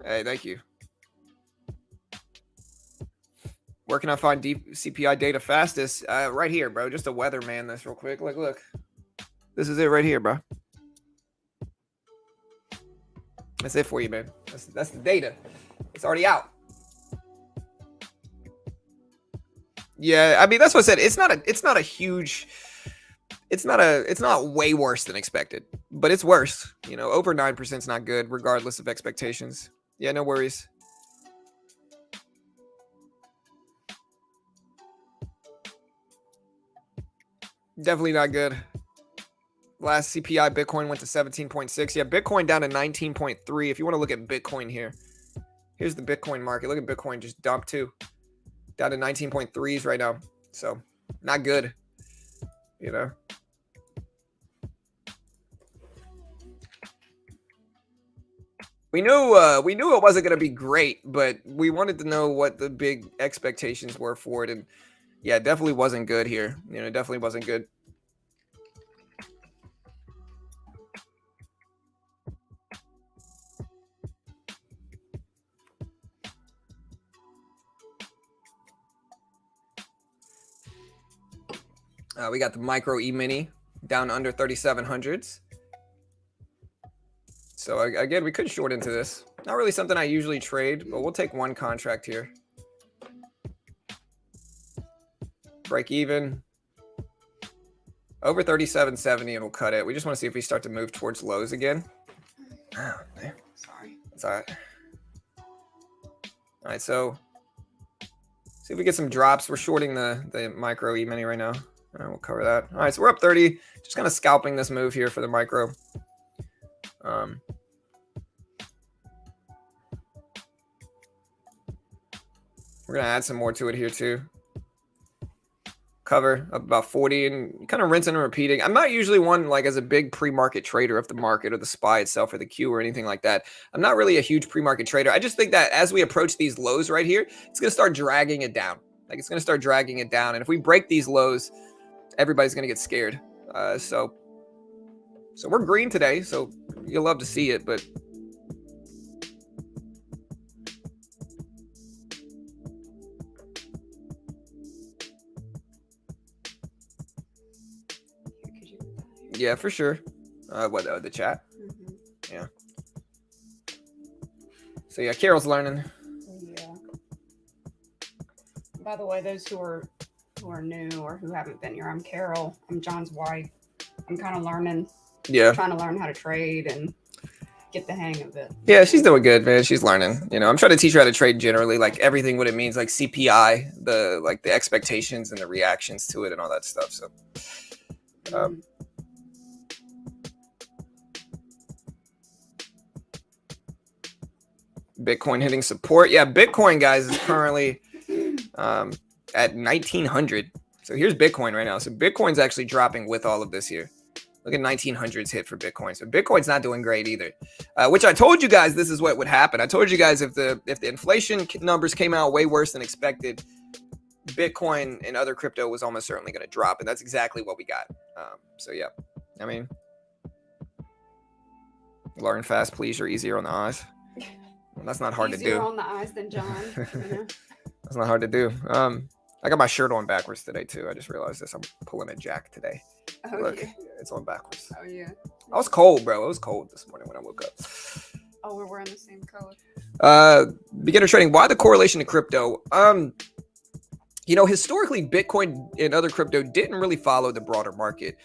Hey, thank you. Where can I find deep CPI data fastest? Right here, bro. Just a weatherman this real quick. Look. This is it right here, bro. That's it for you, man. That's the data. It's already out. Yeah, I mean, that's what I said. It's not way worse than expected, but it's worse. You know, over 9% is not good, regardless of expectations. Yeah, no worries. Definitely not good. Last CPI, Bitcoin went to 17.6. Yeah, Bitcoin down to 19.3. If you want to look at Bitcoin here, here's the Bitcoin market. Look at Bitcoin just dumped too. Down to 19.3s right now. So not good, you know. We knew it wasn't going to be great, but we wanted to know what the big expectations were for it. And yeah, it definitely wasn't good here. You know, it definitely wasn't good. We got the micro E-mini down under 3,700s. So again, we could short into this. Not really something I usually trade, but we'll take one contract here. Break even. Over 37.70 and we'll cut it. We just want to see if we start to move towards lows again. Oh, man. Sorry. That's all right. All right, so see if we get some drops. We're shorting the micro E-mini right now. All right, we'll cover that. All right, so we're up 30. Just kind of scalping this move here for the micro. We're going to add some more to it here too. Cover up about 40 and kind of rinsing and repeating. I'm not usually one like as a big pre-market trader of the market or the SPY itself or the Q or anything like that. I'm not really a huge pre-market trader. I just think that as we approach these lows right here, it's going to start dragging it down. Like it's going to start dragging it down. And if we break these lows, everybody's going to get scared. So we're green today. So you'll love to see it, but yeah, for sure. The chat? Mm-hmm. Yeah. So yeah, Carol's learning. Yeah. By the way, those who are new or who haven't been here, I'm Carol. I'm John's wife. I'm kind of learning. Yeah. Trying to learn how to trade and get the hang of it. Yeah, she's doing good, man. She's learning. You know, I'm trying to teach her how to trade generally, like everything what it means, like CPI, the expectations and the reactions to it and all that stuff. So Bitcoin hitting support. Yeah, Bitcoin, guys, is currently at 1900. So here's Bitcoin right now. So Bitcoin's actually dropping with all of this here. Look at 1900s hit for Bitcoin. So Bitcoin's not doing great either, which I told you guys this is what would happen. I told you guys if the inflation numbers came out way worse than expected, Bitcoin and other crypto was almost certainly going to drop. And that's exactly what we got. So yeah, I mean, learn fast, please, or easier on the eyes. Well, that's not hard to do. Easier on the eyes than John. You know? That's not hard to do. I got my shirt on backwards today too. I just realized this. I'm pulling a jack today. Oh, Look, yeah. it's on backwards. Oh, yeah. I was cold, bro. It was cold this morning when I woke up. Oh, we're wearing the same color. Beginner trading. Why the correlation to crypto? You know, historically, Bitcoin and other crypto didn't really follow the broader market.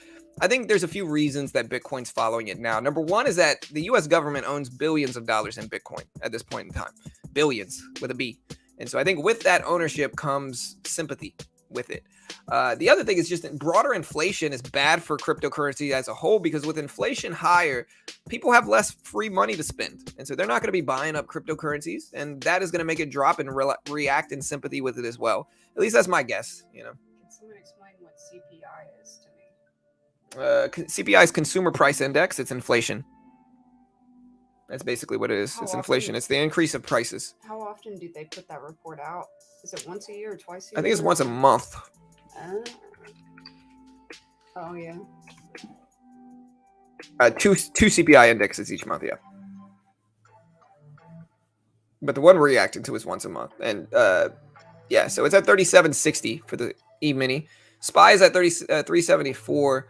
I think there's a few reasons that Bitcoin's following it now. Number one is that the U.S. government owns billions of dollars in Bitcoin at this point in time. Billions with a B. And so I think with that ownership comes sympathy with it. The other thing is just that broader inflation is bad for cryptocurrency as a whole, because with inflation higher, people have less free money to spend. And so they're not going to be buying up cryptocurrencies. And that is going to make it drop and react in sympathy with it as well. At least that's my guess, you know. Can someone explain what CPI is to me? CPI is Consumer Price Index. It's inflation. That's basically what it is. How It's inflation. often- It's the increase of prices. How often do they put that report out? Is it once a year or twice a year? I think it's once a month. Oh, yeah. Two CPI indexes each month, yeah. But the one we're reacting to is once a month. And yeah, so it's at 3760 for the E-mini. SPY is at 374.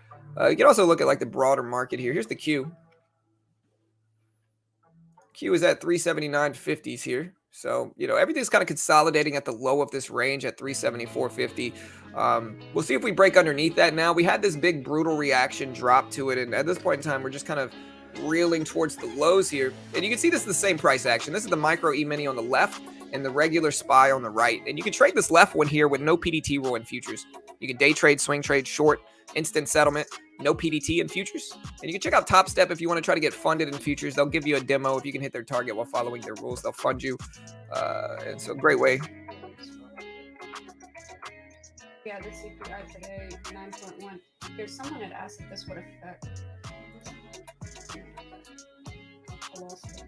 You can also look at like the broader market here. Here's the Q. Q is at 379.50s here. So, you know, everything's kind of consolidating at the low of this range at 374.50. We'll see if we break underneath that now. We had this big brutal reaction drop to it. And at this point in time, we're just kind of reeling towards the lows here. And you can see this is the same price action. This is the micro E-mini on the left and the regular SPY on the right. And you can trade this left one here with no PDT rule in futures. You can day trade, swing trade, short, instant settlement, no PDT in futures. And you can check out Top Step if you want to try to get funded in futures. They'll give you a demo. If you can hit their target while following their rules, they'll fund you. And so great way. Yeah, the CPI today, 9.1. There's someone had asked if this would affect. I lost it.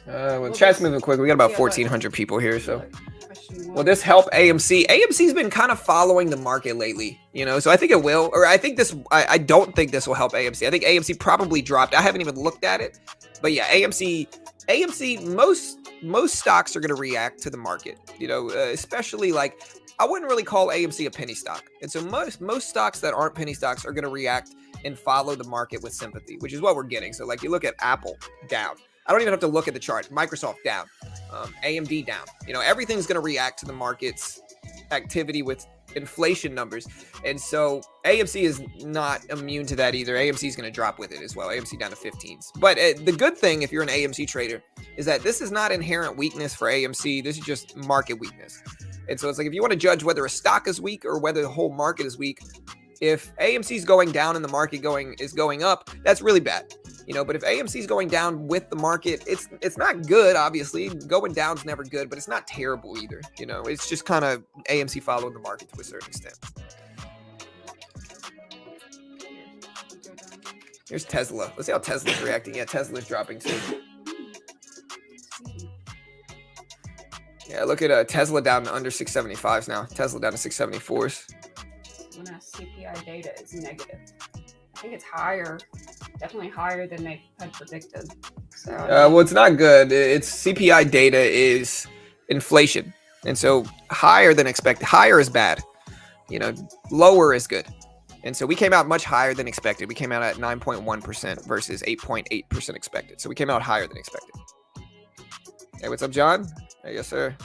Well, chat's moving quick. We got about 1,400 people here, so. Question Will this help AMC? AMC's been kind of following the market lately, you know, so I think it will. Or I think this, I don't think this will help AMC. I think AMC probably dropped. I haven't even looked at it. But yeah, AMC, most stocks are going to react to the market, you know, especially like, I wouldn't really call AMC a penny stock. And so most stocks that aren't penny stocks are going to react and follow the market with sympathy, which is what we're getting. So like you look at Apple down. I don't even have to look at the chart. Microsoft down, AMD down. You know, everything's going to react to the market's activity with inflation numbers. And so AMC is not immune to that either. AMC is going to drop with it as well. AMC down to 15s. But the good thing, if you're an AMC trader, is that this is not inherent weakness for AMC. This is just market weakness. And so it's like, if you want to judge whether a stock is weak or whether the whole market is weak, If AMC is going down and the market is going up, that's really bad. But if AMC is going down with the market, it's not good. Obviously, going down is never good, but it's not terrible either. It's just kind of AMC following the market to a certain extent. Here's Tesla. Let's see how Tesla's reacting. Yeah, Tesla's dropping too. Yeah, look at Tesla down to under 675s now. Tesla down to 674s. When our CPI data is negative, I think it's higher, definitely higher than they had predicted. So well, it's not good. It's CPI data is inflation, and so higher than expected. Higher is bad. Lower is good. And so we came out much higher than expected. We came out at 9.1% versus 8.8% expected. So we came out higher than expected. Hey, what's up, John? Hey, yes, sir.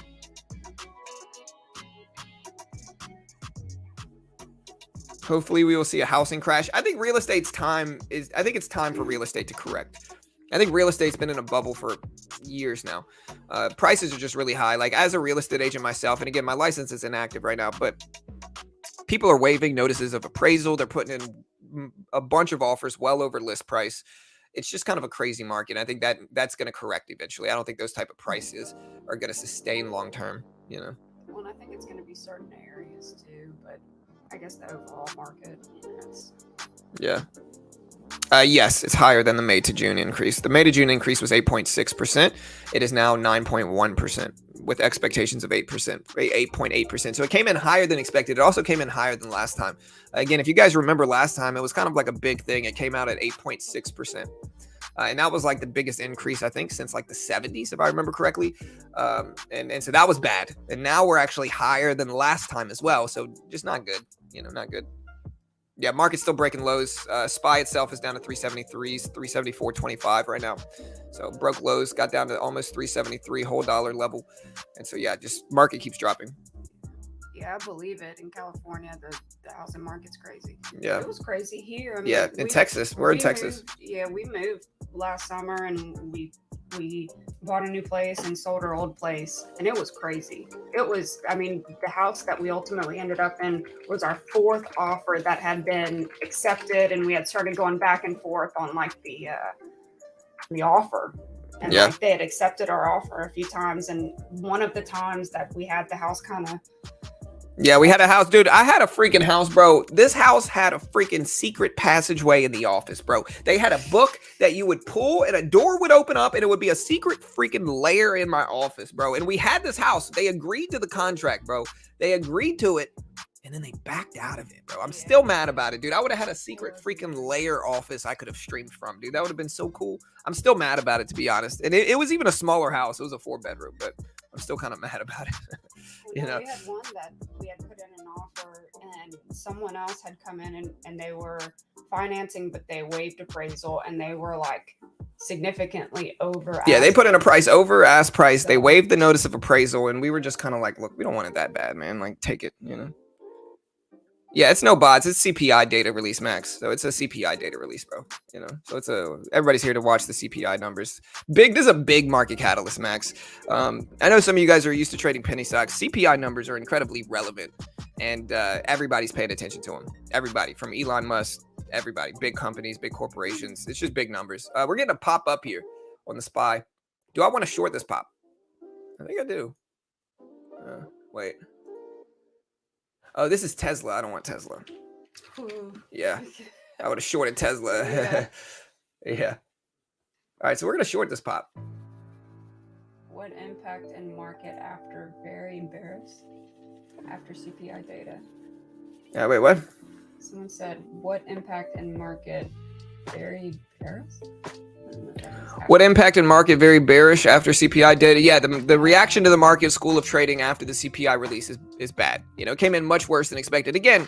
Hopefully we will see a housing crash. I think it's time for real estate to correct. I think real estate's been in a bubble for years now. Prices are just really high. Like, as a real estate agent myself, and again, my license is inactive right now, but people are waiving notices of appraisal. They're putting in a bunch of offers well over list price. It's just kind of a crazy market. I think that's going to correct eventually. I don't think those type of prices are going to sustain long term. Well, I think it's going to be certain areas too, but I guess the overall market, yeah. Yes, it's higher than the May to June increase. The May to June increase was 8.6%. It is now 9.1% with expectations of 8.8%. So it came in higher than expected. It also came in higher than last time. Again, if you guys remember last time, it was kind of like a big thing. It came out at 8.6%. And that was like the biggest increase, I think, since like the 70s, if I remember correctly. And so that was bad. And now we're actually higher than last time as well. So just not good, not good. Yeah, market's still breaking lows. SPY itself is down to 373s, 374.25 right now. So broke lows, got down to almost 373 whole dollar level. And so, yeah, just market keeps dropping. Yeah, I believe it. In California, the housing market's crazy. Yeah. It was crazy here. In Texas. We're in Texas. We moved last summer and we bought a new place and sold our old place. And it was crazy. The house that we ultimately ended up in was our fourth offer that had been accepted. And we had started going back and forth on like the offer. And like they had accepted our offer a few times. And one of the times that we had the house kind of... Yeah, we had a house, dude. I had a freaking house, bro. This house had a freaking secret passageway in the office, bro. They had a book that you would pull and a door would open up and it would be a secret freaking lair in my office, bro. And we had this house. They agreed to the contract, bro. They agreed to it and then they backed out of it, bro. I'm still mad about it, dude. I would have had a secret freaking lair office I could have streamed from, dude. That would have been so cool. I'm still mad about it, to be honest. And it was even a smaller house. It was a 4-bedroom, but I'm still kind of mad about it. We had one that we had put in an offer and someone else had come in and they were financing, but they waived appraisal and they were like significantly over. Yeah, they put in a price over ask price. They waived the notice of appraisal and we were just kind of like, look, we don't want it that bad, man. Like, take it, Yeah, it's no bots. It's CPI data release, Max. So it's a CPI data release, bro. So everybody's here to watch the CPI numbers. This is a big market catalyst, Max. I know some of you guys are used to trading penny stocks. CPI numbers are incredibly relevant, and everybody's paying attention to them. Everybody, from Elon Musk, everybody, big companies, big corporations. It's just big numbers. We're getting a pop up here on the SPY. Do I want to short this pop? I think I do. Wait. Oh, this is Tesla. I don't want Tesla. Yeah. I would have shorted Tesla. Yeah. All right, so we're going to short this pop. What impact in market after very bearish after CPI data? Wait, what? Someone said, what impact in market very bearish? What impact in market very bearish after CPI data? Yeah, the reaction to the market school of trading after the CPI release is bad. It came in much worse than expected. Again,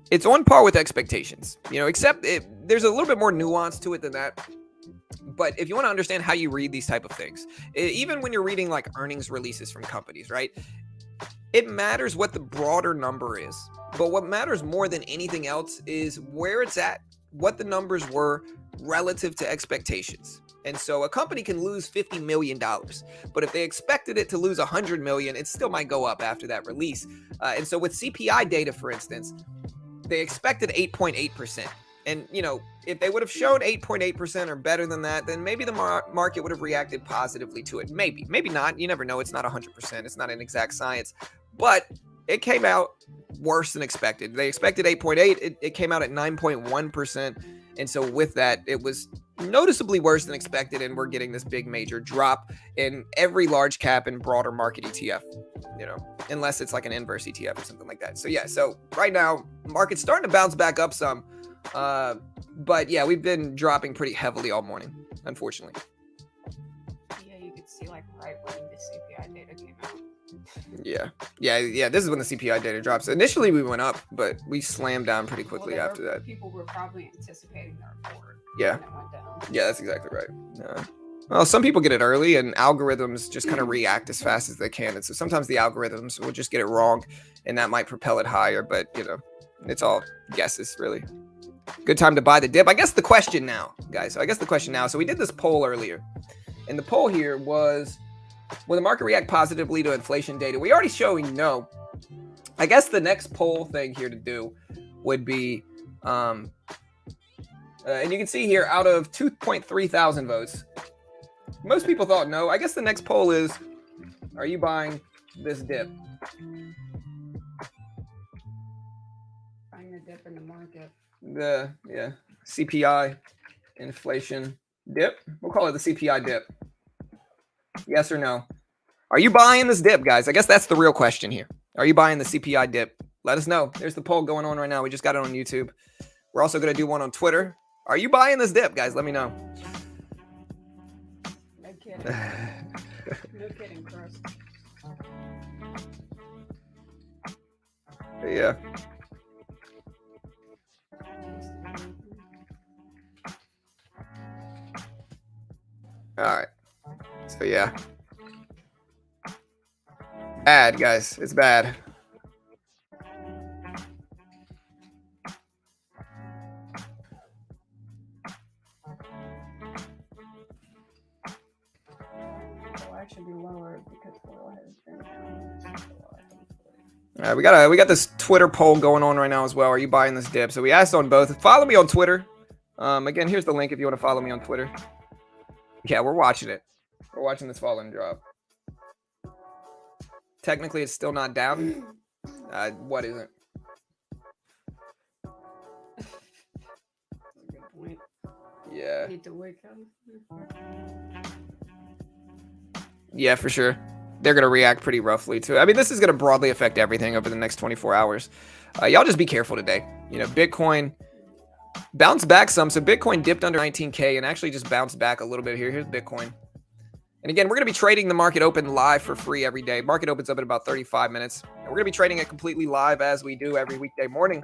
it's on par with expectations, except there's a little bit more nuance to it than that. But if you want to understand how you read these type of things, even when you're reading like earnings releases from companies, right? It matters what the broader number is. But what matters more than anything else is where it's at, what the numbers were relative to expectations. And so a company can lose $50 million, but if they expected it to lose $100 million, it still might go up after that release. And so with CPI data, for instance, they expected 8.8%. And, you know, if they would have shown 8.8% or better than that, then maybe the market would have reacted positively to it. Maybe not. You never know. It's not 100%. It's not an exact science. But it came out worse than expected. They expected 8.8. It came out at 9.1%. And so with that, it was noticeably worse than expected. And we're getting this big major drop in every large cap and broader market ETF, you know, unless it's like an inverse ETF or something like that. So yeah, so right now, market's starting to bounce back up some. But yeah, we've been dropping pretty heavily all morning, unfortunately. Yeah, you could see like right when the CPI data came out. Yeah. This is when the CPI data drops. Initially, we went up, but we slammed down pretty quickly after that. People were probably anticipating the report. Yeah. And it went down. Yeah, that's exactly right. Well, some people get it early, and algorithms just kind of react as fast as they can. And so sometimes the algorithms will just get it wrong, and that might propel it higher. But, you know, it's all guesses, really. Good time to buy the dip. I guess the question now, guys. So we did this poll earlier. And the poll here was, will the market react positively to inflation data? We already showing no. I guess the next poll thing here to do would be, and you can see here, out of 2.3 thousand votes, most people thought no. I guess the next poll is, are you buying this dip? Buying a dip in the market. The CPI inflation dip. We'll call it the CPI dip. Yes or no? Are you buying this dip, guys? I guess that's the real question here. Are you buying the CPI dip? Let us know. There's the poll going on right now. We just got it on YouTube. We're also going to do one on Twitter. Are you buying this dip, guys? Let me know. No kidding. No kidding, Chris. Yeah. All right. So yeah. Bad, guys. It's bad. It'll actually be lower because oil has been down. We got this Twitter poll going on right now as well. Are you buying this dip? So we asked on both. Follow me on Twitter. Again, here's the link if you want to follow me on Twitter. Yeah, we're watching it. We're watching this fall and drop. Technically, it's still not down. What isn't? That's a good point. Yeah. Need to wake up. Yeah, for sure. They're going to react pretty roughly to it. I mean, this is going to broadly affect everything over the next 24 hours. Y'all just be careful today. You know, Bitcoin bounced back some. So Bitcoin dipped under 19K and actually just bounced back a little bit here. Here's Bitcoin. And again, we're going to be trading the market open live for free every day. Market opens up in about 35 minutes. And we're going to be trading it completely live as we do every weekday morning.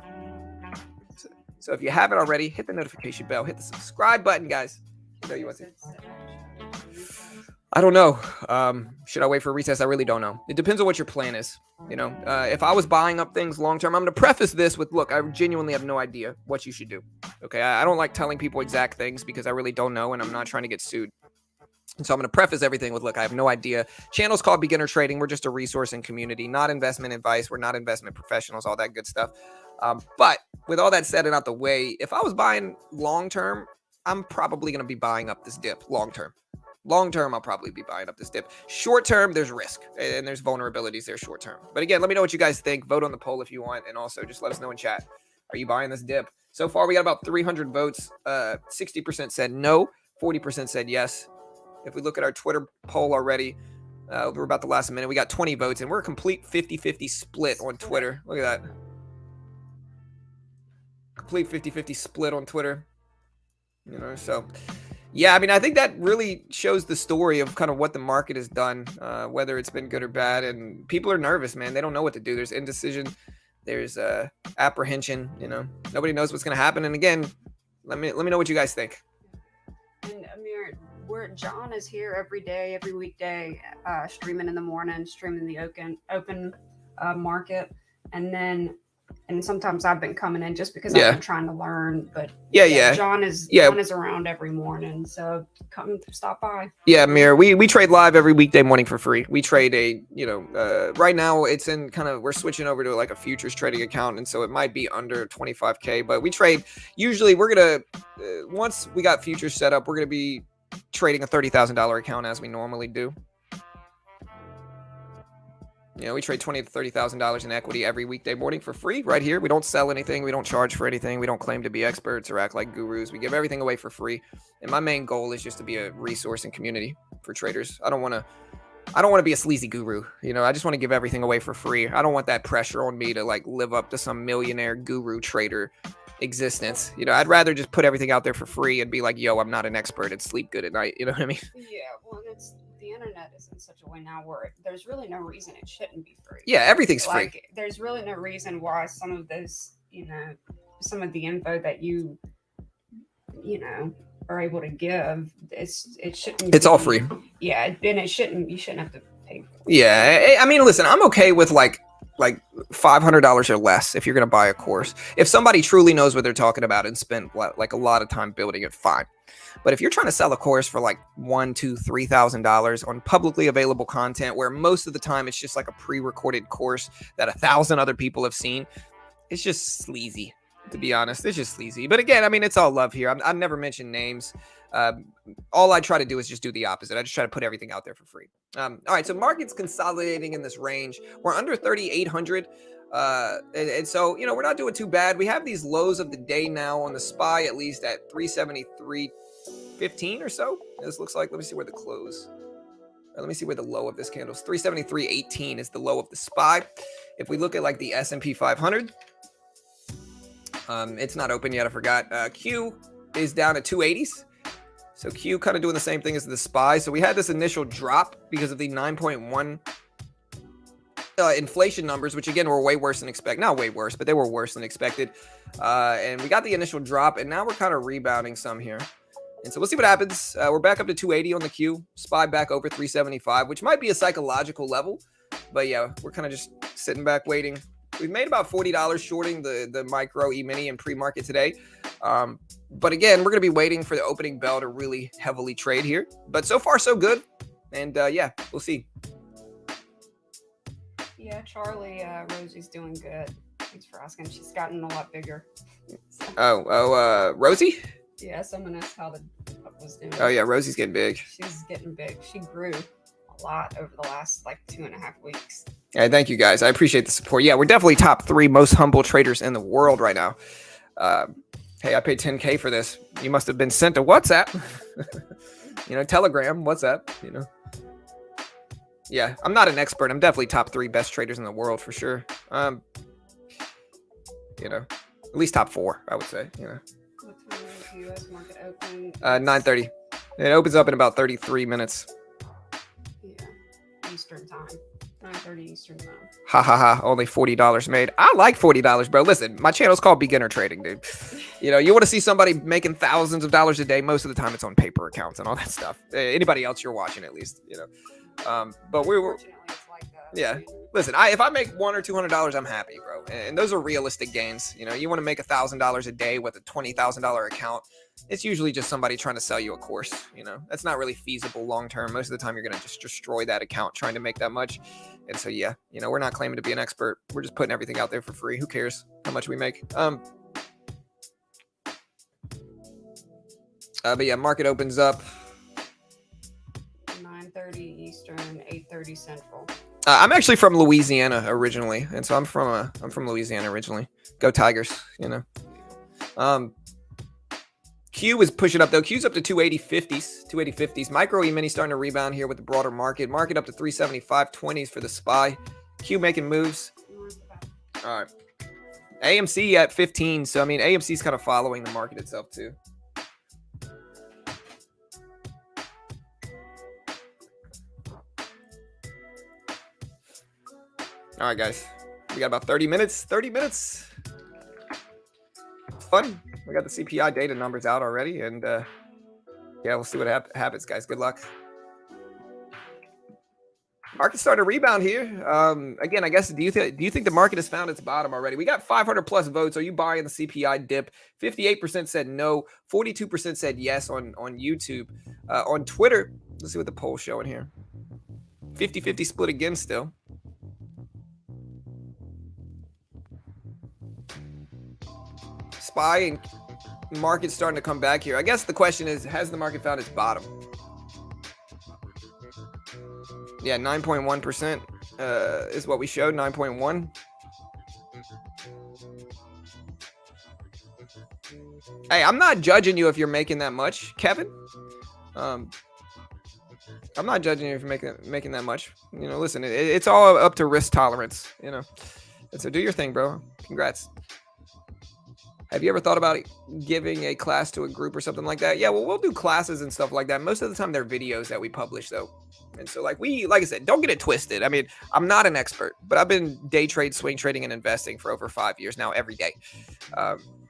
So if you haven't already, hit the notification bell. Hit the subscribe button, guys. You know you want to. I don't know. Should I wait for a retest? I really don't know. It depends on what your plan is. You know, if I was buying up things long term, I'm going to preface this with, look, I genuinely have no idea what you should do. Okay, I don't like telling people exact things because I really don't know, and I'm not trying to get sued. And so I'm going to preface everything with, look, I have no idea. Channel's called Beginner Trading. We're just a resource and community, not investment advice. We're not investment professionals, all that good stuff. But with all that said and out the way, if I was buying long term, I'm probably going to be buying up this dip long term. Long term, I'll probably be buying up this dip. Short term, there's risk and there's vulnerabilities there short term. But again, let me know what you guys think. Vote on the poll if you want. And also just let us know in chat. Are you buying this dip? So far, we got about 300 votes. 60% said no. 40% said yes. If we look at our Twitter poll already, we're about the last minute. We got 20 votes, and we're a complete 50-50 split on Twitter. Look at that. Complete 50-50 split on Twitter. You know, so yeah, I mean, I think that really shows the story of kind of what the market has done, whether it's been good or bad. And people are nervous, man. They don't know what to do. There's indecision. There's apprehension. You know, nobody knows what's going to happen. And again, let me know what you guys think. And Amir, John is here every day, every weekday, streaming in the morning, streaming the open market, and then and sometimes I've been coming in just because I've been trying to learn. But John is around every morning, so come stop by. Yeah, Mir, we trade live every weekday morning for free. We trade right now it's in we're switching over to like a futures trading account, and so it might be under 25K, but we trade, usually we're gonna once we got futures set up, we're gonna be trading a $30,000 account as we normally do. We trade $20,000 to $30,000 in equity every weekday morning for free right here. We don't sell anything. We don't charge for anything. We don't claim to be experts or act like gurus. We give everything away for free. And my main goal is just to be a resource and community for traders. I don't want to be a sleazy guru. I just want to give everything away for free. I don't want that pressure on me to like live up to some millionaire guru trader existence. I'd rather just put everything out there for free and be like, yo, I'm not an expert, and sleep good at night. You know what I mean? Yeah, well, the internet is in such a way now where there's really no reason it shouldn't be free. Yeah, everything's like, free. There's really no reason why some of this, some of the info that you are able to give, it shouldn't. It's all free. Yeah, and you shouldn't have to pay for it. Yeah, I mean, listen, I'm okay with like $500 or less if you're going to buy a course. If somebody truly knows what they're talking about and spent like a lot of time building it, fine. But if you're trying to sell a course for like $1,000, $2,000, $3,000 on publicly available content, where most of the time it's just like a pre-recorded course that 1,000 other people have seen, it's just sleazy, to be honest. It's just sleazy. But again, I mean, it's all love here. I've never mentioned names. All I try to do is just do the opposite. I just try to put everything out there for free. All right, so market's consolidating in this range. We're under 3,800. And so, we're not doing too bad. We have these lows of the day now on the SPY, at least at 373.15 or so. This looks like, let me see where the close. Let me see where the low of this candle is. 373.18 is the low of the SPY. If we look at like the S&P 500, it's not open yet. I forgot. Q is down at 280s. So Q kind of doing the same thing as the SPY. So we had this initial drop because of the 9.1 inflation numbers, which again were way worse than expected. Not way worse, but they were worse than expected. And we got the initial drop, and now we're kind of rebounding some here. And so we'll see what happens. We're back up to 280 on the Q. SPY back over 375, which might be a psychological level. But yeah, we're kind of just sitting back waiting. We've made about $40 shorting the micro E-mini and pre-market today. But again, we're going to be waiting for the opening bell to really heavily trade here. But so far, so good. And yeah, we'll see. Yeah, Charlie, Rosie's doing good. Thanks for asking. She's gotten a lot bigger. So. Rosie? Yeah, someone asked how the pup was doing. Oh yeah, Rosie's getting big. She's getting big. She grew a lot over the last 2.5 weeks. Hey, thank you guys. I appreciate the support. Yeah, we're definitely top 3 most humble traders in the world right now. Hey, I paid $10K for this. You must have been sent a WhatsApp. Telegram, WhatsApp, Yeah, I'm not an expert. I'm definitely top 3 best traders in the world for sure. At least top 4, I would say, What time is the U.S. market open? 9:30. It opens up in about 33 minutes. Yeah, Eastern time. 9:30 Eastern time. Ha ha ha, only $40 made. I like $40, bro. Listen, my channel's called Beginner Trading, dude. You want to see somebody making thousands of dollars a day, most of the time it's on paper accounts and all that stuff. Anybody else you're watching, at least, But we were, yeah. Listen, if I make $100 or $200, I'm happy, bro. And those are realistic gains. You want to make $1,000 a day with a $20,000 account. It's usually just somebody trying to sell you a course. That's not really feasible long term. Most of the time, you're gonna just destroy that account trying to make that much. And so, yeah, we're not claiming to be an expert. We're just putting everything out there for free. Who cares how much we make? But yeah, market opens up 9:30 Eastern, 8:30 Central. I'm actually from Louisiana originally, and so I'm from Louisiana originally. Go Tigers, Q is pushing up though. Q's up to 280.50s. Micro E-mini starting to rebound here with the broader market. Market up to 375.20s for the SPY. Q making moves. All right. AMC at 15. So I mean, AMC's kind of following the market itself too. All right, guys. We got about 30 minutes. 30 minutes. Fun. We got the CPI data numbers out already. And yeah, we'll see what happens, guys. Good luck. Market's starting to rebound here. Again, I guess, do you think the market has found its bottom already? We got 500 plus votes. Are you buying the CPI dip? 58% said no. 42% said yes on YouTube. On Twitter, let's see what the poll's showing here. 50-50 split again still. SPY and market starting to come back here. I guess the question is, has the market found its bottom? Yeah, 9.1% is what we showed, 9.1. Hey, I'm not judging you if you're making that much, Kevin. I'm not judging you if you're making that much. You know, listen, it's all up to risk tolerance, you know. And so do your thing, bro. Congrats. Have you ever thought about giving a class to a group or something like that? Yeah, well, we'll do classes and stuff like that. Most of the time, they're videos that we publish, though. And so, like I said, don't get it twisted. I mean, I'm not an expert, but I've been day trade, swing trading, and investing for over 5 years now, every day.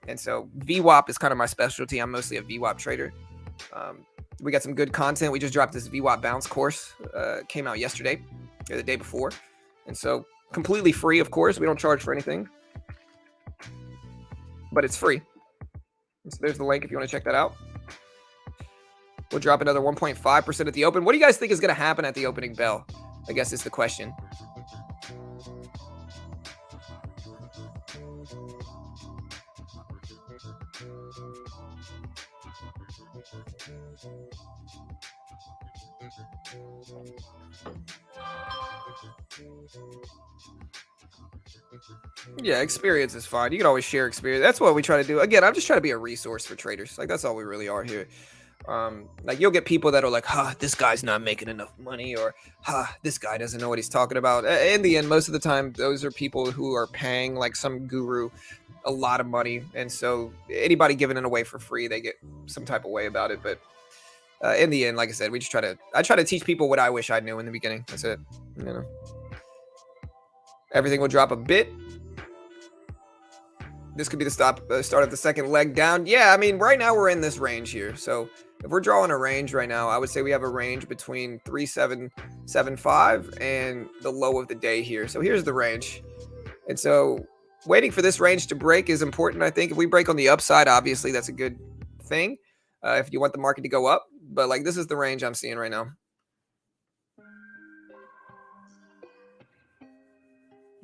And so VWAP is kind of my specialty. I'm mostly a VWAP trader. We got some good content. We just dropped this VWAP bounce course. Came out yesterday or the day before. And so completely free, of course. We don't charge for anything. But it's free. So there's the link if you want to check that out. We'll drop another 1.5% at the open. What do you guys think is going to happen at the opening bell? I guess is the question. Yeah, experience is fine. You can always share experience. That's what we try to do. Again, I'm just trying to be a resource for traders. Like, that's all we really are here. Like, you'll get people that are like, this guy's not making enough money, or this guy doesn't know what he's talking about. In the end, most of the time, those are people who are paying like some guru a lot of money. And so anybody giving it away for free, they get some type of way about it. But in the end, like I said, I try to teach people what I wish I knew in the beginning. That's it. You know, everything will drop a bit. This could be the start of the second leg down. Yeah, I mean, right now we're in this range here. So if we're drawing a range right now, I would say we have a range between 3775 and the low of the day here. So here's the range. And so waiting for this range to break is important, I think. If we break on the upside, obviously that's a good thing if you want the market to go up. But like, this is the range I'm seeing right now.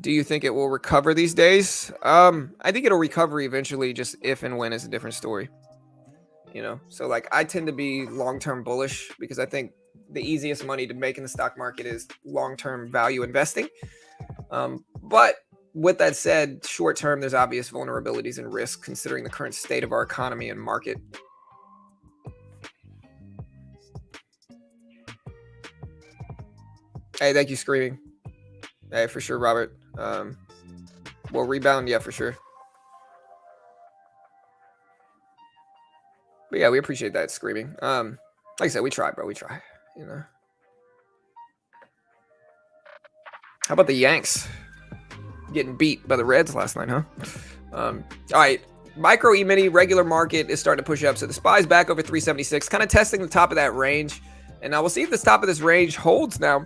Do you think it will recover these days? I think it'll recover eventually. Just if and when is a different story. You know, so like, I tend to be long-term bullish because I think the easiest money to make in the stock market is long-term value investing. But with that said, short-term, there's obvious vulnerabilities and risks considering the current state of our economy and market. Hey, thank you, Screaming. Hey, for sure, Robert. We'll rebound, yeah, for sure. But yeah, we appreciate that, Screaming. Like I said, we try, bro. We try, you know. How about the Yanks getting beat by the Reds last night, huh? All right. Micro E-mini regular market is starting to push up. So the SPY's back over 376, kind of testing the top of that range. And now we'll see if this top of this range holds now.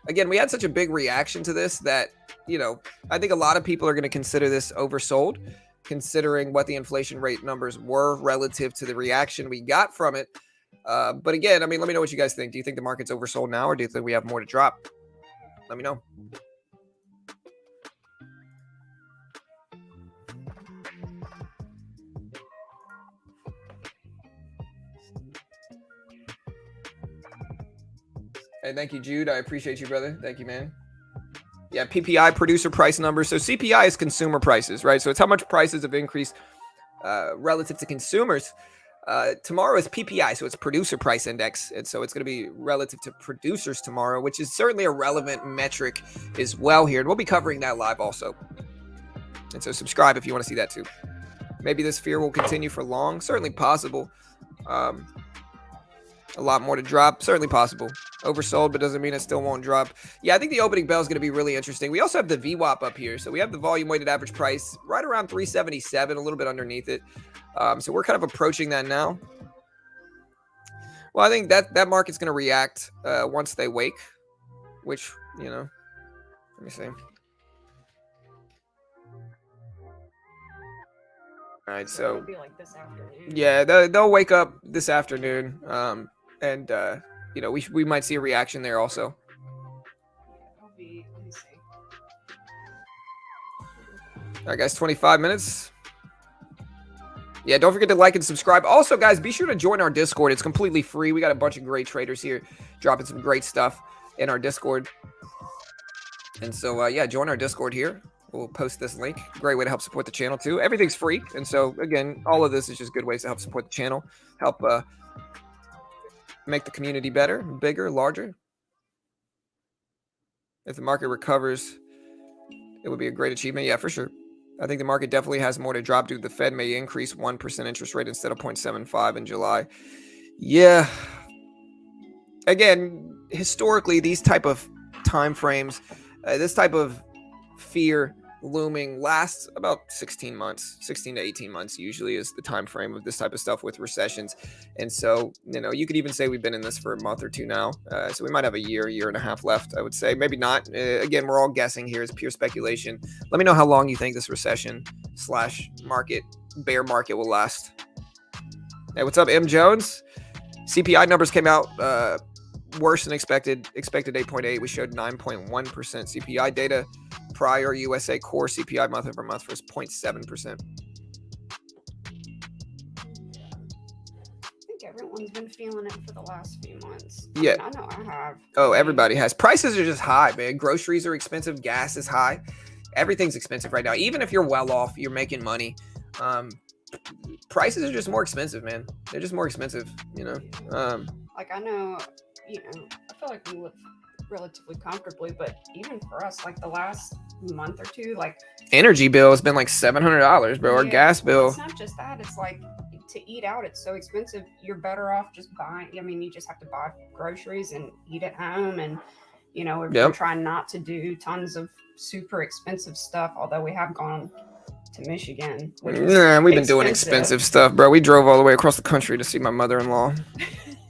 Again, we had such a big reaction to this that, you know, I think a lot of people are going to consider this oversold, considering what the inflation rate numbers were relative to the reaction we got from it. But again, I mean, let me know what you guys think. Do you think the market's oversold now, or do you think we have more to drop? Let me know. Hey, thank you, Jude. I appreciate you, brother. Thank you, man. Yeah, PPI, producer price numbers. So CPI is consumer prices, right? So it's how much prices have increased relative to consumers. Tomorrow is PPI, so it's producer price index. And so it's going to be relative to producers tomorrow, which is certainly a relevant metric as well here. And we'll be covering that live also. And so subscribe if you want to see that too. Maybe this fear will continue for long. Certainly possible. A lot more to drop. Certainly possible. Oversold, but doesn't mean it still won't drop. Yeah, I think the opening bell is going to be really interesting. We also have the VWAP up here. So we have the volume weighted average price right around 377, a little bit underneath it. So we're kind of approaching that now. Well, I think that market's going to react once they wake, which, you know, let me see. All right, so it'll be like this afternoon. yeah, they'll wake up this afternoon, and you know, we might see a reaction there also. It'll be, let me see. All right, guys, 25 minutes. Yeah, don't forget to like and subscribe. Also, guys, be sure to join our Discord. It's completely free. We got a bunch of great traders here dropping some great stuff in our Discord. And so, yeah, join our Discord here. We'll post this link. Great way to help support the channel, too. Everything's free. And so, again, all of this is just good ways to help support the channel, help make the community better, bigger, larger. If the market recovers, it would be a great achievement. Yeah, for sure. I think the market definitely has more to drop due to the Fed may increase 1% interest rate instead of 0.75 in July. Yeah. Again, historically, these type of time frames, this type of fear looming lasts about 16 months. 16 to 18 months usually is the time frame of this type of stuff with recessions. And so, you know, you could even say we've been in this for a month or two now. So we might have a year and a half left, I would say. Maybe not. Again, we're all guessing here. It's pure speculation. Let me know how long you think this recession / market, bear market will last. Hey, what's up, M. Jones? CPI numbers came out worse than expected. Expected 8.8. We showed 9.1% CPI data. Prior USA core CPI month over month was 0.7%. I think everyone's been feeling it for the last few months. Yeah. I know I have. Oh, everybody has. Prices are just high, man. Groceries are expensive. Gas is high. Everything's expensive right now. Even if you're well off, you're making money. Prices are just more expensive, man. They're just more expensive, you know. Like, I know, you know, I feel like we live relatively comfortably, but even for us, like the last month or two, like energy bill has been like $700, bro. Our gas bill. It's not just that. It's like to eat out, it's so expensive. You're better off just buying. I mean, you just have to buy groceries and eat at home. And, you know, we're trying not to do tons of super expensive stuff, although we have gone to Michigan. Nah, we've been doing expensive stuff, bro. We drove all the way across the country to see my mother-in-law.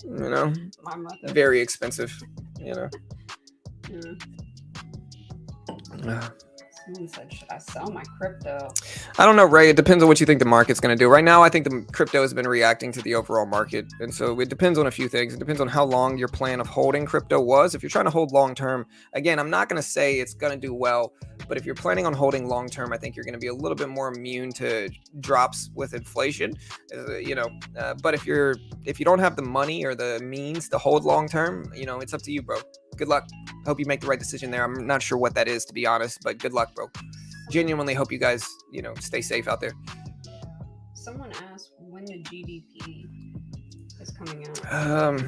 You know, my mother. Very expensive, you know. Someone said, should I sell my crypto? I don't know, Ray. It depends on what you think the market's going to do. Right now, I think the crypto has been reacting to the overall market. And so it depends on a few things. It depends on how long your plan of holding crypto was. If you're trying to hold long term, again, I'm not going to say it's going to do well. But if you're planning on holding long term, I think you're going to be a little bit more immune to drops with inflation. You know, but if you don't have the money or the means to hold long term, you know, it's up to you, bro. Good luck. Hope you make the right decision there. I'm not sure what that is, to be honest, but good luck, bro. Genuinely hope you guys, you know, stay safe out there. Someone asked when the GDP is coming out.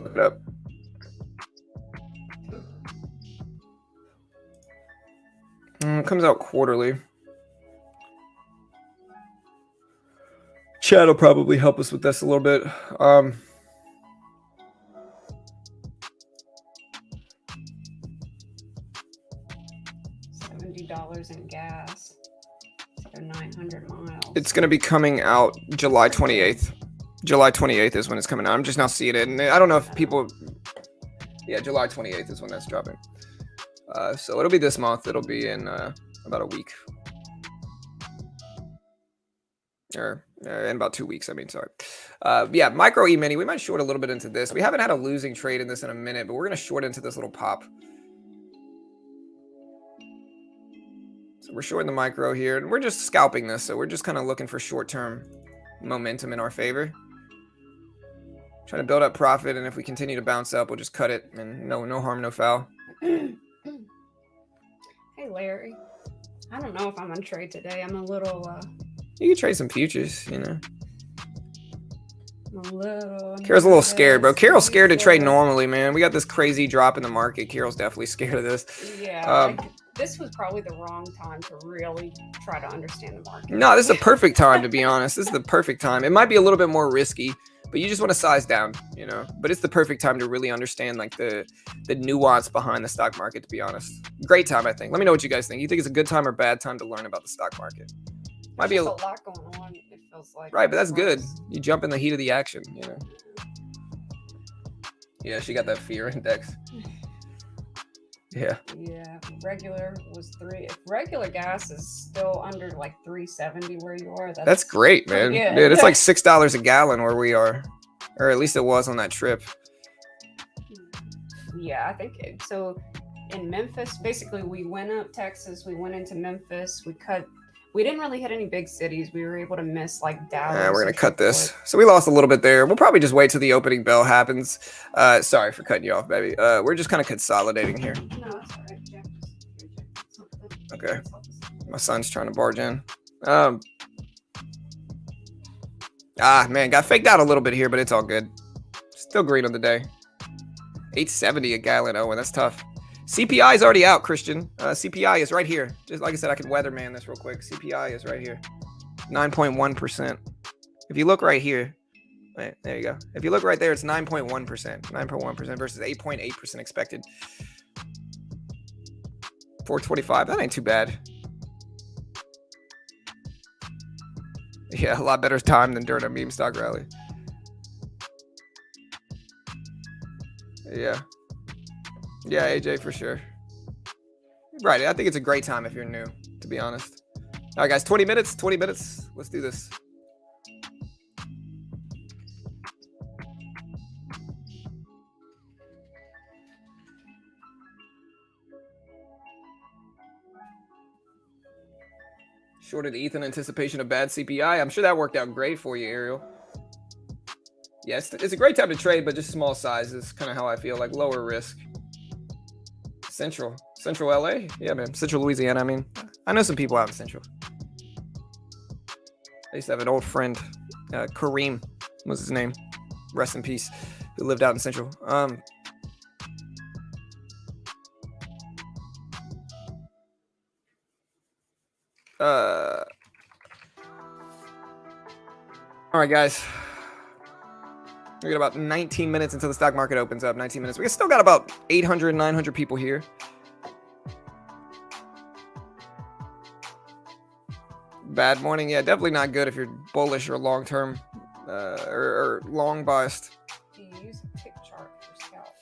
Look it up. It comes out quarterly. Chad will probably help us with this a little bit. $70 in gas. So 900 miles. It's going to be coming out July 28th. July 28th is when it's coming out. I'm just now seeing it. And I don't know if people... Yeah, July 28th is when that's dropping. So it'll be this month. It'll be in about a week. Or in about 2 weeks, I mean, sorry. Yeah, micro E-mini. We might short a little bit into this. We haven't had a losing trade in this in a minute, but we're going to short into this little pop. So we're shorting the micro here, and we're just scalping this. So we're just kind of looking for short-term momentum in our favor. Trying to build up profit, and if we continue to bounce up, we'll just cut it, and no harm, no foul. Hey, Larry. I don't know if I'm on trade today. I'm a little... You can trade some futures, you know. Carol's a little scared, bro. Carol's scared to trade normally, man. We got this crazy drop in the market. Carol's definitely scared of this. Yeah, this was probably the wrong time to really try to understand the market. No, this is a perfect time, to be honest. This is the perfect time. It might be a little bit more risky, but you just want to size down, you know. But it's the perfect time to really understand like the nuance behind the stock market, to be honest. Great time, I think. Let me know what you guys think. You think it's a good time or bad time to learn about the stock market? There's a lot going on. If feels like. Right, but that's good. Worse. You jump in the heat of the action, you know. Yeah, she got that fear index. Yeah. Yeah, regular was 3. If regular gas is still under like 370 where you are, That's great, man. pretty good. Dude, it's like $6 a gallon where we are. Or at least it was on that trip. Yeah, I think so. In Memphis, basically, we went up Texas. We went into Memphis. We didn't really hit any big cities. We were able to miss like Dallas. We're and gonna cut this. Shreveport. So we lost a little bit there. We'll probably just wait till the opening bell happens. Sorry for cutting you off, baby. We're just kind of consolidating here. No, that's all right. Jack. Okay. My son's trying to barge in. Man, got faked out a little bit here, but it's all good. Still green on the day. 870 a gallon. Oh, and that's tough. CPI is already out, Christian. CPI is right here. Just like I said, I could weatherman this real quick. CPI is right here. 9.1%. If you look right here, right, there you go. If you look right there, it's 9.1%. 9.1% versus 8.8% expected. 425. That ain't too bad. Yeah, a lot better time than during a meme stock rally. Yeah. Yeah, AJ, for sure. Right, I think it's a great time if you're new, to be honest. All right, guys, 20 minutes, 20 minutes. Let's do this. Shorted ETH in anticipation of bad CPI. I'm sure that worked out great for you, Ariel. Yes, it's a great time to trade, but just small sizes. Kind of how I feel, like lower risk. Central LA? Yeah, man. Central Louisiana, I mean. I know some people out in Central. I used to have an old friend, Kareem was his name. Rest in peace. Who lived out in Central. All right, guys. We got about 19 minutes until the stock market opens up. 19 minutes. We still got about 800, 900 people here. Bad morning. Yeah, definitely not good if you're bullish or long term or long biased. Do you use a tick chart for scalp?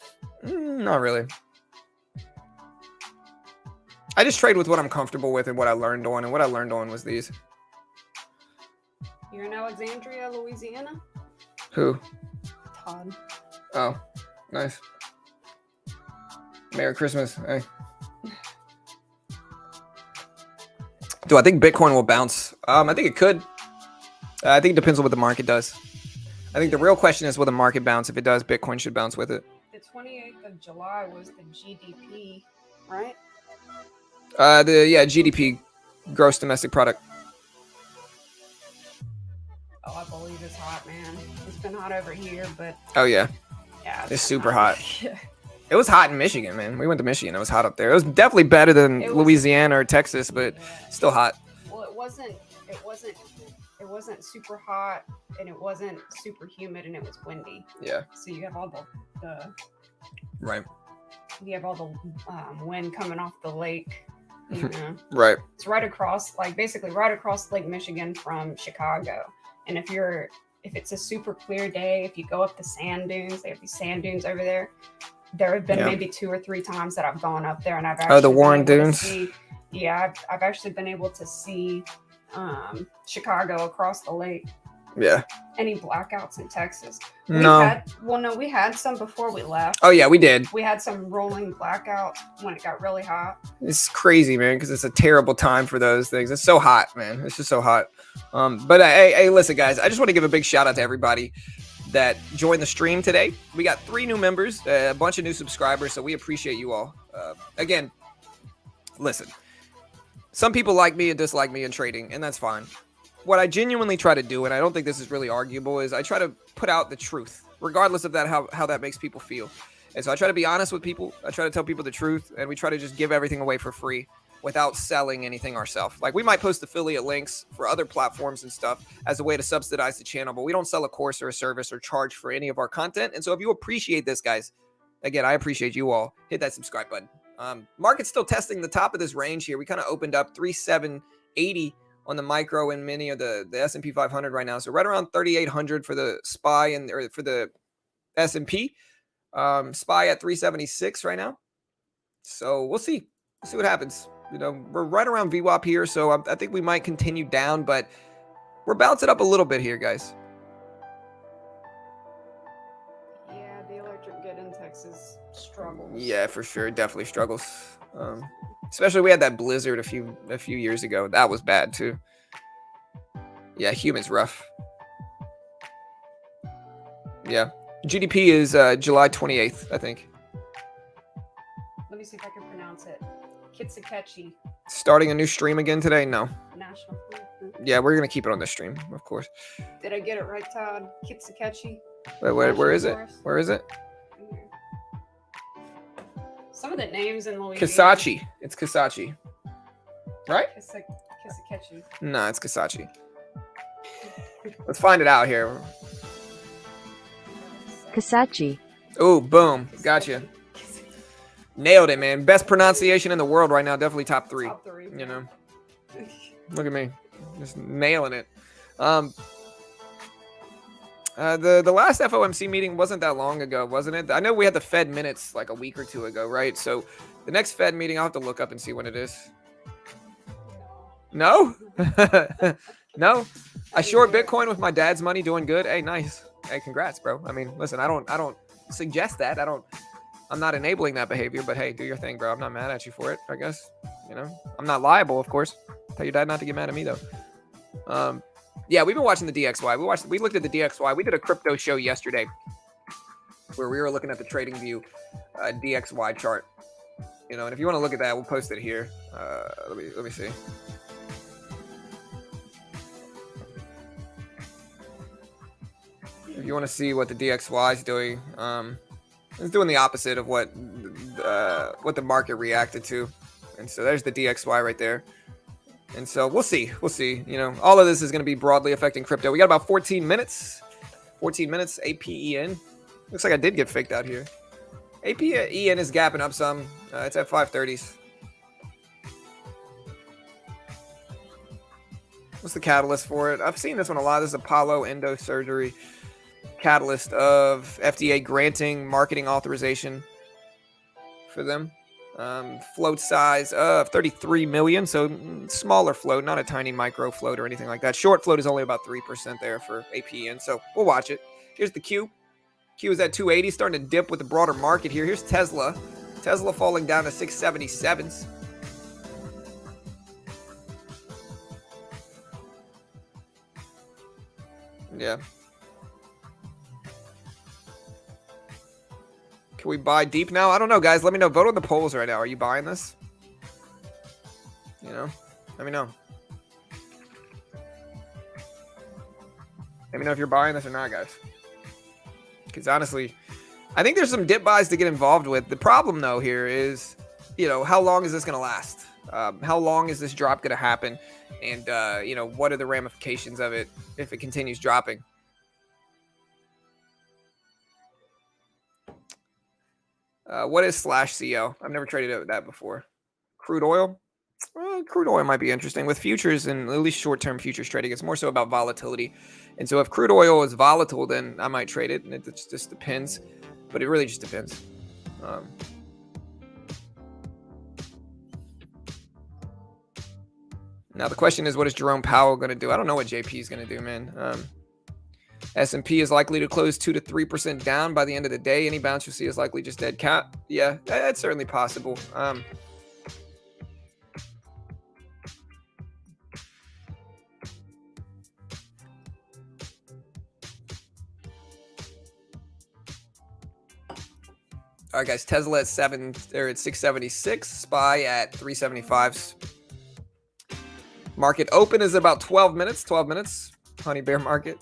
Not really. I just trade with what I'm comfortable with and what I learned on. And what I learned on was these. You're in Alexandria, Louisiana? Who? Todd. Oh, nice. Merry Christmas. Hey. Do I think Bitcoin will bounce? I think it could. I think it depends on what the market does. I think the real question is, will the market bounce? If it does, Bitcoin should bounce with it. The 28th of July was the GDP, right? GDP, gross domestic product. Oh, I believe it's hot, man. It's been hot over here, but Oh yeah, yeah, it's super hot. Yeah. It was hot in Michigan, man. We went to Michigan. It was hot up there. It was definitely better than It was- Louisiana or Texas, but still hot. Well, it wasn't super hot, and it wasn't super humid, and it was windy. Yeah. So you have all the Right. wind coming off the lake. You know, Right. it's basically right across Lake Michigan from Chicago. And if it's a super clear day, if you go up the sand dunes, they have these sand dunes over there. There have been maybe 2 or 3 times that I've gone up there, and I've actually the Warren been able to Dunes? see- I've actually been able to see Chicago across the lake. Yeah. Any blackouts in Texas? No. We had some before we left. Oh yeah, we did. We had some rolling blackouts when it got really hot. It's crazy, man, because it's a terrible time for those things. It's so hot, man. It's just so hot. But hey, listen, guys. I just want to give a big shout out to everybody that joined the stream today. We got 3 new members, a bunch of new subscribers, so we appreciate you all. Again, listen. Some people like me and dislike me in trading, and that's fine. What I genuinely try to do, and I don't think this is really arguable, is I try to put out the truth, regardless of that how that makes people feel. And so I try to be honest with people. I try to tell people the truth, and we try to just give everything away for free without selling anything ourselves. Like, we might post affiliate links for other platforms and stuff as a way to subsidize the channel, but we don't sell a course or a service or charge for any of our content. And so if you appreciate this, guys, again, I appreciate you all. Hit that subscribe button. Market's still testing the top of this range here. We kind of opened up 3,780 on the micro and mini of the S&P 500 right now. So right around 3,800 for the SPY or for the S&P. SPY at 376 right now. So we'll see. We'll see what happens. We're right around VWAP here, so I think we might continue down, but we're bouncing up a little bit here, guys. Yeah, the electric good in Texas struggles. Yeah, for sure, definitely struggles. Especially we had that blizzard a few years ago. That was bad too. Yeah, human's rough. Yeah, GDP is July 28th, I think. Let me see if I can pronounce it. Kitsakechi. Starting a new stream again today? No. National food. Yeah, we're gonna keep it on this stream, of course. Did I get it right, Todd? Kitsakechi. Wait, where is it? Where is it? Some of the names in Louisiana. Kisachi. It's Kisachi. Right? Kitsakechi. No, it's Kisachi. Let's find it out here. Kisachi. Oh, boom. Gotcha. Nailed it, man. Best pronunciation in the world right now. Definitely top three. Top three. You know. Look at me. Just nailing it. The last FOMC meeting wasn't that long ago, wasn't it? I know we had the Fed minutes like a week or two ago, right? So the next Fed meeting, I'll have to look up and see when it is. No? No? I short Bitcoin with my dad's money, doing good. Hey, nice. Hey, congrats, bro. I mean, listen, I don't suggest that. I'm not enabling that behavior, but hey, do your thing, bro. I'm not mad at you for it, I guess. I'm not liable, of course. Tell your dad not to get mad at me, though. Yeah, we've been watching the DXY. We looked at the DXY. We did a crypto show yesterday where we were looking at the Trading View DXY chart. And if you want to look at that, we'll post it here. Let me see. If you want to see what the DXY is doing, it's doing the opposite of what the market reacted to. And so there's the DXY right there. And so we'll see. All of this is going to be broadly affecting crypto. We got about 14 minutes. 14 minutes. APEN. Looks like I did get faked out here. APEN is gapping up some. It's at 530s. What's the catalyst for it? I've seen this one a lot. This is Apollo Endosurgery. Catalyst of FDA granting marketing authorization for them. Float size of 33 million, so smaller float, not a tiny micro float or anything like that. Short float is only about 3% there for APN, so we'll watch it. Here's the Q. Q is at 280, starting to dip with the broader market here. Here's Tesla. Tesla falling down to 677s. Yeah. Can we buy deep now? I don't know, guys. Let me know. Vote on the polls right now. Are you buying this? Let me know. Let me know if you're buying this or not, guys. Because honestly, I think there's some dip buys to get involved with. The problem, though, here is, how long is this going to last? How long is this drop going to happen? And, what are the ramifications of it if it continues dropping? What is /CL? I've never traded that before. Crude oil? Crude oil might be interesting. With futures and at least short-term futures trading, it's more so about volatility. And so if crude oil is volatile, then I might trade it. And it just depends. But it really just depends. Now the question is, what is Jerome Powell going to do? I don't know what JP is going to do, man. S&P is likely to close 2 to 3% down by the end of the day. Any bounce you'll see is likely just dead cat. Yeah, that's certainly possible. All right, guys. Tesla at 676. SPY at 375s. Market open is about 12 minutes. 12 minutes. Honey bear market.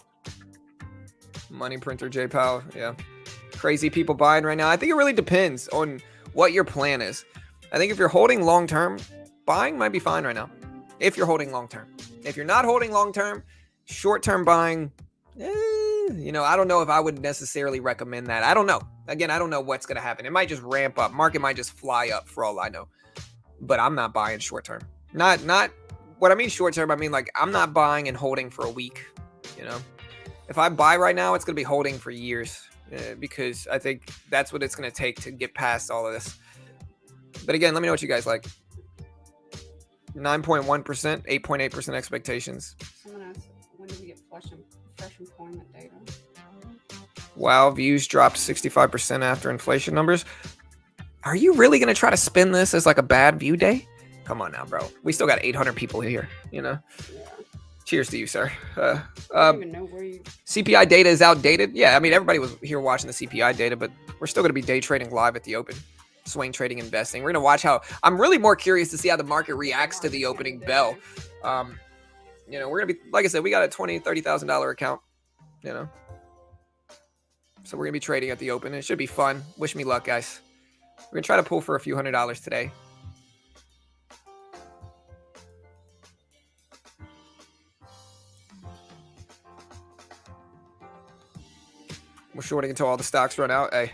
Money printer J Powell. Yeah. Crazy people buying right now. I think it really depends on what your plan is. I think if you're holding long term, buying might be fine right now. If you're holding long term. If you're not holding long term, short term buying, I don't know if I would necessarily recommend that. I don't know. Again, I don't know what's going to happen. It might just ramp up. Market might just fly up for all I know. But I'm not buying short term. Not what I mean short term, I mean like I'm not buying and holding for a week. You know, if I buy right now, it's going to be holding for years because I think that's what it's going to take to get past all of this. But again, let me know what you guys like. 9.1%, 8.8% expectations. Someone asked, when do we get fresh employment data? Wow, views dropped 65% after inflation numbers. Are you really going to try to spin this as like a bad view day? Come on now, bro. We still got 800 people here, you know? Yeah. Cheers to you, sir. I don't even know where you... CPI data is outdated. Yeah, I mean, everybody was here watching the CPI data, but we're still going to be day trading live at the open. Swing trading, investing. We're going to watch how... I'm really more curious to see how the market reacts to the opening bell. You know, we're going to be... Like I said, we got a $20,000, $30,000 account, you know? So we're going to be trading at the open. It should be fun. Wish me luck, guys. We're going to try to pull for a few $100s today. We're shorting until all the stocks run out. Hey.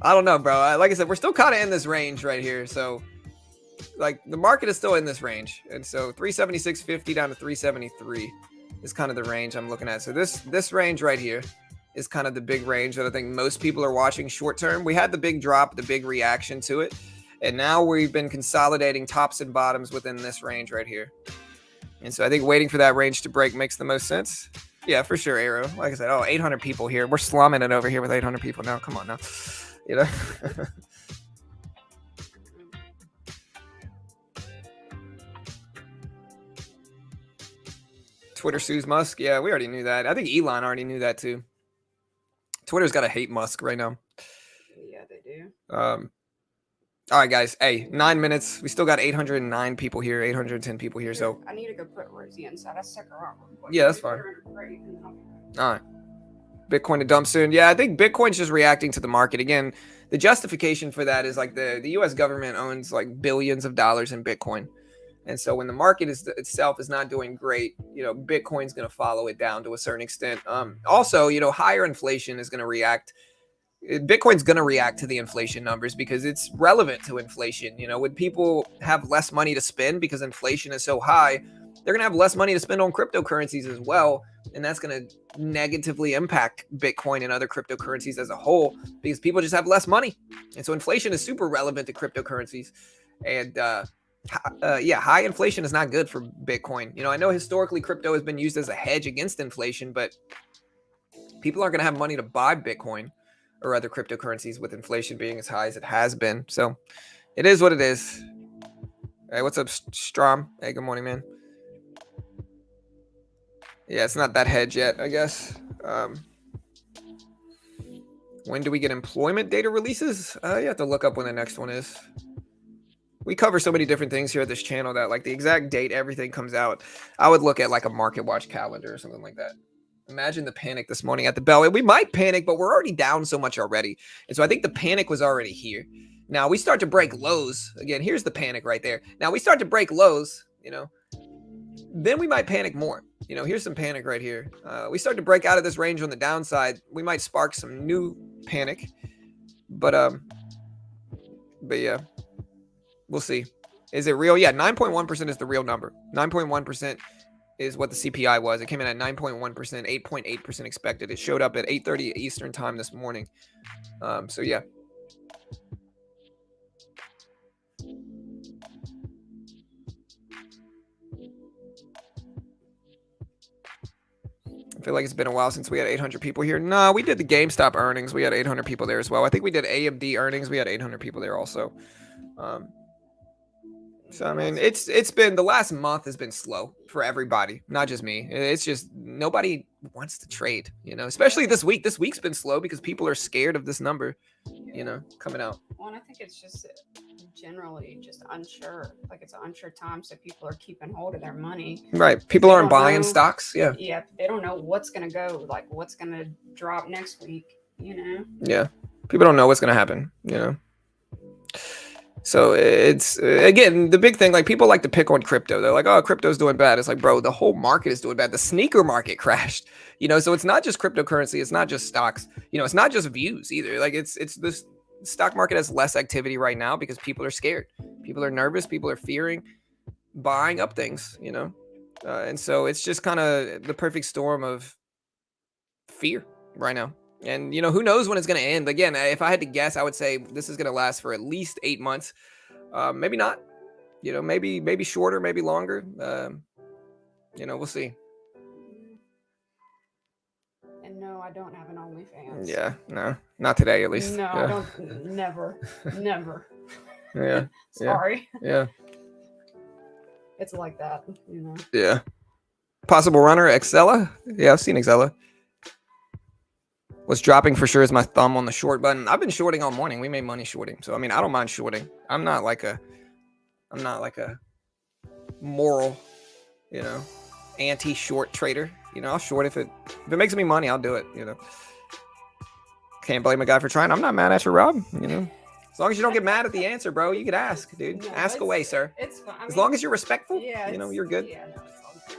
I don't know, bro. Like I said, we're still kind of in this range right here. So, like, the market is still in this range. And so 376.50 down to 373 is kind of the range I'm looking at. So this range right here is kind of the big range that I think most people are watching short term. We had the big drop, the big reaction to it. And now we've been consolidating tops and bottoms within this range right here. And so I think waiting for that range to break makes the most sense. Yeah, for sure, Arrow. Like I said, 800 people here. We're slumming it over here with 800 people now. Come on now. You know? Twitter sues Musk. Yeah, we already knew that. I think Elon already knew that too. Twitter's got to hate Musk right now. Yeah, they do. All right, guys. Hey, 9 minutes. We still got 809 people here, 810 people here. So I need to go put Rosie inside. I'll stick her out real quick. Yeah, that's fine. All right. Bitcoin to dump soon. Yeah, I think Bitcoin's just reacting to the market. Again, the justification for that is like the U.S. government owns like billions of dollars in Bitcoin. And so when the market itself is not doing great, you know, Bitcoin's going to follow it down to a certain extent. Also, you know, higher inflation is going to react. Bitcoin's going to react to the inflation numbers because it's relevant to inflation. You know, when people have less money to spend because inflation is so high, they're going to have less money to spend on cryptocurrencies as well. And that's going to negatively impact Bitcoin and other cryptocurrencies as a whole because people just have less money. And so inflation is super relevant to cryptocurrencies. And yeah, high inflation is not good for Bitcoin. You know, I know historically crypto has been used as a hedge against inflation, but people aren't going to have money to buy Bitcoin or other cryptocurrencies with inflation being as high as it has been. So it is what it is. Hey, what's up, Strom? Hey, good morning, man. Yeah, it's not that hedge yet, I guess. When do we get employment data releases? You have to look up when the next one is. We cover so many different things here at this channel that like the exact date everything comes out, I would look at like a market watch calendar or something like that. Imagine the panic this morning at the bell. We might panic, but we're already down so much already. And so I think the panic was already here. Now we start to break lows. Again, here's the panic right there. Now we start to break lows, you know, then we might panic more. You know, here's some panic right here. We start to break out of this range on the downside. We might spark some new panic, but yeah, we'll see. Is it real? Yeah, 9.1% is the real number. 9.1% is what the CPI was. It came in at 9.1%, 8.8% expected. It showed up at 8:30 Eastern time this morning. So yeah. I feel like it's been a while since we had 800 people here. No, we did the GameStop earnings. We had 800 people there as well. I think we did AMD earnings. We had 800 people there also. So, I mean, it's been, the last month has been slow for everybody, not just me. It's just nobody wants to trade, you know, especially this week. This week's been slow because people are scared of this number, you know, coming out. Well, and I think it's just generally just unsure. Like it's an unsure time, so people are keeping hold of their money. Right. People aren't buying stocks. Yeah. Yeah. They don't know what's going to go, like what's going to drop next week, you know? Yeah. People don't know what's going to happen, you know? So it's, again, the big thing, like people like to pick on crypto. They're like, oh, crypto's doing bad. It's like, bro, the whole market is doing bad. The sneaker market crashed, you know? So it's not just cryptocurrency. It's not just stocks, you know, it's not just views either. Like it's this stock market has less activity right now because people are scared. People are nervous. People are fearing buying up things, you know? And so it's just kind of the perfect storm of fear right now. And, you know, who knows when it's going to end? Again, if I had to guess, I would say this is going to last for at least 8 months. Maybe not, you know, maybe shorter, maybe longer. You know, we'll see. And no, I don't have an OnlyFans. Yeah, no, not today at least. No, yeah. I don't. Never. Yeah. Sorry. Yeah. It's like that, you know. Yeah. Possible runner, Xella. Yeah, I've seen Xella. What's dropping for sure is my thumb on the short button. I've been shorting all morning. We made money shorting. So, I mean, I don't mind shorting. I'm not like a moral, you know, anti-short trader. You know, I'll short if it makes me money, I'll do it, you know. Can't blame a guy for trying. I'm not mad at you, Rob, you know. As long as you don't get mad at the answer, bro, you could ask, dude. No, ask away, sir. It's fine. As long as you're respectful, yeah, you know, you're good. Yeah, no, it's all good.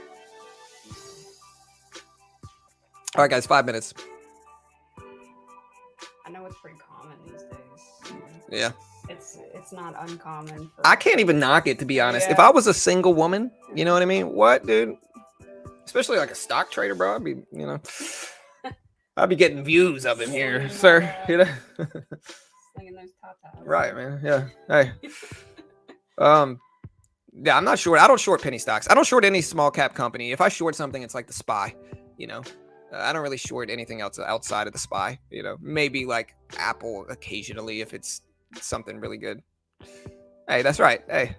All right, guys, 5 minutes. I know it's pretty common these days. Yeah. It's not uncommon. I can't even knock it, to be honest. Yeah. If I was a single woman, you know what I mean? What, dude? Especially like a stock trader, bro. I'd be, you know, I'd be getting views of him here, sir. You know? Slinging those tatas. Right, man. Yeah. Hey. Yeah, I'm not short. I don't short penny stocks. I don't short any small cap company. If I short something, it's like the SPY, you know. I don't really short anything else outside of the SPY, you know. Maybe like Apple occasionally if it's something really good. Hey, that's right. Hey.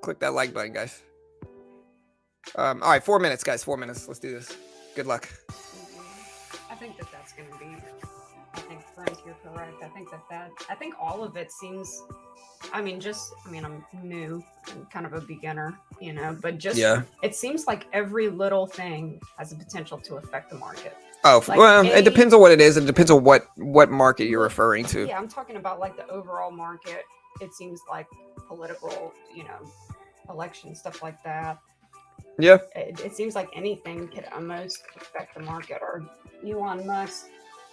Click that like button, guys. All right, 4 minutes, guys. 4 minutes. Let's do this. Good luck. I think that's going to be. I think, Frank, you're correct. I think all of it seems. I'm new and kind of a beginner, you know, but just it seems like every little thing has the potential to affect the market. Oh, like well, it depends on what it is. It depends on what market you're referring to. Yeah, I'm talking about like the overall market. It seems like political, you know, election stuff like that. Yeah. It seems like anything could almost affect the market, or Elon Musk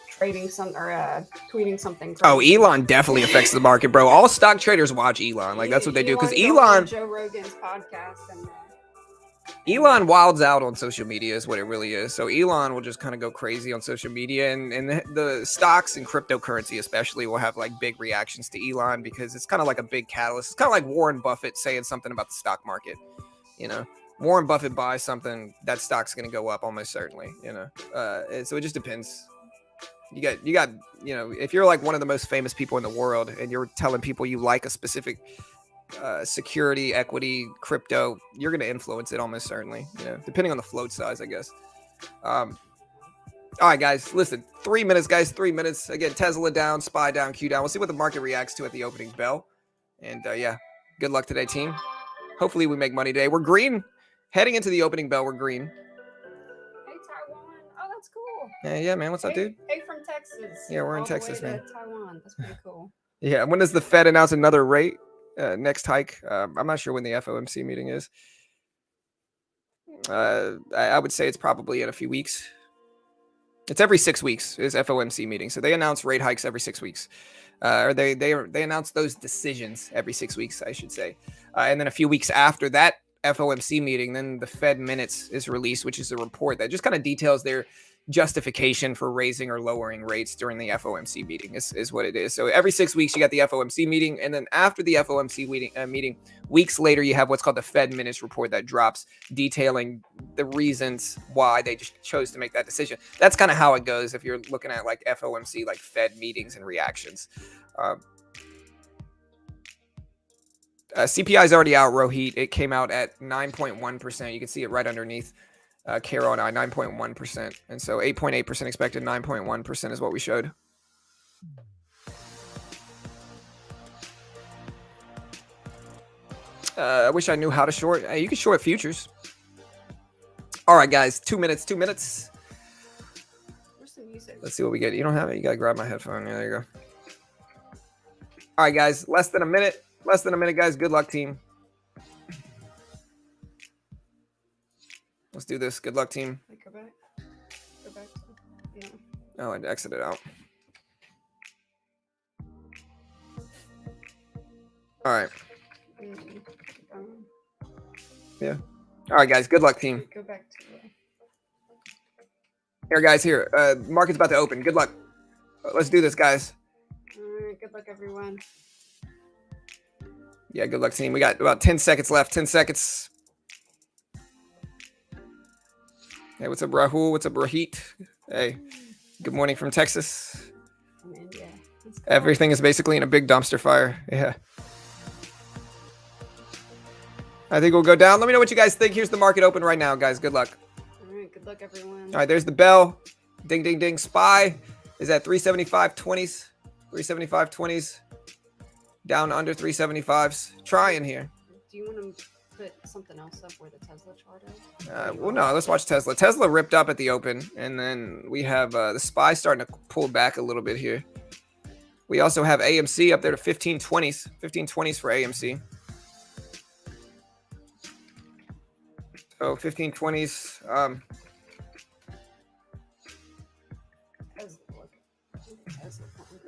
trading some or tweeting something. Oh, Elon definitely affects the market, bro. All stock traders watch Elon. Like that's what they do because Elon. Joe Rogan's podcast and. Elon wilds out on social media is what it really is. So Elon will just kind of go crazy on social media, and the stocks and cryptocurrency especially will have like big reactions to Elon because it's kind of like a big catalyst. It's kind of like Warren Buffett saying something about the stock market, you know. Warren Buffett buys something, that stock's going to go up almost certainly, you know. So it just depends. You got, you know, if you're like one of the most famous people in the world and you're telling people you like a specific security, equity, crypto, you're going to influence it almost certainly, you know, depending on the float size, I guess. All right, guys, listen, 3 minutes, guys, 3 minutes. Again, Tesla down, SPY down, Q down. We'll see what the market reacts to at the opening bell. And yeah, good luck today, team. Hopefully we make money today. We're green. Heading into the opening bell, we're green. Hey, Taiwan. Oh, that's cool. Yeah, man. What's up, dude? Hey, from Texas. Yeah, we're in all the Texas, way man. to Taiwan. That's pretty cool. Yeah, when does the Fed announce another rate? Next hike? I'm not sure when the FOMC meeting is. I would say it's probably in a few weeks. It's every 6 weeks is FOMC meeting. So they announce rate hikes every 6 weeks. Or they announce those decisions every 6 weeks, I should say. And then a few weeks after that FOMC meeting, then the Fed minutes is released, which is a report that just kind of details their justification for raising or lowering rates during the FOMC meeting is what it is. So every 6 weeks you got the FOMC meeting, and then after the FOMC meeting, weeks later you have what's called the Fed minutes report that drops detailing the reasons why they just chose to make that decision. That's kind of how it goes if you're looking at like FOMC, like Fed meetings and reactions. CPI is already out, Rohit. It came out at 9.1%. You can see it right underneath Caro and I, 9.1%. And so 8.8% expected, 9.1% is what we showed. I wish I knew how to short. You can short futures. All right, guys, 2 minutes, 2 minutes. Where's the music? Let's see what we get. You don't have it? You got to grab my headphone. Yeah, there you go. All right, guys, less than a minute. Less than a minute, guys. Good luck, team. Let's do this. Good luck, team. Go back. Go back. Yeah. Oh, I exited out. All right. Um, Yeah. All right, guys. Good luck, team. Go back to Here, guys. Here. Market's about to open. Good luck. Let's do this, guys. all right, good luck, everyone. Yeah, good luck, team. We got about 10 seconds left. 10 seconds. Hey, what's up, Rahul? What's up, Rahit? Hey, good morning from Texas. Man, yeah, let's go. Everything is basically in a big dumpster fire. Yeah. I think we'll go down. Let me know what you guys think. Here's the market open right now, guys. Good luck. All right, good luck, everyone. All right, there's the bell. Ding, ding, ding. SPY is at 375.20s. 375.20s. Down under 375s. Trying here. Do you want to put something else up where the Tesla chart is? Well, no, let's watch Tesla. Tesla ripped up at the open, and then we have the SPY starting to pull back a little bit here. We also have AMC up there to 1520s. 1520s for AMC. So 1520s.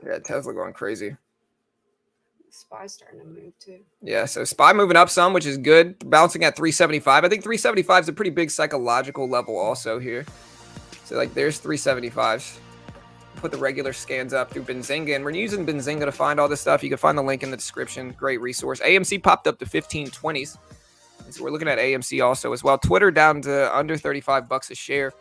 Yeah, Tesla going crazy. SPY's starting to move too. Yeah, so SPY moving up some, which is good. Bouncing at 375. I think 375 is a pretty big psychological level also here. So like there's 375s. Put the regular scans up through Benzinga, and we're using Benzinga to find all this stuff. You can find the link in the description. Great resource. AMC popped up to 1520s. And so we're looking at AMC also as well. Twtr down to under 35 bucks a share.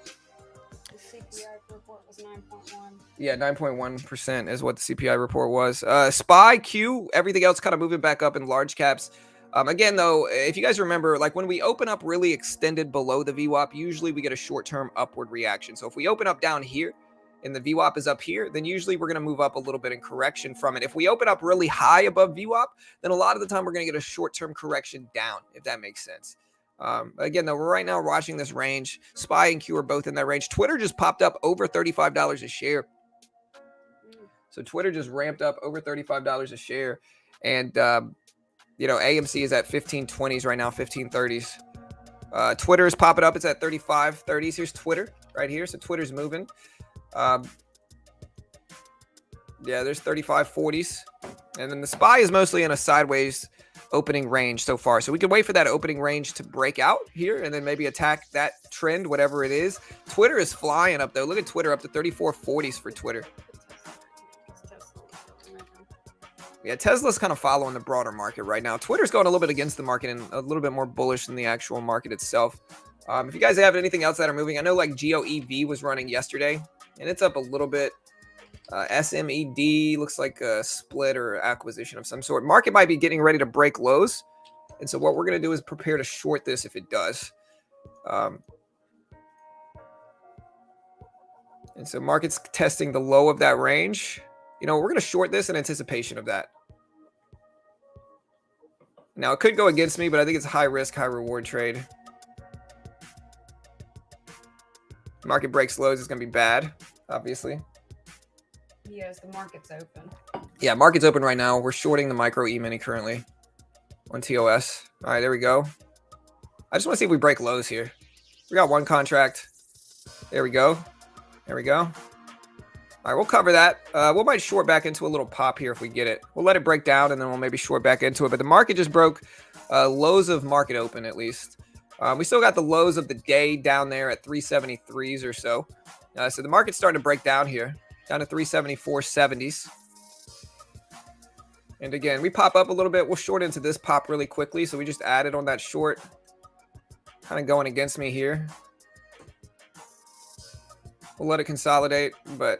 The CPI report was 9.1. Yeah, 9.1% is what the CPI report was. SPY, Q, everything else kind of moving back up in large caps. Again, though, if you guys remember, like when we open up really extended below the VWAP, usually we get a short-term upward reaction. So if we open up down here and the VWAP is up here, then usually we're going to move up a little bit in correction from it. If we open up really high above VWAP, then a lot of the time we're going to get a short-term correction down, if that makes sense. Again, though, we're right now watching this range. SPY and Q are both in that range. Twtr just popped up over $35 a share. So Twtr just ramped up over $35 a share. And, you know, AMC is at 1520s right now, 1530s. Twtr is popping up. It's at 3530s. Here's Twtr right here. So Twitter's moving. Yeah, there's 3540s. And then the SPY is mostly in a sideways opening range so far. So we could wait for that opening range to break out here and then maybe attack that trend, whatever it is. Twtr is flying up, though. Look at Twtr up to 3440s for Twtr. Yeah, Tesla's kind of following the broader market right now. Twitter's going a little bit against the market and a little bit more bullish than the actual market itself. If you guys have anything else that are moving, I know like GOEV was running yesterday, and it's up a little bit. SMED looks like a split or acquisition of some sort. Market might be getting ready to break lows, and so what we're going to do is prepare to short this if it does. And so market's testing the low of that range. You know, we're going to short this in anticipation of that. Now, it could go against me, but I think it's a high risk, high reward trade. Market breaks lows is going to be bad, obviously. Yes, the market's open. Yeah, market's open right now. We're shorting the micro E-mini currently on TOS. All right, there we go. I just want to see if we break lows here. We got one contract. There we go. There we go. All right, we'll cover that. We might short back into a little pop here if we get it. We'll let it break down, and then we'll maybe short back into it. But the market just broke lows of market open, at least. We still got the lows of the day down there at 373s or so. So the market's starting to break down here, down to 374.70s. And again, we pop up a little bit. We'll short into this pop really quickly. So we just added on that short. Kind of going against me here. We'll let it consolidate, but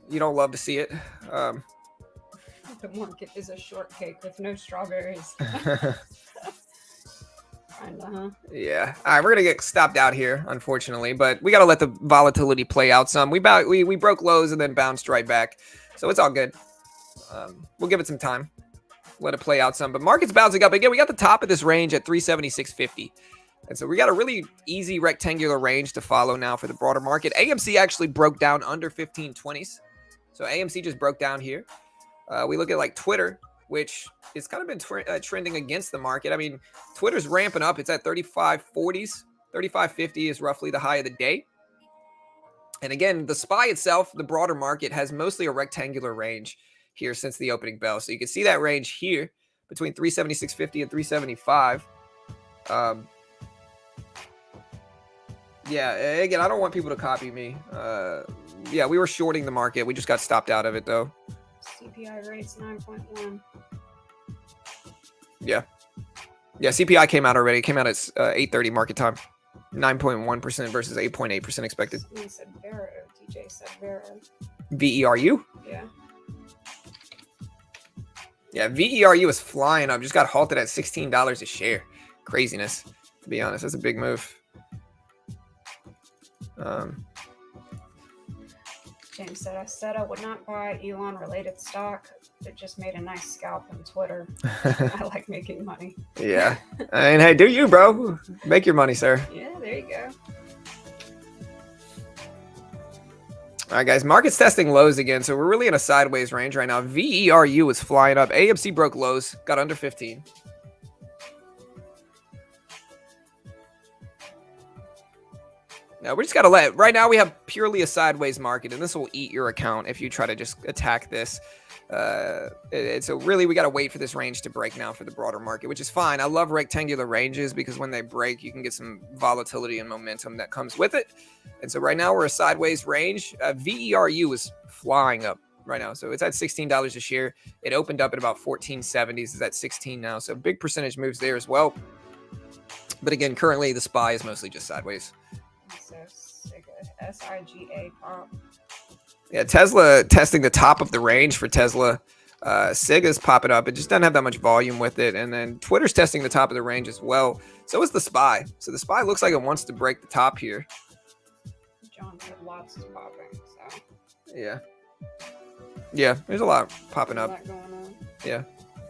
you don't love to see it. The market is a shortcake with no strawberries. Kinda, huh? Yeah. All right, we're gonna get stopped out here, unfortunately, but we gotta let the volatility play out some. We broke lows and then bounced right back, so it's all good. We'll give it some time, let it play out some. But market's bouncing up again. We got the top of this range at 376.50. And so we got a really easy rectangular range to follow now for the broader market. AMC actually broke down under 1520s. So AMC just broke down here. We look at like Twtr, which has kind of been trending against the market. I mean, Twitter's ramping up. It's at 3540s. 3550 is roughly the high of the day. And again, the SPY itself, the broader market, has mostly a rectangular range here since the opening bell. So you can see that range here between 376.50 and 375. Yeah, again, I don't want people to copy me. Yeah, we were shorting the market. We just got stopped out of it, though. CPI rates 9.1. Yeah. Yeah, CPI came out already. It came out at 8:30 market time. 9.1% versus 8.8% expected. Someone said Vero. DJ said Vero. VERU? Yeah. Yeah, VERU is flying up. Just got halted at $16 a share. Craziness, to be honest. That's a big move. James said I would not buy Elon related stock. It just made a nice scalp on Twitter. I like making money. Yeah. I mean, hey, do you, bro. Make your money, sir. Yeah, there you go. All right, guys. Market's testing lows again, so we're really in a sideways range right now. VERU is flying up. AMC broke lows, got under 15. Now, we just got to right now we have purely a sideways market, and this will eat your account if you try to just attack this. So really, we got to wait for this range to break now for the broader market, which is fine. I love rectangular ranges because when they break, you can get some volatility and momentum that comes with it. And so right now we're a sideways range. VERU is flying up right now. So it's at $16 a share. It opened up at about 14.70s. It's at 16 now. So big percentage moves there as well. But again, currently the SPY is mostly just sideways. So SIGA pop. Yeah, Tesla testing the top of the range for Tesla. SIGA's popping up. It just doesn't have that much volume with it. And then Twitter's testing the top of the range as well. So is the SPY. So the SPY looks like it wants to break the top here. John said lots is popping. So yeah. Yeah, there's a lot popping up. Going on. Yeah.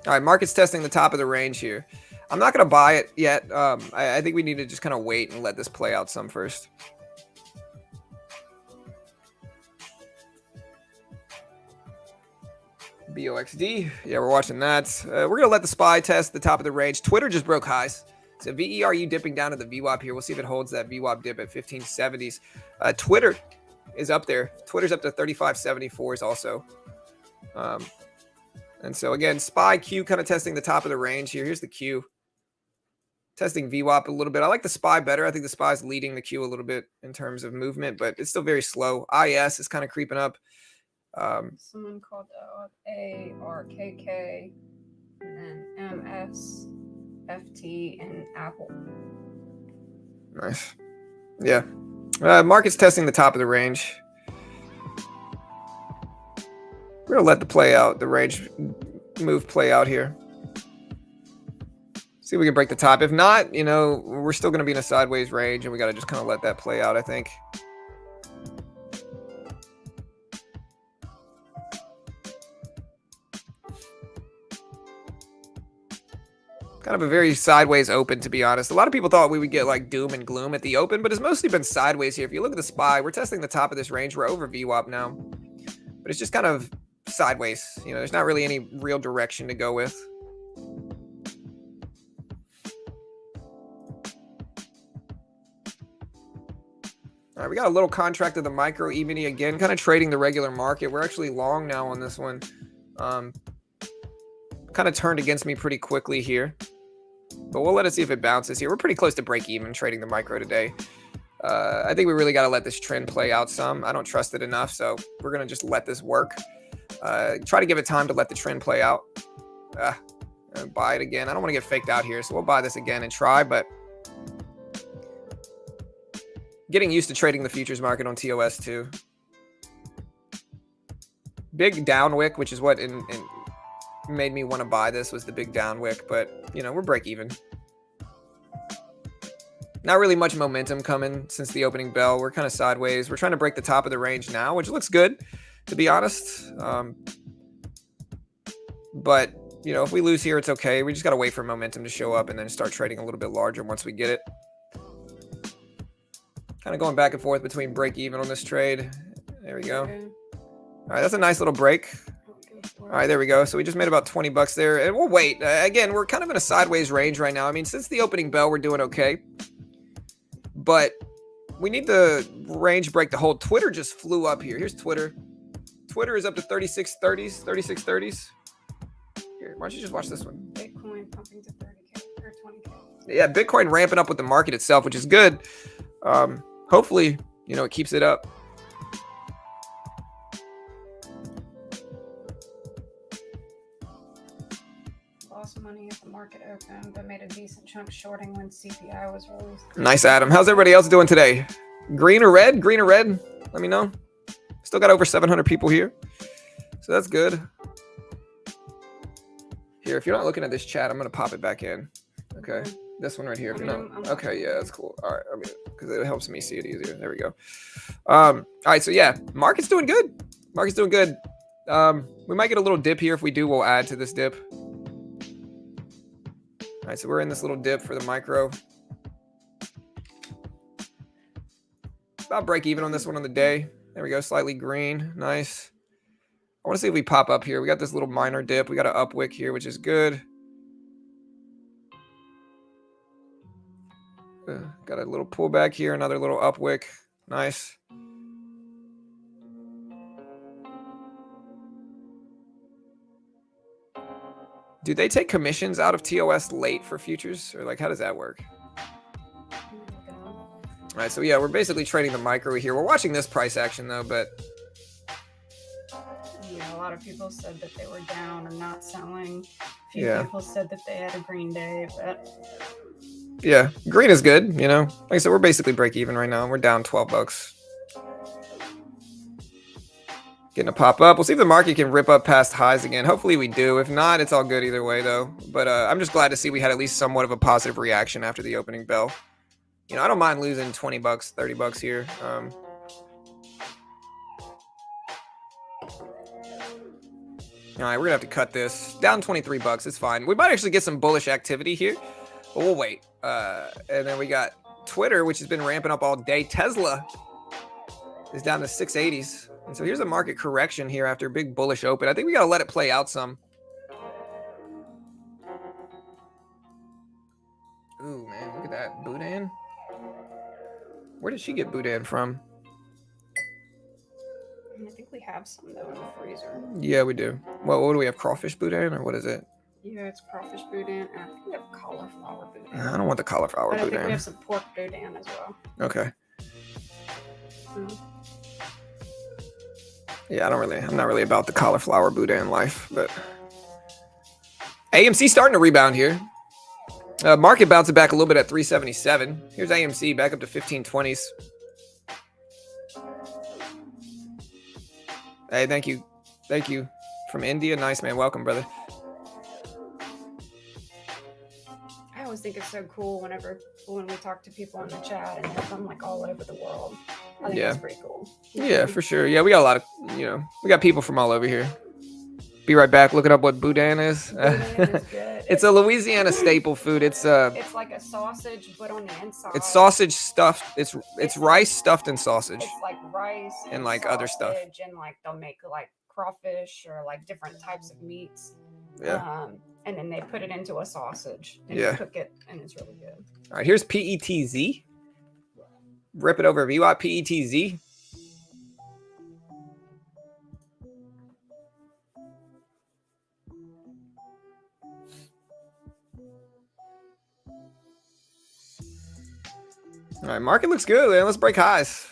All right, market's testing the top of the range here. I'm not going to buy it yet. I think we need to just kind of wait and let this play out some first. BOXD. Yeah, we're watching that. We're going to let the SPY test the top of the range. Twitter just broke highs. So VERU dipping down to the VWAP here. We'll see if it holds that VWAP dip at 1570s. Twitter is up there. Twitter's up to 3574s also. And so again, SPY Q kind of testing the top of the range here. Here's the Q. Testing VWAP a little bit. I like the SPY better. I think the SPY is leading the Q a little bit in terms of movement, but it's still very slow. IS is kind of creeping up. Someone called ARKK and then MS, FT, and Apple. Nice. Yeah. Market's testing the top of the range. We're going to let the range move play out here. See if we can break the top. If not, we're still going to be in a sideways range, and we got to just kind of let that play out, I think. Kind of a very sideways open, to be honest. A lot of people thought we would get like doom and gloom at the open, but it's mostly been sideways here. If you look at the SPY, we're testing the top of this range. We're over VWAP now, but it's just kind of sideways. There's not really any real direction to go with. All right, we got a little contract of the micro E-mini again, kind of trading the regular market. We're actually long now on this one. Kind of turned against me pretty quickly here, but we'll let it see if it bounces here. We're pretty close to break even trading the micro today. I think we really got to let this trend play out some. I don't trust it enough, so we're going to just let this work. Try to give it time to let the trend play out. Buy it again. I don't want to get faked out here, so we'll buy this again and try, but getting used to trading the futures market on TOS too. Big down wick, which is what made me want to buy this, was the big down wick, but we're break even. Not really much momentum coming since the opening bell. We're kind of sideways. We're trying to break the top of the range now, which looks good, to be honest. But if we lose here, it's okay. We just got to wait for momentum to show up and then start trading a little bit larger once we get it. Kind of going back and forth between break even on this trade. There we go. All right, that's a nice little break. All right, there we go. So we just made about 20 bucks there, and we'll wait. Again, we're kind of in a sideways range right now. I mean, since the opening bell, we're doing okay, but we need the range break to hold. Twitter just flew up here. Here's Twitter. Twitter is up to 36.30s, 36.30s. Here, why don't you just watch this one? Bitcoin yeah, Bitcoin ramping up with the market itself, which is good. Hopefully, you know, it keeps it up. Lost money at the market open, but made a decent chunk shorting when CPI was released. Nice, Adam. How's everybody else doing today? Green or red? Green or red? Let me know. Still got over 700 people here, so that's good. Here, if you're not looking at this chat, I'm gonna pop it back in. Okay, this one right here. If you're not, okay, yeah, that's cool. All right, I mean, because it helps me see it easier. There we go. All right, so yeah, market's doing good. Market's doing good. We might get a little dip here. If we do, we'll add to this dip. All right, so we're in this little dip for the micro. About break even on this one on the day. There we go, slightly green, nice. I want to see if we pop up here. We got this little minor dip. We got an up wick here, which is good. Got a little pullback here, another little up wick, nice. Do they take commissions out of TOS late for futures, or like how does that work? All right, so yeah, we're basically trading the micro here. We're watching this price action though, but yeah, a lot of people said that they were down or not selling. A few people said that they had a green day, but yeah, green is good. You know, like I said, we're basically break even right now. We're down $12. Getting a pop up. We'll see if the market can rip up past highs again. Hopefully we do. If not, it's all good either way though. But I'm just glad to see we had at least somewhat of a positive reaction after the opening bell. You know, I don't mind losing $20, $30 here. All right, we're gonna have to cut this down $23. It's fine. We might actually get some bullish activity here, but we'll wait. And then we got Twitter, which has been ramping up all day. Tesla is down to 680s. And so here's a market correction here after a big bullish open. I think we gotta let it play out some. Ooh, man, look at that. Boudin. Where did she get Boudin from? I think we have some though in the freezer. Yeah, we do. What do we have? Crawfish Boudin, or what is it? Yeah, it's crawfish boudin. And I think we have cauliflower boudin. I don't want the cauliflower but boudin. I think we have some pork boudin as well. Okay. Yeah, I'm not really about the cauliflower boudin life, but AMC starting to rebound here. Market bouncing back a little bit at 377. Here's AMC back up to 1520s. Hey, thank you. Thank you. From India. Nice, man. Welcome, brother. I always think it's so cool when we talk to people in the chat and they're from like all over the world. I think that's pretty cool. Yeah, for sure. Yeah, we got a lot of, we got people from all over here. Be right back looking up what boudin is. Boudin is good. It's a Louisiana staple food. It's like a sausage, but on the inside. It's sausage stuffed. It's rice stuffed in sausage. It's like rice and like other stuff. And like they'll make like crawfish or like different types of meats. Yeah. And then they put it into a sausage and cook it, and it's really good. All right, here's PETZ. Rip it over VWAP PETZ. All right, market looks good, man. Let's break highs.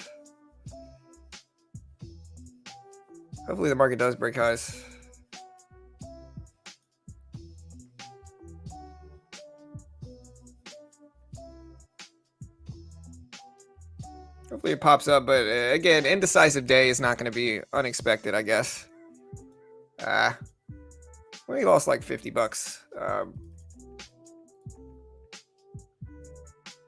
Hopefully the market does break highs. Hopefully it pops up, but again, indecisive day is not going to be unexpected, I guess. We lost like $50.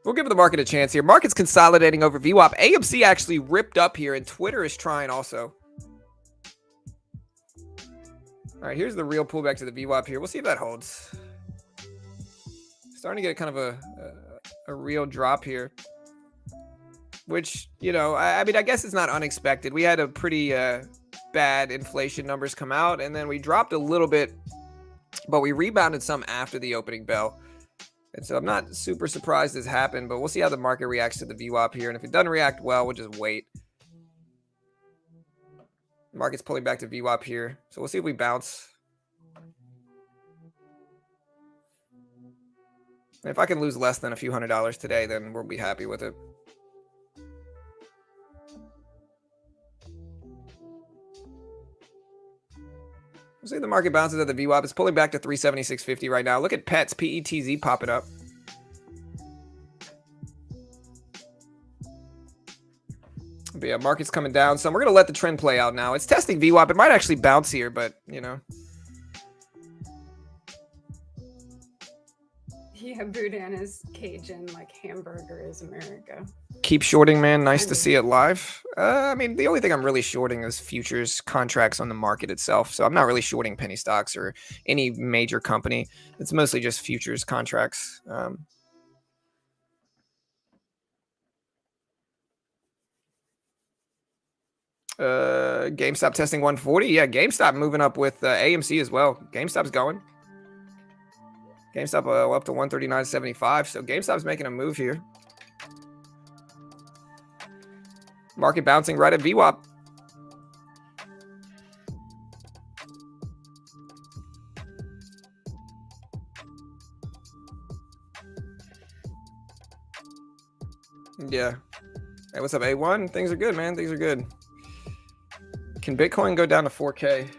We'll give the market a chance here. Market's consolidating over VWAP. AMC actually ripped up here, and Twitter is trying also. All right, here's the real pullback to the VWAP here. We'll see if that holds. Starting to get kind of a real drop here. Which, I mean, I guess it's not unexpected. We had a pretty bad inflation numbers come out, and then we dropped a little bit, but we rebounded some after the opening bell. And so I'm not super surprised this happened, but we'll see how the market reacts to the VWAP here. And if it doesn't react well, we'll just wait. Market's pulling back to VWAP here. So we'll see if we bounce. If I can lose less than a few $100 today, then we'll be happy with it. We'll see the market bounces at the VWAP. It's pulling back to 376.50 right now. Look at Pets, PETZ popping up. But yeah, market's coming down. So we're going to let the trend play out now. It's testing VWAP. It might actually bounce here, but, you know. Yeah, Boudin is Cajun, like hamburger is America. Keep shorting, man. Nice to see it live. I mean, the only thing I'm really shorting is futures contracts on the market itself. So I'm not really shorting penny stocks or any major company. It's mostly just futures contracts. GameStop testing 140. Yeah, GameStop moving up with AMC as well. GameStop's going. GameStop up to 139.75. So GameStop's making a move here. Market bouncing right at VWAP. Yeah. Hey, what's up, A1? Things are good, man. Things are good. Can Bitcoin go down to 4K?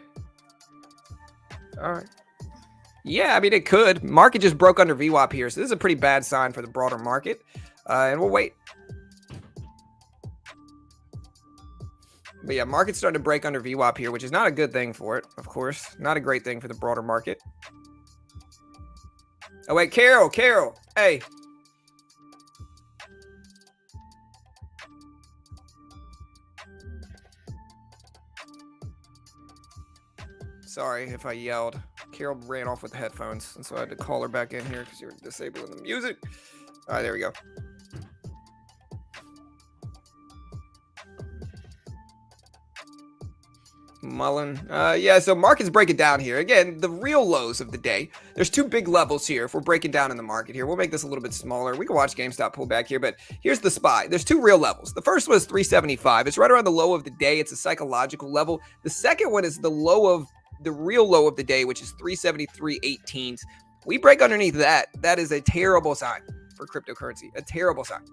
All right. Yeah, I mean, it could. Market just broke under VWAP here, so this is a pretty bad sign for the broader market. And we'll wait. But yeah, market's starting to break under VWAP here, which is not a good thing for it, of course. Not a great thing for the broader market. Oh, wait, Carol, hey. Sorry if I yelled. Carol ran off with the headphones, and so I had to call her back in here because you were disabling the music. All right, there we go. Mullen. Yeah, so markets break it down here. Again, the real lows of the day. There's two big levels here if we're breaking down in the market here. We'll make this a little bit smaller. We can watch GameStop pull back here, but here's the SPY. There's two real levels. The first one is 375. It's right around the low of the day. It's a psychological level. The second one is the real low of the day, which is 373.18. We break underneath that. That is a terrible sign for cryptocurrency. A terrible sign.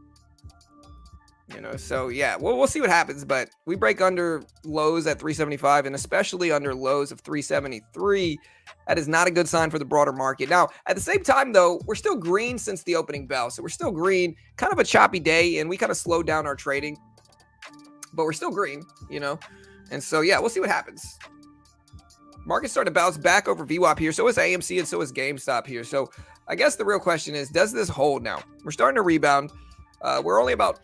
You know, so yeah, we'll see what happens, but we break under lows at 375 and especially under lows of 373. That is not a good sign for the broader market. Now, at the same time, though, we're still green since the opening bell. So we're still green, kind of a choppy day, and we kind of slowed down our trading, but we're still green, you know? And so, yeah, we'll see what happens. Market's starting to bounce back over VWAP here. So is AMC and so is GameStop here. So I guess the real question is, does this hold now? We're starting to rebound. We're only about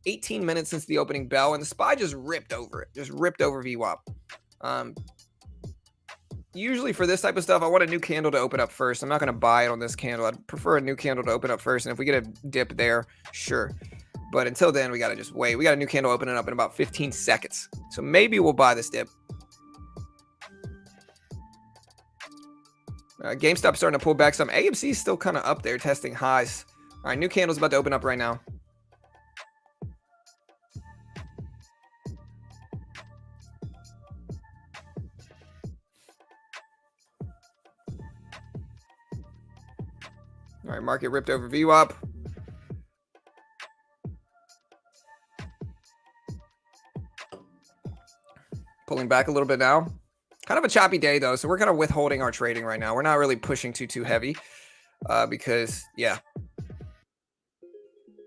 18 minutes since the opening bell, and the SPY just ripped over it. Just ripped over VWAP. Usually for this type of stuff, I want a new candle to open up first. I'm not going to buy it on this candle. I'd prefer a new candle to open up first, and if we get a dip there, sure. But until then, we got to just wait. We got a new candle opening up in about 15 seconds. So maybe we'll buy this dip. GameStop's starting to pull back some. AMC is still kind of up there testing highs. All right, new candle's about to open up right now. All right, market ripped over VWAP. Pulling back a little bit now. Kind of a choppy day, though, so we're kind of withholding our trading right now. We're not really pushing too heavy because, yeah.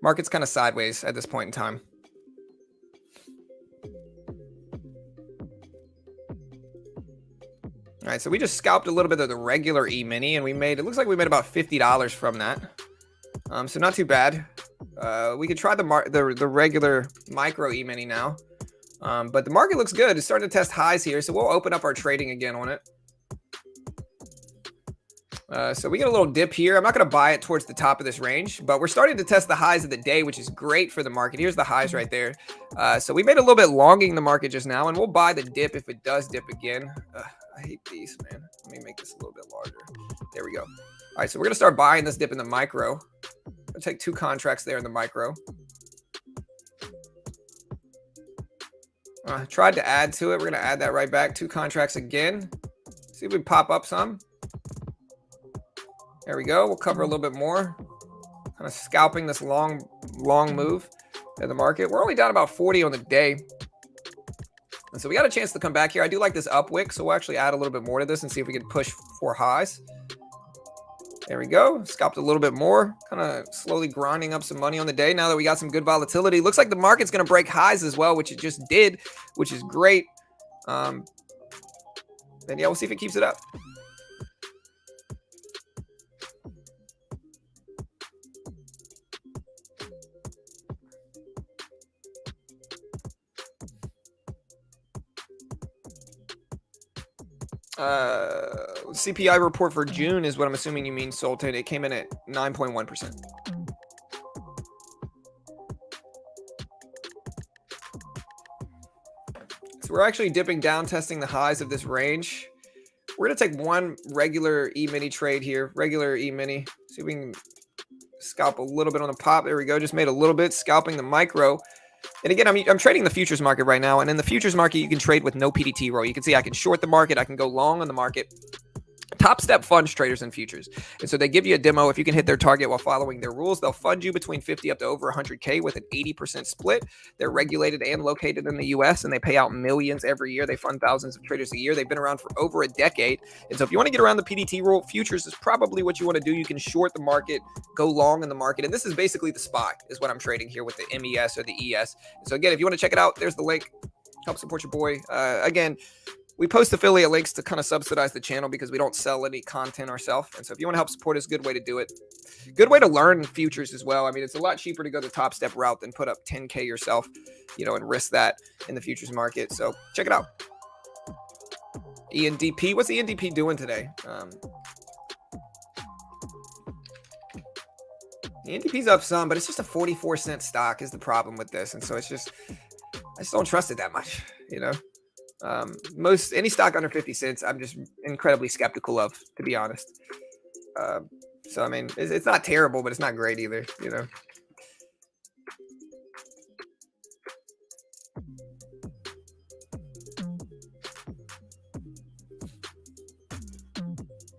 Market's kind of sideways at this point in time. All right, so we just scalped a little bit of the regular E-mini, and it looks like we made about $50 from that. So not too bad. We could try the regular micro E-mini now. But the market looks good. It's starting to test highs here, so we'll open up our trading again on it. So we get a little dip here. I'm not going to buy it towards the top of this range, but we're starting to test the highs of the day, which is great for the market. Here's the highs right there. So we made a little bit longing the market just now, and we'll buy the dip if it does dip again. I hate these, man. Let me make this a little bit larger. There we go. All right, so we're going to start buying this dip in the micro. I'll take 2 contracts there in the micro. Tried to add to it. We're going to add that right back. 2 contracts again. See if we pop up some. There we go. We'll cover a little bit more. kind of scalping this long move in the market. We're only down about 40 on the day. And so we got a chance to come back here. I do like this up wick, so we'll actually add a little bit more to this and see if we can push for highs. There we go. Scalped a little bit more. Kind of slowly grinding up some money on the day now that we got some good volatility. Looks like the market's going to break highs as well, which it just did, which is great. And yeah, we'll see if it keeps it up. CPI report for June is what I'm assuming you mean, Sultan. It came in at 9.1%. So we're actually dipping down, testing the highs of this range. We're going to take one regular E-mini trade here. Regular E-mini. See if we can scalp a little bit on the pop. There we go. Just made a little bit. Scalping the micro. And again, I'm trading the futures market right now. And in the futures market, you can trade with no PDT roll. You can see I can short the market. I can go long on the market. Top Step funds traders in futures. And so they give you a demo. If you can hit their target while following their rules, they'll fund you between 50 up to over 100K with an 80% split. They're regulated and located in the US, and they pay out millions every year. They fund thousands of traders a year. They've been around for over a decade. And so if you want to get around the PDT rule, futures is probably what you want to do. You can short the market, go long in the market. And this is basically the SPY is what I'm trading here with the MES or the ES. And so again, if you want to check it out, there's the link. Help support your boy. Again, we post affiliate links to kind of subsidize the channel because we don't sell any content ourselves. And so if you want to help support us, good way to do it. Good way to learn futures as well. I mean, it's a lot cheaper to go the Top Step route than put up 10K yourself, you know, and risk that in the futures market. So check it out. ENDP. What's ENDP doing today? ENDP's up some, but it's just a 44-cent stock is the problem with this. And so it's just, I just don't trust it that much, you know. Any stock under 50 cents, I'm just incredibly skeptical of, to be honest. So I mean, it's not terrible, but it's not great either, you know.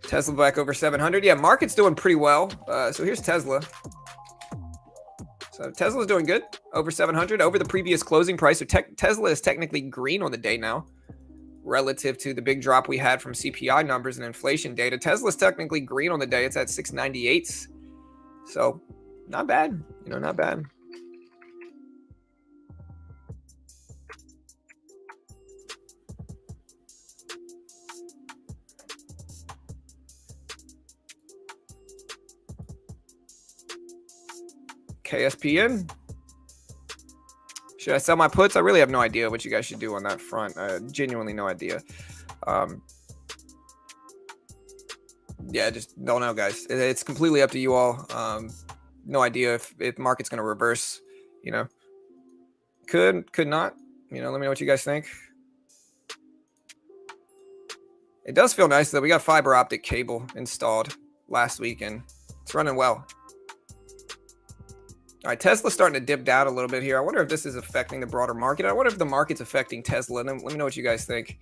Tesla back over 700. Yeah, market's doing pretty well. So here's Tesla. So Tesla's doing good, over 700, over the previous closing price. So Tesla is technically green on the day now, relative to the big drop we had from CPI numbers and inflation data. Tesla's technically green on the day. It's at 698. So not bad, you know, not bad. KSPN. Should I sell my puts? I really have no idea what you guys should do on that front. Genuinely no idea. Yeah, just don't know, guys. It's completely up to you all. No idea if market's going to reverse, you know. Could not. You know, let me know what you guys think. It does feel nice that we got fiber optic cable installed last week, and it's running well. All right, Tesla's starting to dip down a little bit here. I wonder if this is affecting the broader market. I wonder if the market's affecting Tesla. Let me know what you guys think.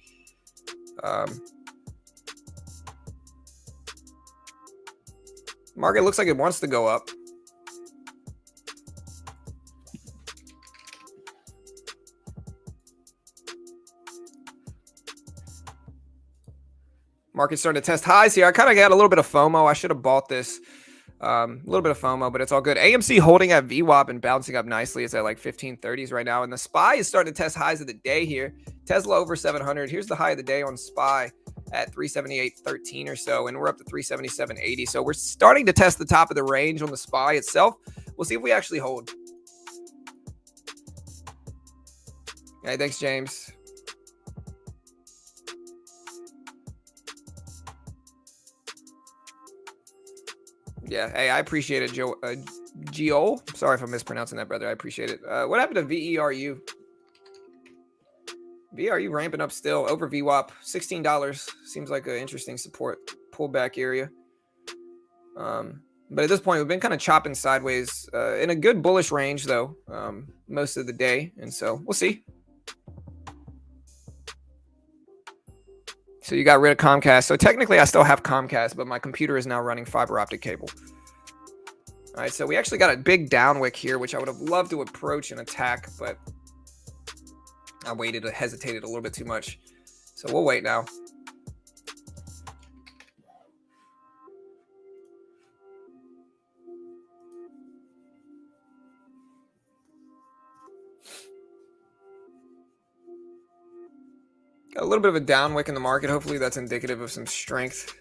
Market looks like it wants to go up. Market's starting to test highs here. I kind of got a little bit of FOMO. I should have bought this. A little bit of FOMO, but it's all good. AMC holding at VWAP and bouncing up nicely. It's at like 1530s right now. And the SPY is starting to test highs of the day here. Tesla over 700. Here's the high of the day on SPY at 378.13 or so. And we're up to 377.80. So we're starting to test the top of the range on the SPY itself. We'll see if we actually hold. Hey, thanks, James. Yeah, hey, I appreciate it, Joe. Gio. Sorry if I'm mispronouncing that, brother. I appreciate it. What happened to VERU? VRU ramping up still over VWAP. $16 seems like an interesting support pullback area. But at this point, we've been kind of chopping sideways in a good bullish range, though, most of the day. And so we'll see. So you got rid of Comcast. So technically, I still have Comcast, but my computer is now running fiber optic cable. All right, so we actually got a big down wick here, which I would have loved to approach and attack, but I waited and hesitated a little bit too much. So we'll wait now. Got a little bit of a down wick in the market. Hopefully that's indicative of some strength.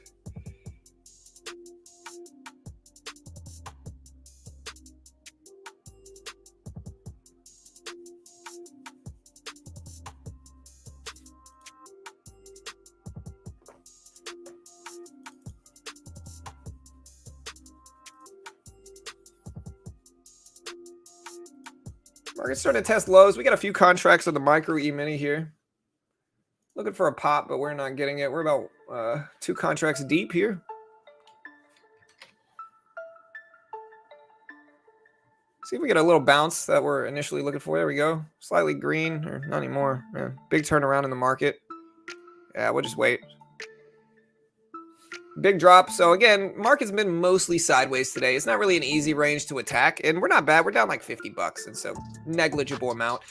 Market's starting to test lows. We got a few contracts on the micro E-mini here. Looking for a pop, but we're not getting it. We're about 2 contracts deep here. See if we get a little bounce that we're initially looking for. There we go. Slightly green, or not anymore. Yeah, big turnaround in the market. Yeah, we'll just wait. Big drop. So again, market's been mostly sideways today. It's not really an easy range to attack, and we're not bad. We're down like 50 bucks, and so negligible amount.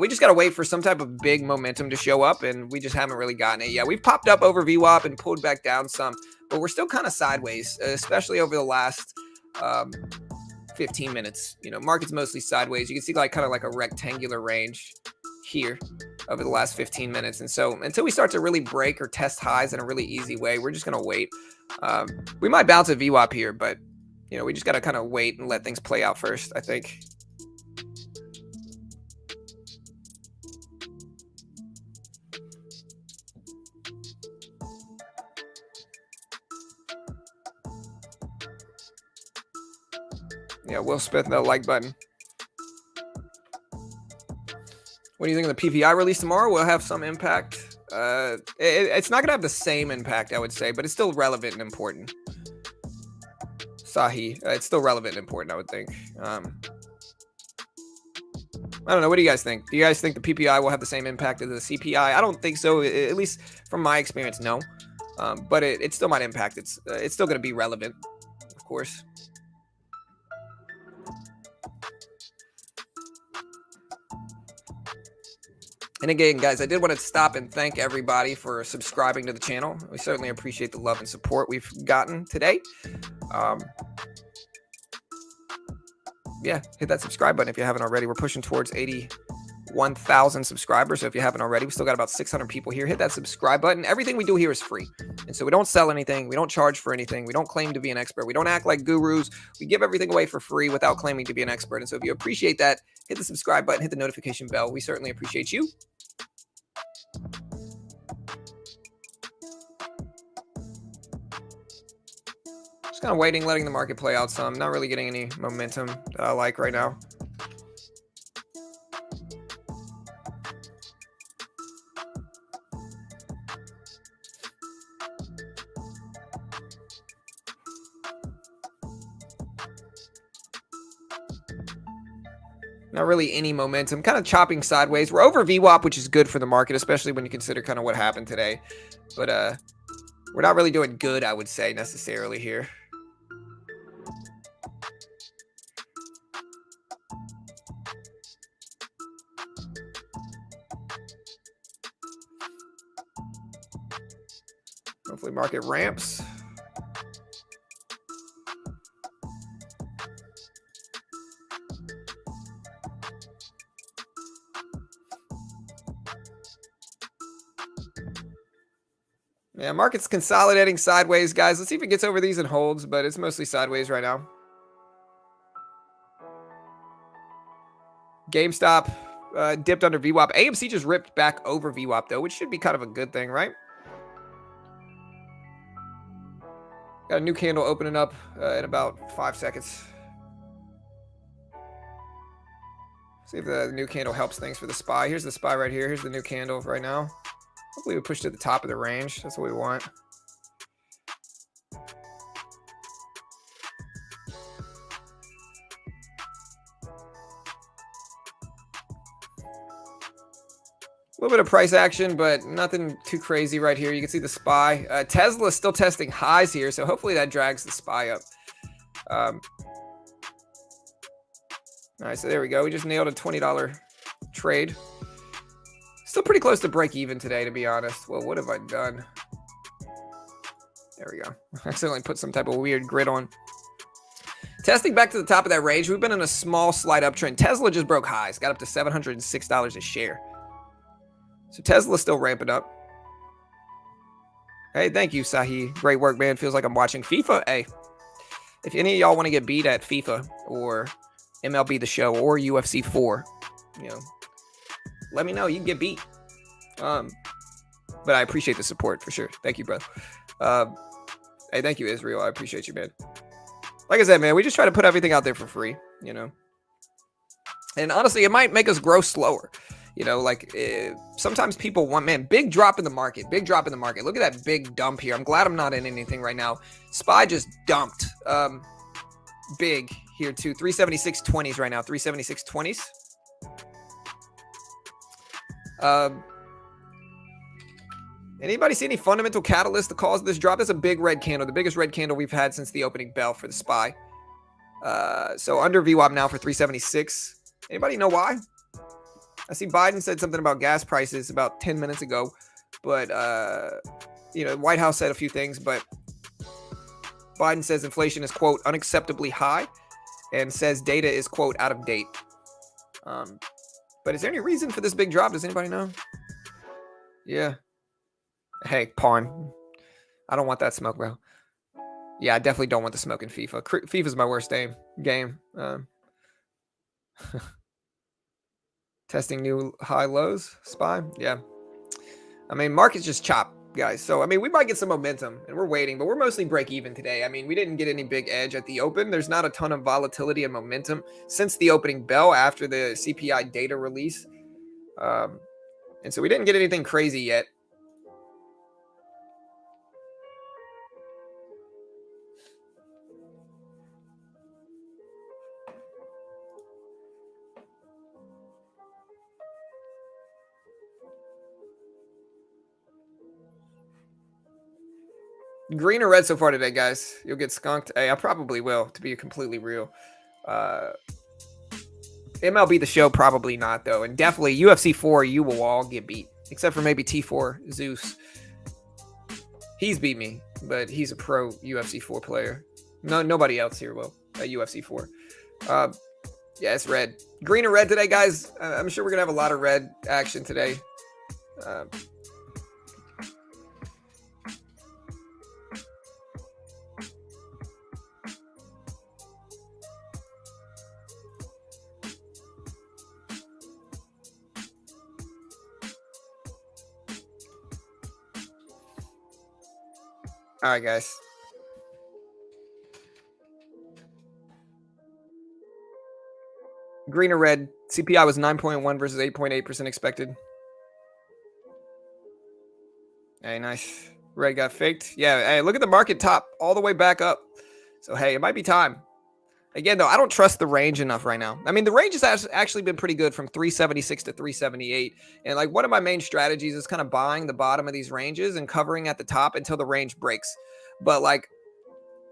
We just got to wait for some type of big momentum to show up, and we just haven't really gotten it yet. We've popped up over VWAP and pulled back down some, but we're still kind of sideways, especially over the last 15 minutes. You know, market's mostly sideways. You can see like kind of like a rectangular range here over the last 15 minutes. And so until we start to really break or test highs in a really easy way, we're just going to wait. We might bounce a VWAP here, but you know, we just got to kind of wait and let things play out first, I think. Yeah, Will Smith, that like button. What do you think of the PPI release tomorrow? Will have some impact. It's not going to have the same impact, I would say, but it's still relevant and important. Sahi, it's still relevant and important, I would think. I don't know. What do you guys think? Do you guys think the PPI will have the same impact as the CPI? I don't think so, at least from my experience, no. But it still might impact. It's still going to be relevant, of course. And again, guys, I did want to stop and thank everybody for subscribing to the channel. We certainly appreciate the love and support we've gotten today. Yeah, hit that subscribe button if you haven't already. We're pushing towards 81,000 subscribers. So if you haven't already, we still got about 600 people here. Hit that subscribe button. Everything we do here is free. And so we don't sell anything. We don't charge for anything. We don't claim to be an expert. We don't act like gurus. We give everything away for free without claiming to be an expert. And so if you appreciate that, hit the subscribe button, hit the notification bell. We certainly appreciate you. Just kind of waiting, letting the market play out some. Not really getting any momentum that I like right now. Not really any momentum, kind of chopping sideways. We're over VWAP, which is good for the market, especially when you consider kind of what happened today. But we're not really doing good, I would say, necessarily here. Hopefully market ramps. Yeah, market's consolidating sideways, guys. Let's see if it gets over these and holds, but it's mostly sideways right now. GameStop dipped under VWAP. AMC just ripped back over VWAP, though, which should be kind of a good thing, right? Got a new candle opening up in about 5 seconds. See if the new candle helps things for the SPY. Here's the SPY right here. Here's the new candle right now. Hopefully we push to the top of the range. That's what we want. A little bit of price action, but nothing too crazy right here. You can see the SPY. Tesla is still testing highs here, so hopefully that drags the SPY up. All right, so there we go. We just nailed a $20 trade. Still pretty close to break even today, to be honest. Well, what have I done? There we go. I accidentally put some type of weird grid on. Testing back to the top of that range. We've been in a small slight uptrend. Tesla just broke highs. Got up to $706 a share. So Tesla's still ramping up. Hey, thank you, Sahi. Great work, man. Feels like I'm watching FIFA. Hey, if any of y'all want to get beat at FIFA or MLB The Show or UFC 4, you know, let me know. You can get beat. But I appreciate the support for sure. Thank you, bro. Hey, thank you, Israel. I appreciate you, man. Like I said, man, we just try to put everything out there for free, you know. And honestly, it might make us grow slower. You know, like sometimes people want, man, big drop in the market. Big drop in the market. Look at that big dump here. I'm glad I'm not in anything right now. SPY just dumped. Big here too. 376.20s right now. 376.20s. Anybody see any fundamental catalyst to cause this drop? That's a big red candle. The biggest red candle we've had since the opening bell for the SPY. So under VWAP now for 376. Anybody know why? I see Biden said something about gas prices about 10 minutes ago, but you know, White House said a few things, but Biden says inflation is, quote, unacceptably high, and says data is, quote, out of date. But is there any reason for this big drop? Does anybody know? Yeah. Hey, pawn. I don't want that smoke, bro. Yeah, I definitely don't want the smoke in FIFA. FIFA's my worst game. Testing new high lows, SPY. Yeah. I mean, market's just chop, guys. So, I mean, we might get some momentum, and we're waiting, but we're mostly break even today. I mean, we didn't get any big edge at the open. There's not a ton of volatility and momentum since the opening bell after the CPI data release. And so we didn't get anything crazy yet. Green or red so far today, guys? You'll get skunked. Hey, I probably will, to be completely real. MLB The Show, probably not, though. And definitely UFC 4, you will all get beat. Except for maybe T4, Zeus. He's beat me, but he's a pro UFC 4 player. No, nobody else here will at UFC 4. Yeah, it's red. Green or red today, guys? I'm sure we're going to have a lot of red action today. All right, guys. Green or red? CPI was 9.1 versus 8.8% expected. Hey, nice. Red got faked. Yeah, hey, look at the market top all the way back up. So, hey, it might be time. Again, though, I don't trust the range enough right now. I mean, the range has actually been pretty good from 376 to 378. And, like, one of my main strategies is kind of buying the bottom of these ranges and covering at the top until the range breaks. But, like,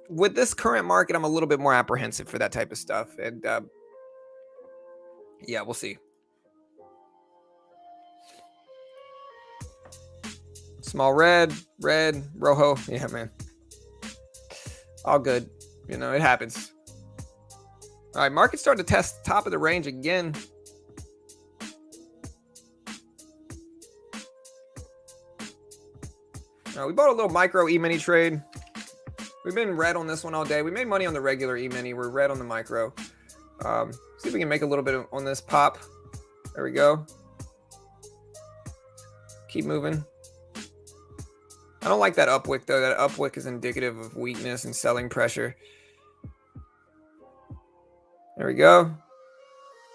with this current market, I'm a little bit more apprehensive for that type of stuff. And, yeah, we'll see. Small red, rojo. Yeah, man. All good. You know, it happens. All right, market's starting to test top of the range again. All right, we bought a little micro E-mini trade. We've been red on this one all day. We made money on the regular E-mini. We're red on the micro. See if we can make a little bit on this pop. There we go. Keep moving. I don't like that upwick, though. That upwick is indicative of weakness and selling pressure. There we go.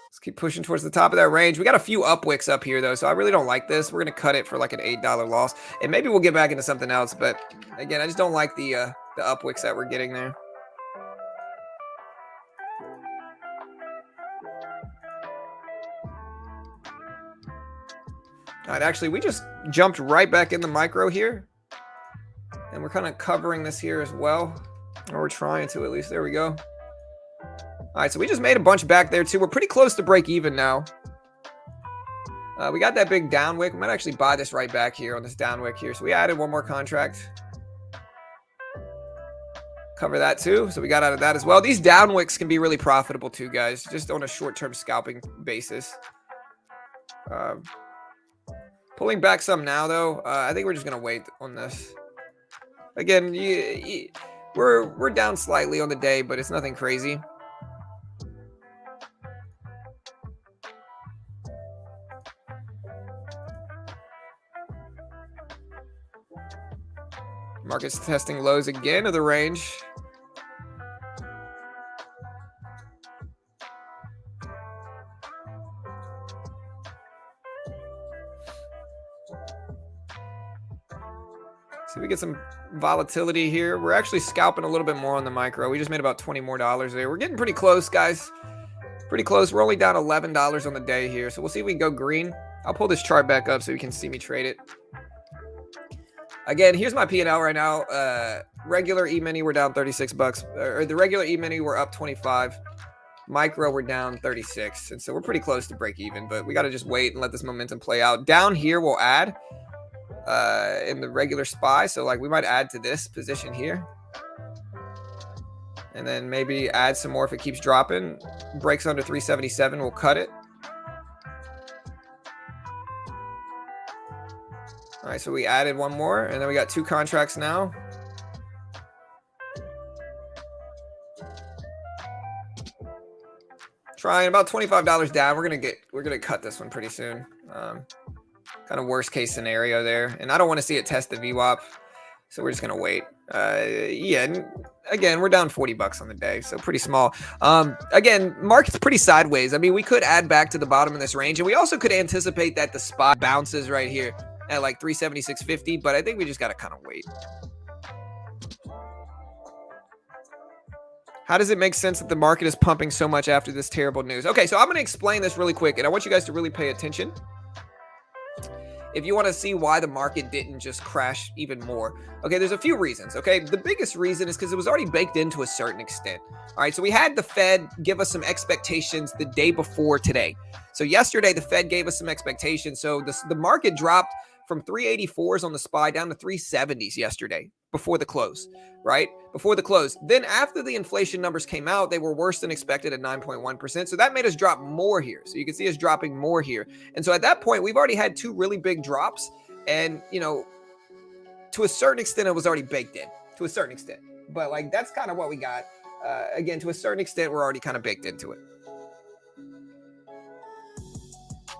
Let's keep pushing towards the top of that range. We got a few upwicks up here, though, so I really don't like this. We're going to cut it for like an $8 loss. And maybe we'll get back into something else. But, again, I just don't like the upwicks that we're getting there. All right, actually, we just jumped right back in the micro here. And we're kind of covering this here as well. Or we're trying to, at least. There we go. All right, so we just made a bunch back there too. We're pretty close to break even now. We got that big down wick. We might actually buy this right back here on this down wick here. So we added one more contract. Cover that too. So we got out of that as well. These down wicks can be really profitable too, guys, just on a short-term scalping basis. Pulling back some now, though. I think we're just going to wait on this. Again, we're down slightly on the day, but it's nothing crazy. Market's testing lows again of the range. See, we get some volatility here. We're actually scalping a little bit more on the micro. We just made about $20 more there. We're getting pretty close, guys. Pretty close. We're only down $11 on the day here. So we'll see if we can go green. I'll pull this chart back up so you can see me trade it. Again, here's my P&L right now. Regular E-mini, we're down 36 bucks. Or the regular E-mini, we're up 25. Micro, we're down 36. And so we're pretty close to break even, but we got to just wait and let this momentum play out. Down here, we'll add in the regular SPY. So like we might add to this position here. And then maybe add some more if it keeps dropping. Breaks under 377, we'll cut it. All right, so we added one more, and then we got two contracts now. Trying about $25 down. We're gonna cut this one pretty soon. Kind of worst case scenario there, and I don't want to see it test the VWAP, so we're just gonna wait. Yeah, and again, we're down 40 bucks on the day, so pretty small. Again, market's pretty sideways. I mean, we could add back to the bottom of this range, and we also could anticipate that the SPY bounces right here at like 376.50, but I think we just got to kind of wait. How does it make sense that the market is pumping so much after this terrible news? Okay, so I'm going to explain this really quick, and I want you guys to really pay attention if you want to see why the market didn't just crash even more. Okay, there's a few reasons, okay? The biggest reason is because it was already baked in to a certain extent. All right, so we had the Fed give us some expectations the day before today. So yesterday, the Fed gave us some expectations. So the market dropped from 384s on the SPY down to 370s yesterday before the close, right? Before the close. Then after the inflation numbers came out, they were worse than expected at 9.1%. So that made us drop more here. So you can see us dropping more here. And so at that point, we've already had two really big drops. And, you know, to a certain extent, it was already baked in to a certain extent. But like, that's kind of what we got. Again, to a certain extent, we're already kind of baked into it.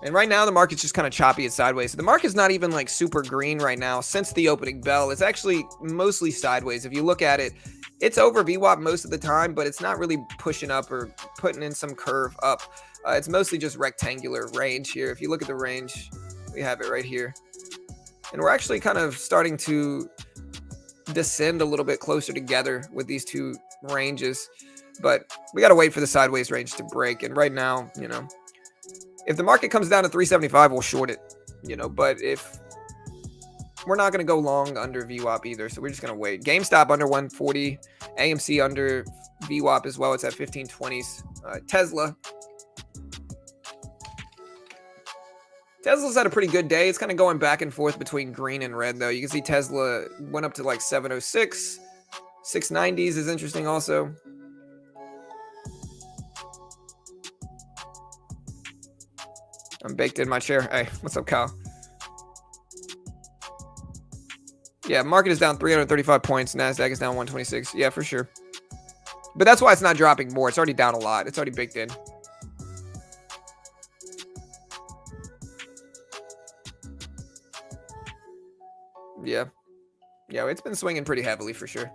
And right now, the market's just kind of choppy and sideways. So the market's not even like super green right now since the opening bell. It's actually mostly sideways. If you look at it, it's over VWAP most of the time, but it's not really pushing up or putting in some curve up. It's mostly just rectangular range here. If you look at the range, we have it right here. And we're actually kind of starting to descend a little bit closer together with these two ranges. But we got to wait for the sideways range to break. And right now, you know, if the market comes down to 375, we'll short it, you know, but if we're not going to go long under VWAP either, so we're just going to wait. GameStop under 140, AMC under VWAP as well. It's at 1520s. Tesla's had a pretty good day. It's kind of going back and forth between green and red, though. You can see Tesla went up to like 706. 690s is interesting also. I'm baked in my chair. Hey, what's up, Kyle? Yeah, market is down 335 points. NASDAQ is down 126. Yeah, for sure. But that's why it's not dropping more. It's already down a lot. It's already baked in. Yeah. Yeah, it's been swinging pretty heavily for sure.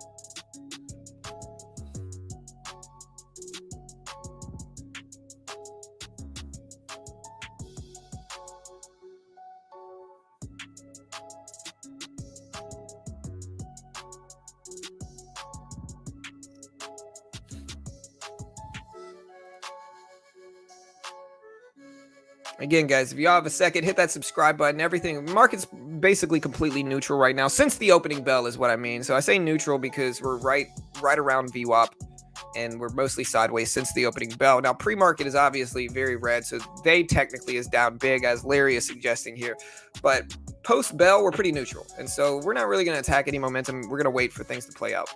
Again, guys, if you have a second, hit that subscribe button. Everything, market's basically completely neutral right now since the opening bell is what I mean. So I say neutral because we're right around VWAP. and we're mostly sideways since the opening bell. Now, pre-market is obviously very red, so they technically is down big, as Larry is suggesting here. But post-bell, we're pretty neutral, and so we're not really going to attack any momentum. We're going to wait for things to play out.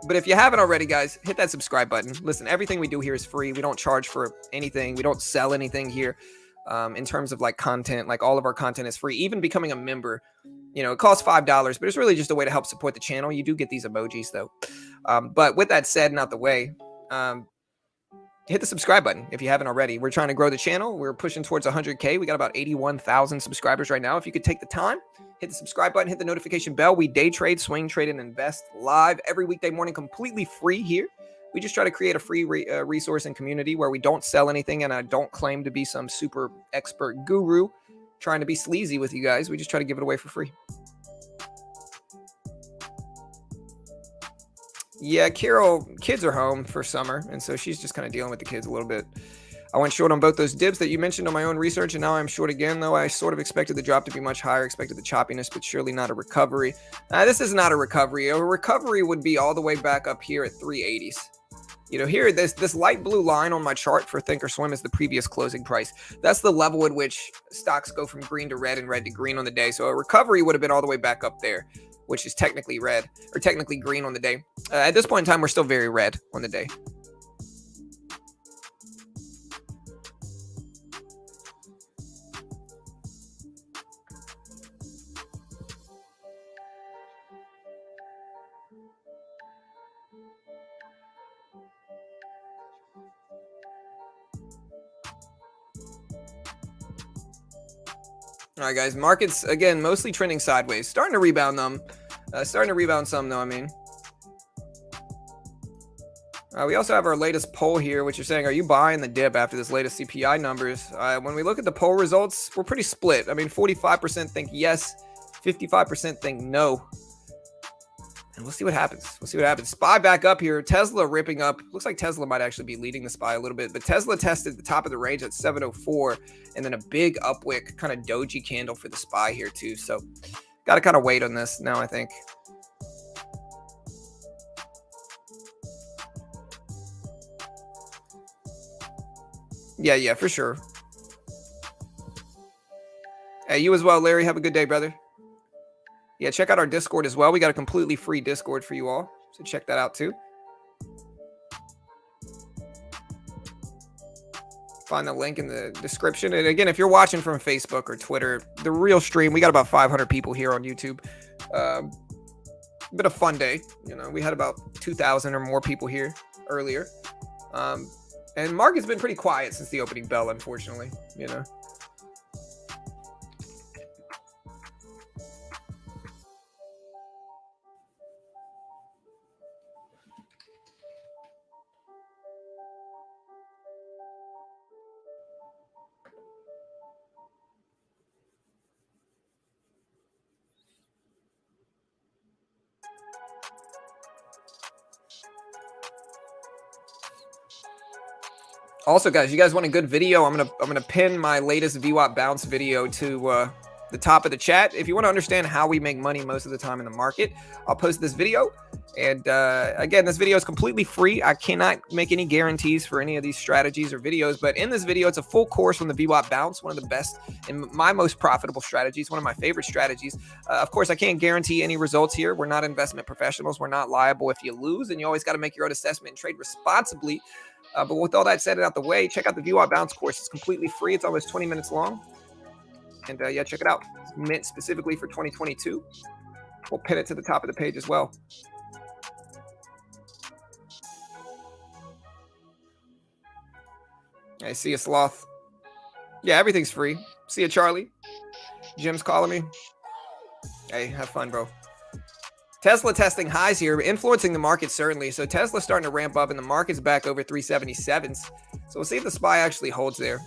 But if you haven't already, guys, hit that subscribe button. Listen, everything we do here is free. We don't charge for anything. We don't sell anything here. In terms of like content, like all of our content is free. Even becoming a member, you know, it costs $5, but it's really just a way to help support the channel. You do get these emojis though. But with that said and out the way, hit the subscribe button if you haven't already. We're trying to grow the channel. We're pushing towards 100K. We got about 81,000 subscribers right now. If you could take the time, hit the subscribe button, hit the notification bell. We day trade, swing trade, and invest live every weekday morning, completely free here. We just try to create a free resource and community where we don't sell anything, and I don't claim to be some super expert guru trying to be sleazy with you guys. We just try to give it away for free. Yeah, Carol, kids are home for summer, and so she's just kind of dealing with the kids a little bit. I went short on both those dips that you mentioned on my own research, and now I'm short again, though I sort of expected the drop to be much higher, expected the choppiness, but surely not a recovery. This is not a recovery. A recovery would be all the way back up here at 380s. You know, here, this light blue line on my chart for Thinkorswim is the previous closing price. That's the level at which stocks go from green to red and red to green on the day. So a recovery would have been all the way back up there, which is technically red or technically green on the day. At this point in time, we're still very red on the day. All right, guys, markets, again, mostly trending sideways. Starting to rebound them. Starting to rebound some, though, I mean. We also have our latest poll here, which is saying, are you buying the dip after this latest CPI numbers? When we look at the poll results, we're pretty split. I mean, 45% think yes, 55% think no. And we'll see what happens. We'll see what happens. SPY back up here. Tesla ripping up. Looks like Tesla might actually be leading the SPY a little bit. But Tesla tested the top of the range at 704. And then a big upwick kind of doji candle for the SPY here too. So got to kind of wait on this now, I think. Yeah, for sure. Hey, you as well, Larry. Have a good day, brother. Yeah, check out our Discord as well. We got a completely free Discord for you all. So check that out too. Find the link in the description. And again, if you're watching from Facebook or Twitter, the real stream, we got about 500 people here on YouTube. Been a fun day. You know, we had about 2,000 or more people here earlier. And market's been pretty quiet since the opening bell, unfortunately, you know. Also, guys, you guys want a good video? I'm gonna pin my latest VWAP bounce video to the top of the chat. If you want to understand how we make money most of the time in the market, I'll post this video. And again, this video is completely free. I cannot make any guarantees for any of these strategies or videos, but in this video, it's a full course on the VWAP bounce, one of the best and my most profitable strategies, one of my favorite strategies. Of course, I can't guarantee any results here. We're not investment professionals. We're not liable if you lose, and you always got to make your own assessment and trade responsibly. But with all that said and out the way, check out the VWAP bounce course. It's completely free. It's almost 20 minutes long. And yeah, check it out. It's meant specifically for 2022. We'll pin it to the top of the page as well. I see a sloth. Yeah, everything's free. See ya, Charlie. Jim's calling me. Hey, have fun, bro. Tesla testing highs here, influencing the market certainly. So Tesla's starting to ramp up and the market's back over 377s. So we'll see if the SPY actually holds there.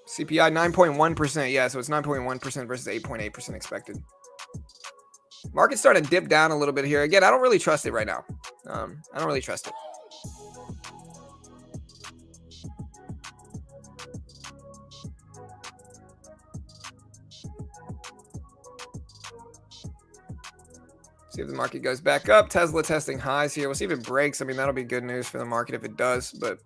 CPI 9.1%. Yeah, so it's 9.1% versus 8.8% expected. Market's starting to dip down a little bit here. Again, I don't really trust it right now. I don't really trust it. See if the market goes back up. Tesla testing highs here. We'll see if it breaks. I mean, that'll be good news for the market if it does, but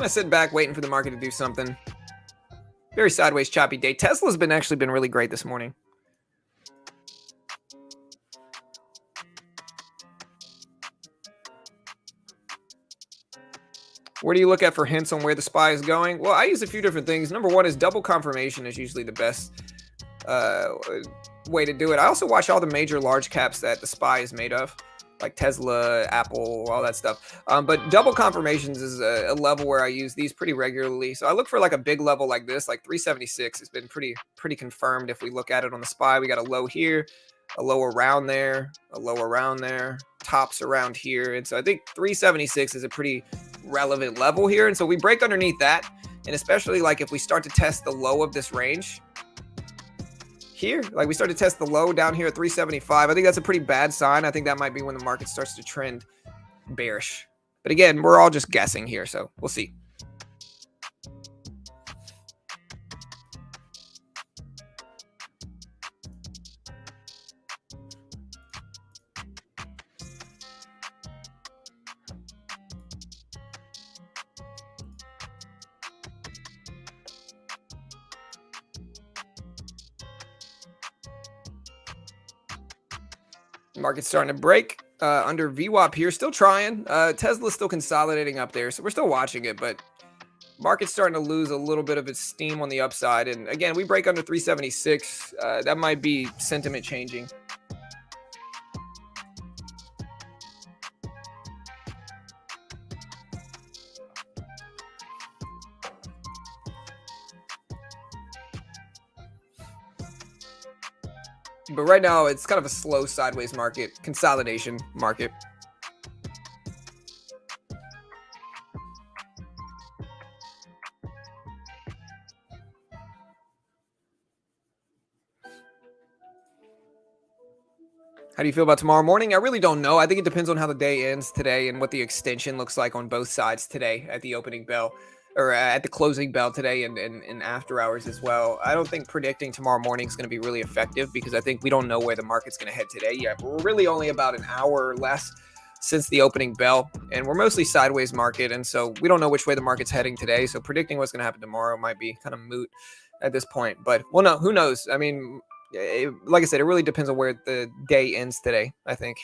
kind of sitting back, waiting for the market to do something. Very sideways, choppy day. Tesla's actually been really great this morning. Where do you look at for hints on where the SPY is going? Well, I use a few different things. Number one is double confirmation is usually the best way to do it. I also watch all the major large caps that the SPY is made of, like Tesla, Apple, all that stuff. But double confirmations is a level where I use these pretty regularly. So I look for like a big level like this, like 376 has been pretty confirmed. If we look at it on the SPY, we got a low here, a low around there, a low around there, tops around here. And so I think 376 is a pretty relevant level here. And so we break underneath that. And especially like if we start to test the low of this range here, like we start to test the low down here at 375, I think that's a pretty bad sign. I think that might be when the market starts to trend bearish. But again, we're all just guessing here, so we'll see. Market's starting to break under VWAP here. Still trying. Tesla's still consolidating up there, so we're still watching it, but market's starting to lose a little bit of its steam on the upside. And again, we break under 376. That might be sentiment changing. But right now, it's kind of a slow sideways market, consolidation market. How do you feel about tomorrow morning? I really don't know. I think it depends on how the day ends today and what the extension looks like on both sides today at the opening bell. Or at the closing bell today and after hours as well. I don't think predicting tomorrow morning is going to be really effective because I think we don't know where the market's going to head today yet. We're really only about an hour or less since the opening bell, and we're mostly sideways market, and so we don't know which way the market's heading today. So predicting what's going to happen tomorrow might be kind of moot at this point. But well, no, who knows? I mean, like I said, it really depends on where the day ends today, I think.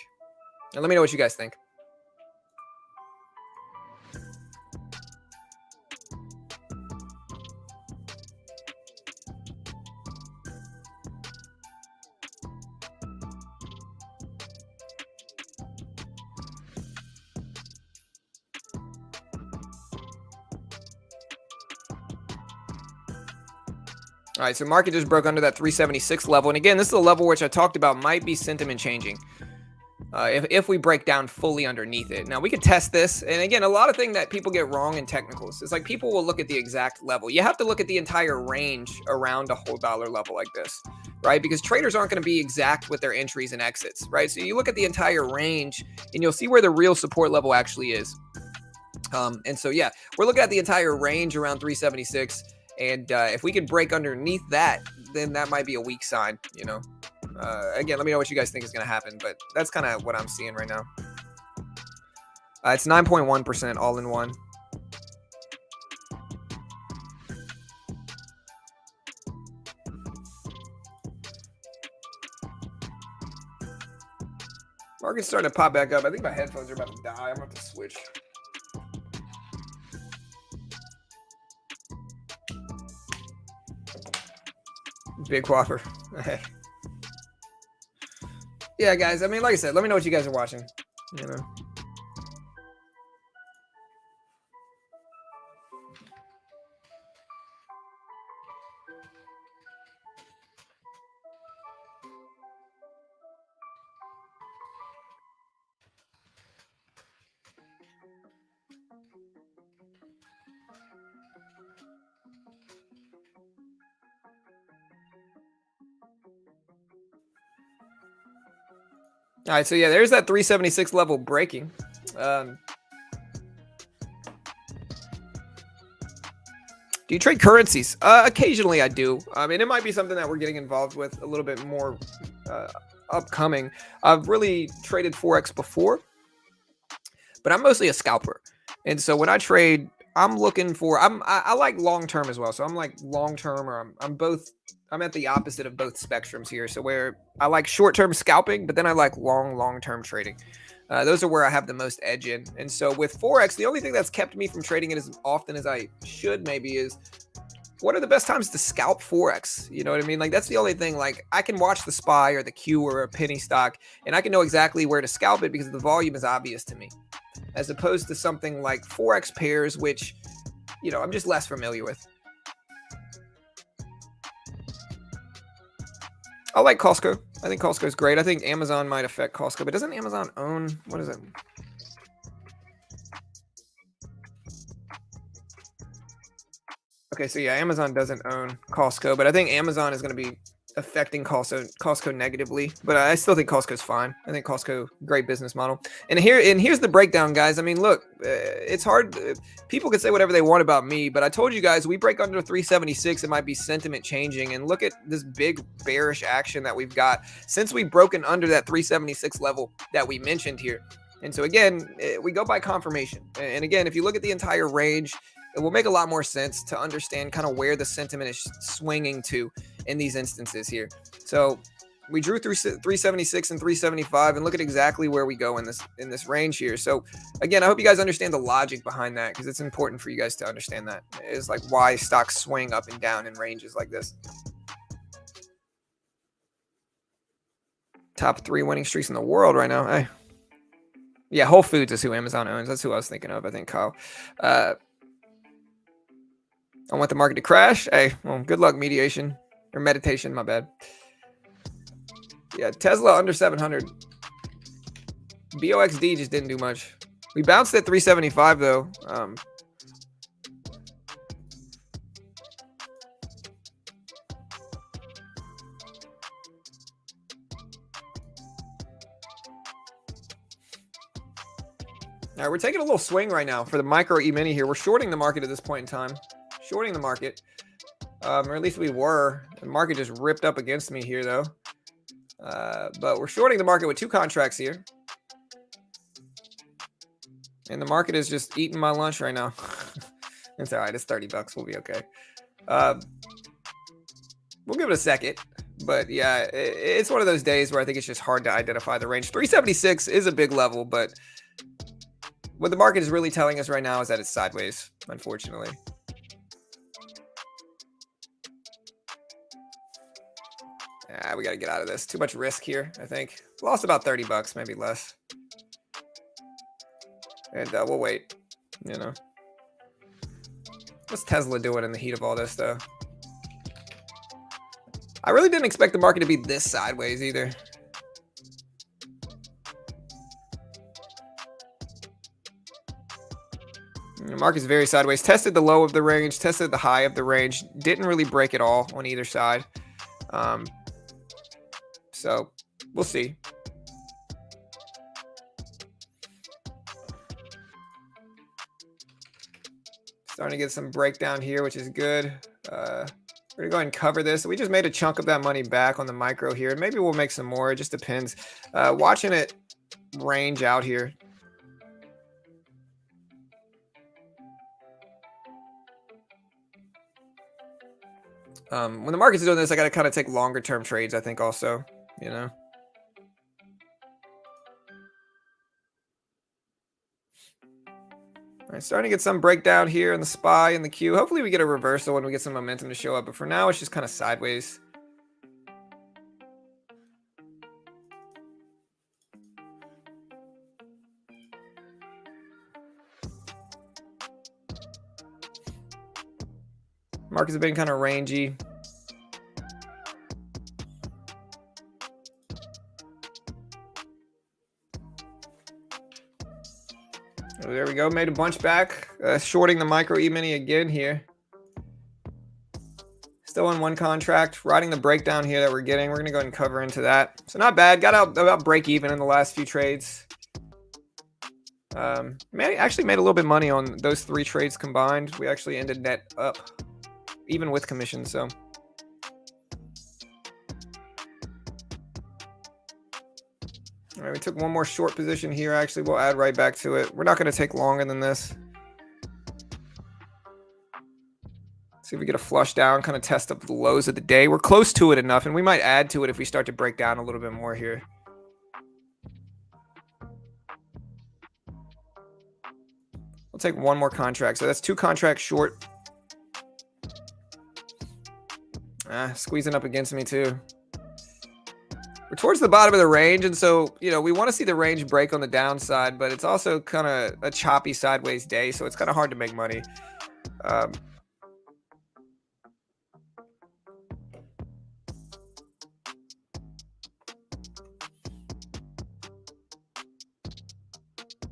And let me know what you guys think. All right, so market just broke under that 376 level. And again, this is a level which I talked about might be sentiment changing if we break down fully underneath it. Now, we could test this. And again, a lot of things that people get wrong in technicals. It's like people will look at the exact level. You have to look at the entire range around a whole dollar level like this, right? Because traders aren't going to be exact with their entries and exits, right? So you look at the entire range and you'll see where the real support level actually is. And so, yeah, we're looking at the entire range around 376. And if we could break underneath that, then that might be a weak sign, you know. Again, let me know what you guys think is going to happen, but that's kind of what I'm seeing right now. It's 9.1% all in one. Market's starting to pop back up. I think my headphones are about to die. I'm going to have to switch. Big whopper. Yeah, guys. I mean, like I said, let me know what you guys are watching. You know. All right, so yeah, there's that 376 level breaking. Do you trade currencies? Occasionally I do. I mean, it might be something that we're getting involved with a little bit more upcoming. I've really traded Forex before, but I'm mostly a scalper. And so when I trade, I'm looking for, I like long-term as well. So I'm like long-term, or I'm at the opposite of both spectrums here. So where I like short-term scalping, but then I like long-term trading. Those are where I have the most edge in. And so with Forex, the only thing that's kept me from trading it as often as I should maybe is, what are the best times to scalp Forex? You know what I mean? Like, that's the only thing. Like, I can watch the SPY or the Q or a penny stock, and I can know exactly where to scalp it because the volume is obvious to me, as opposed to something like Forex pairs, which, you know, I'm just less familiar with. I like Costco. I think Costco is great. I think Amazon might affect Costco, but doesn't Amazon own, what is it? Okay, so yeah, Amazon doesn't own Costco, but I think Amazon is going to be affecting Costco negatively. But I still think Costco's fine. I think Costco, great business model. And here's the breakdown, guys. I mean, look, it's hard. People can say whatever they want about me, but I told you guys, we break under 376, it might be sentiment changing. And look at this big bearish action that we've got since we've broken under that 376 level that we mentioned here. And so again, we go by confirmation. And again, if you look at the entire range, it will make a lot more sense to understand kind of where the sentiment is swinging to in these instances here. So we drew through 376 and 375, and look at exactly where we go in this range here. So again, I hope you guys understand the logic behind that, because it's important for you guys to understand that. It's like why stocks swing up and down in ranges like this. Top 3 winning streaks in the world right now. Hey. Yeah, Whole Foods is who Amazon owns. That's who I was thinking of, I think, Kyle. I want the market to crash. Hey, well, good luck, mediation or meditation. My bad. Yeah, Tesla under 700. BOXD just didn't do much. We bounced at 375 though. All right, we're taking a little swing right now for the micro E-mini here. We're shorting the market at this point in time. Shorting the market. Or at least we were. The market just ripped up against me here, though. But we're shorting the market with 2 contracts here. And the market is just eating my lunch right now. It's all right. It's $30. We'll be okay. We'll give it a second. But yeah, it's one of those days where I think it's just hard to identify the range. 376 is a big level, but what the market is really telling us right now is that it's sideways, unfortunately. We got to get out of this. Too much risk here, I think. Lost about $30, maybe less. And we'll wait, you know. What's Tesla doing in the heat of all this, though? I really didn't expect the market to be this sideways either. The market's very sideways. Tested the low of the range, tested the high of the range. Didn't really break at all on either side. So we'll see. Starting to get some breakdown here, which is good. We're gonna go ahead and cover this. We just made a chunk of that money back on the micro here. Maybe we'll make some more. It just depends. Watching it range out here. When the market's doing this, I got to kind of take longer term trades, I think, also, you know. All right, starting to get some breakdown here in the SPY and the Q. Hopefully we get a reversal when we get some momentum to show up. But for now, it's just kind of sideways. Markets have been kind of rangy. Oh, there we go. Made a bunch back. Shorting the micro E-mini again here. Still on one contract. Riding the breakdown here that we're getting. We're going to go ahead and cover into that. So not bad. Got out about break even in the last few trades. Actually made a little bit of money on those 3 trades combined. We actually ended net up, even with commission. So all right, we took one more short position here. Actually, we'll add right back to it. We're not going to take longer than this. See if we get a flush down, kind of test up the lows of the day. We're close to it enough, and we might add to it if we start to break down a little bit more here. We'll take one more contract. So that's 2 contracts short. Squeezing up against me too. We're towards the bottom of the range, and so, you know, we want to see the range break on the downside, but it's also kind of a choppy sideways day, so it's kind of hard to make money.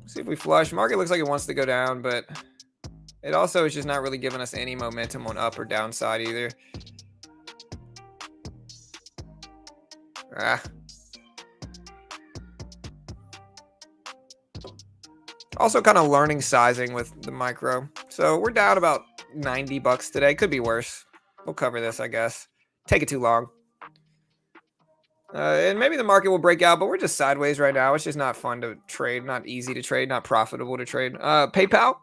See if we flush. Market looks like it wants to go down, but it also is just not really giving us any momentum on up or downside either. Also kind of learning sizing with the micro. So we're down about $90 today. Could be worse. We'll cover this, I guess. Take it too long. And maybe the market will break out, but we're just sideways right now. It's just not fun to trade, not easy to trade, not profitable to trade. PayPal.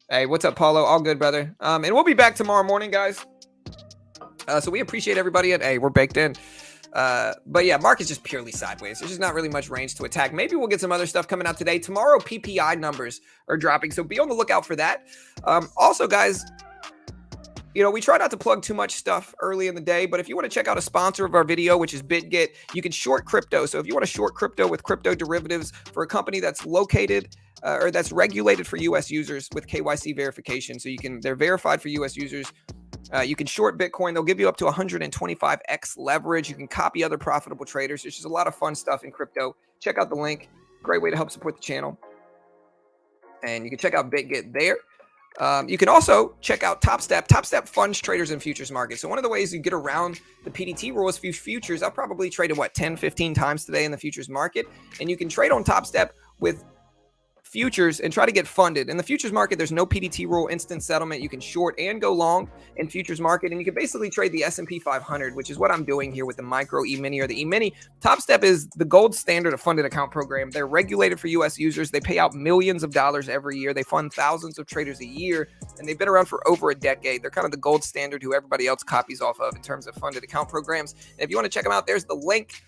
Hey, what's up, Paulo? All good, brother. And we'll be back tomorrow morning, guys. So we appreciate everybody. And hey, we're baked in. But yeah, market's just purely sideways. There's just not really much range to attack. Maybe we'll get some other stuff coming out today. Tomorrow, PPI numbers are dropping, so be on the lookout for that. Also, guys, you know, we try not to plug too much stuff early in the day, but if you want to check out a sponsor of our video, which is BitGet, you can short crypto. So if you want to short crypto with crypto derivatives for a company that's located or that's regulated for U.S. users with KYC verification, so they're verified for U.S. users. You can short Bitcoin. They'll give you up to 125x leverage. You can copy other profitable traders. There's just a lot of fun stuff in crypto. Check out the link. Great way to help support the channel. And you can check out BitGet there. You can also check out TopStep. TopStep funds traders in futures markets. So one of the ways you get around the PDT rule is futures. I've probably traded, 10, 15 times today in the futures market. And you can trade on TopStep with futures and try to get funded. In the futures market, there's no PDT rule, instant settlement. You can short and go long in futures market, and you can basically trade the S&P 500, which is what I'm doing here with the micro E-mini or the E-mini. TopStep is the gold standard of funded account program. They're regulated for U.S. users. They pay out millions of dollars every year. They fund thousands of traders a year, and they've been around for over a decade. They're kind of the gold standard who everybody else copies off of in terms of funded account programs. And if you want to check them out, there's the link.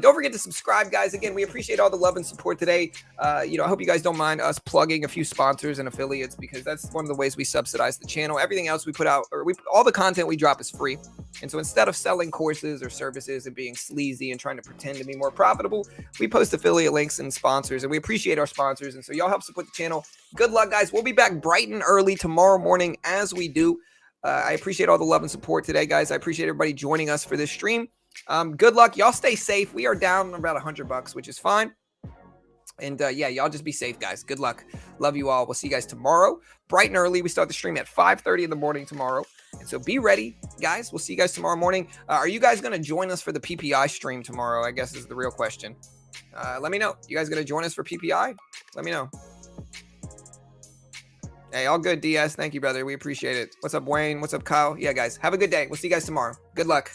Don't forget to subscribe, guys. Again, we appreciate all the love and support today. I hope you guys don't mind us plugging a few sponsors and affiliates, because that's one of the ways we subsidize the channel. Everything else we put out, all the content we drop is free. And so instead of selling courses or services and being sleazy and trying to pretend to be more profitable, we post affiliate links and sponsors, and we appreciate our sponsors. And so y'all help support the channel. Good luck, guys. We'll be back bright and early tomorrow morning as we do. I appreciate all the love and support today, guys. I appreciate everybody joining us for this stream. Good luck. Y'all stay safe. We are down about $100, which is fine. And yeah, y'all just be safe, guys. Good luck. Love you all. We'll see you guys tomorrow, bright and early. We start the stream at 5:30 in the morning tomorrow. And so be ready, guys. We'll see you guys tomorrow morning. Are you guys going to join us for the PPI stream tomorrow? I guess is the real question. Let me know. You guys going to join us for PPI? Let me know. Hey, all good, DS. Thank you, brother. We appreciate it. What's up, Wayne? What's up, Kyle? Yeah, guys. Have a good day. We'll see you guys tomorrow. Good luck.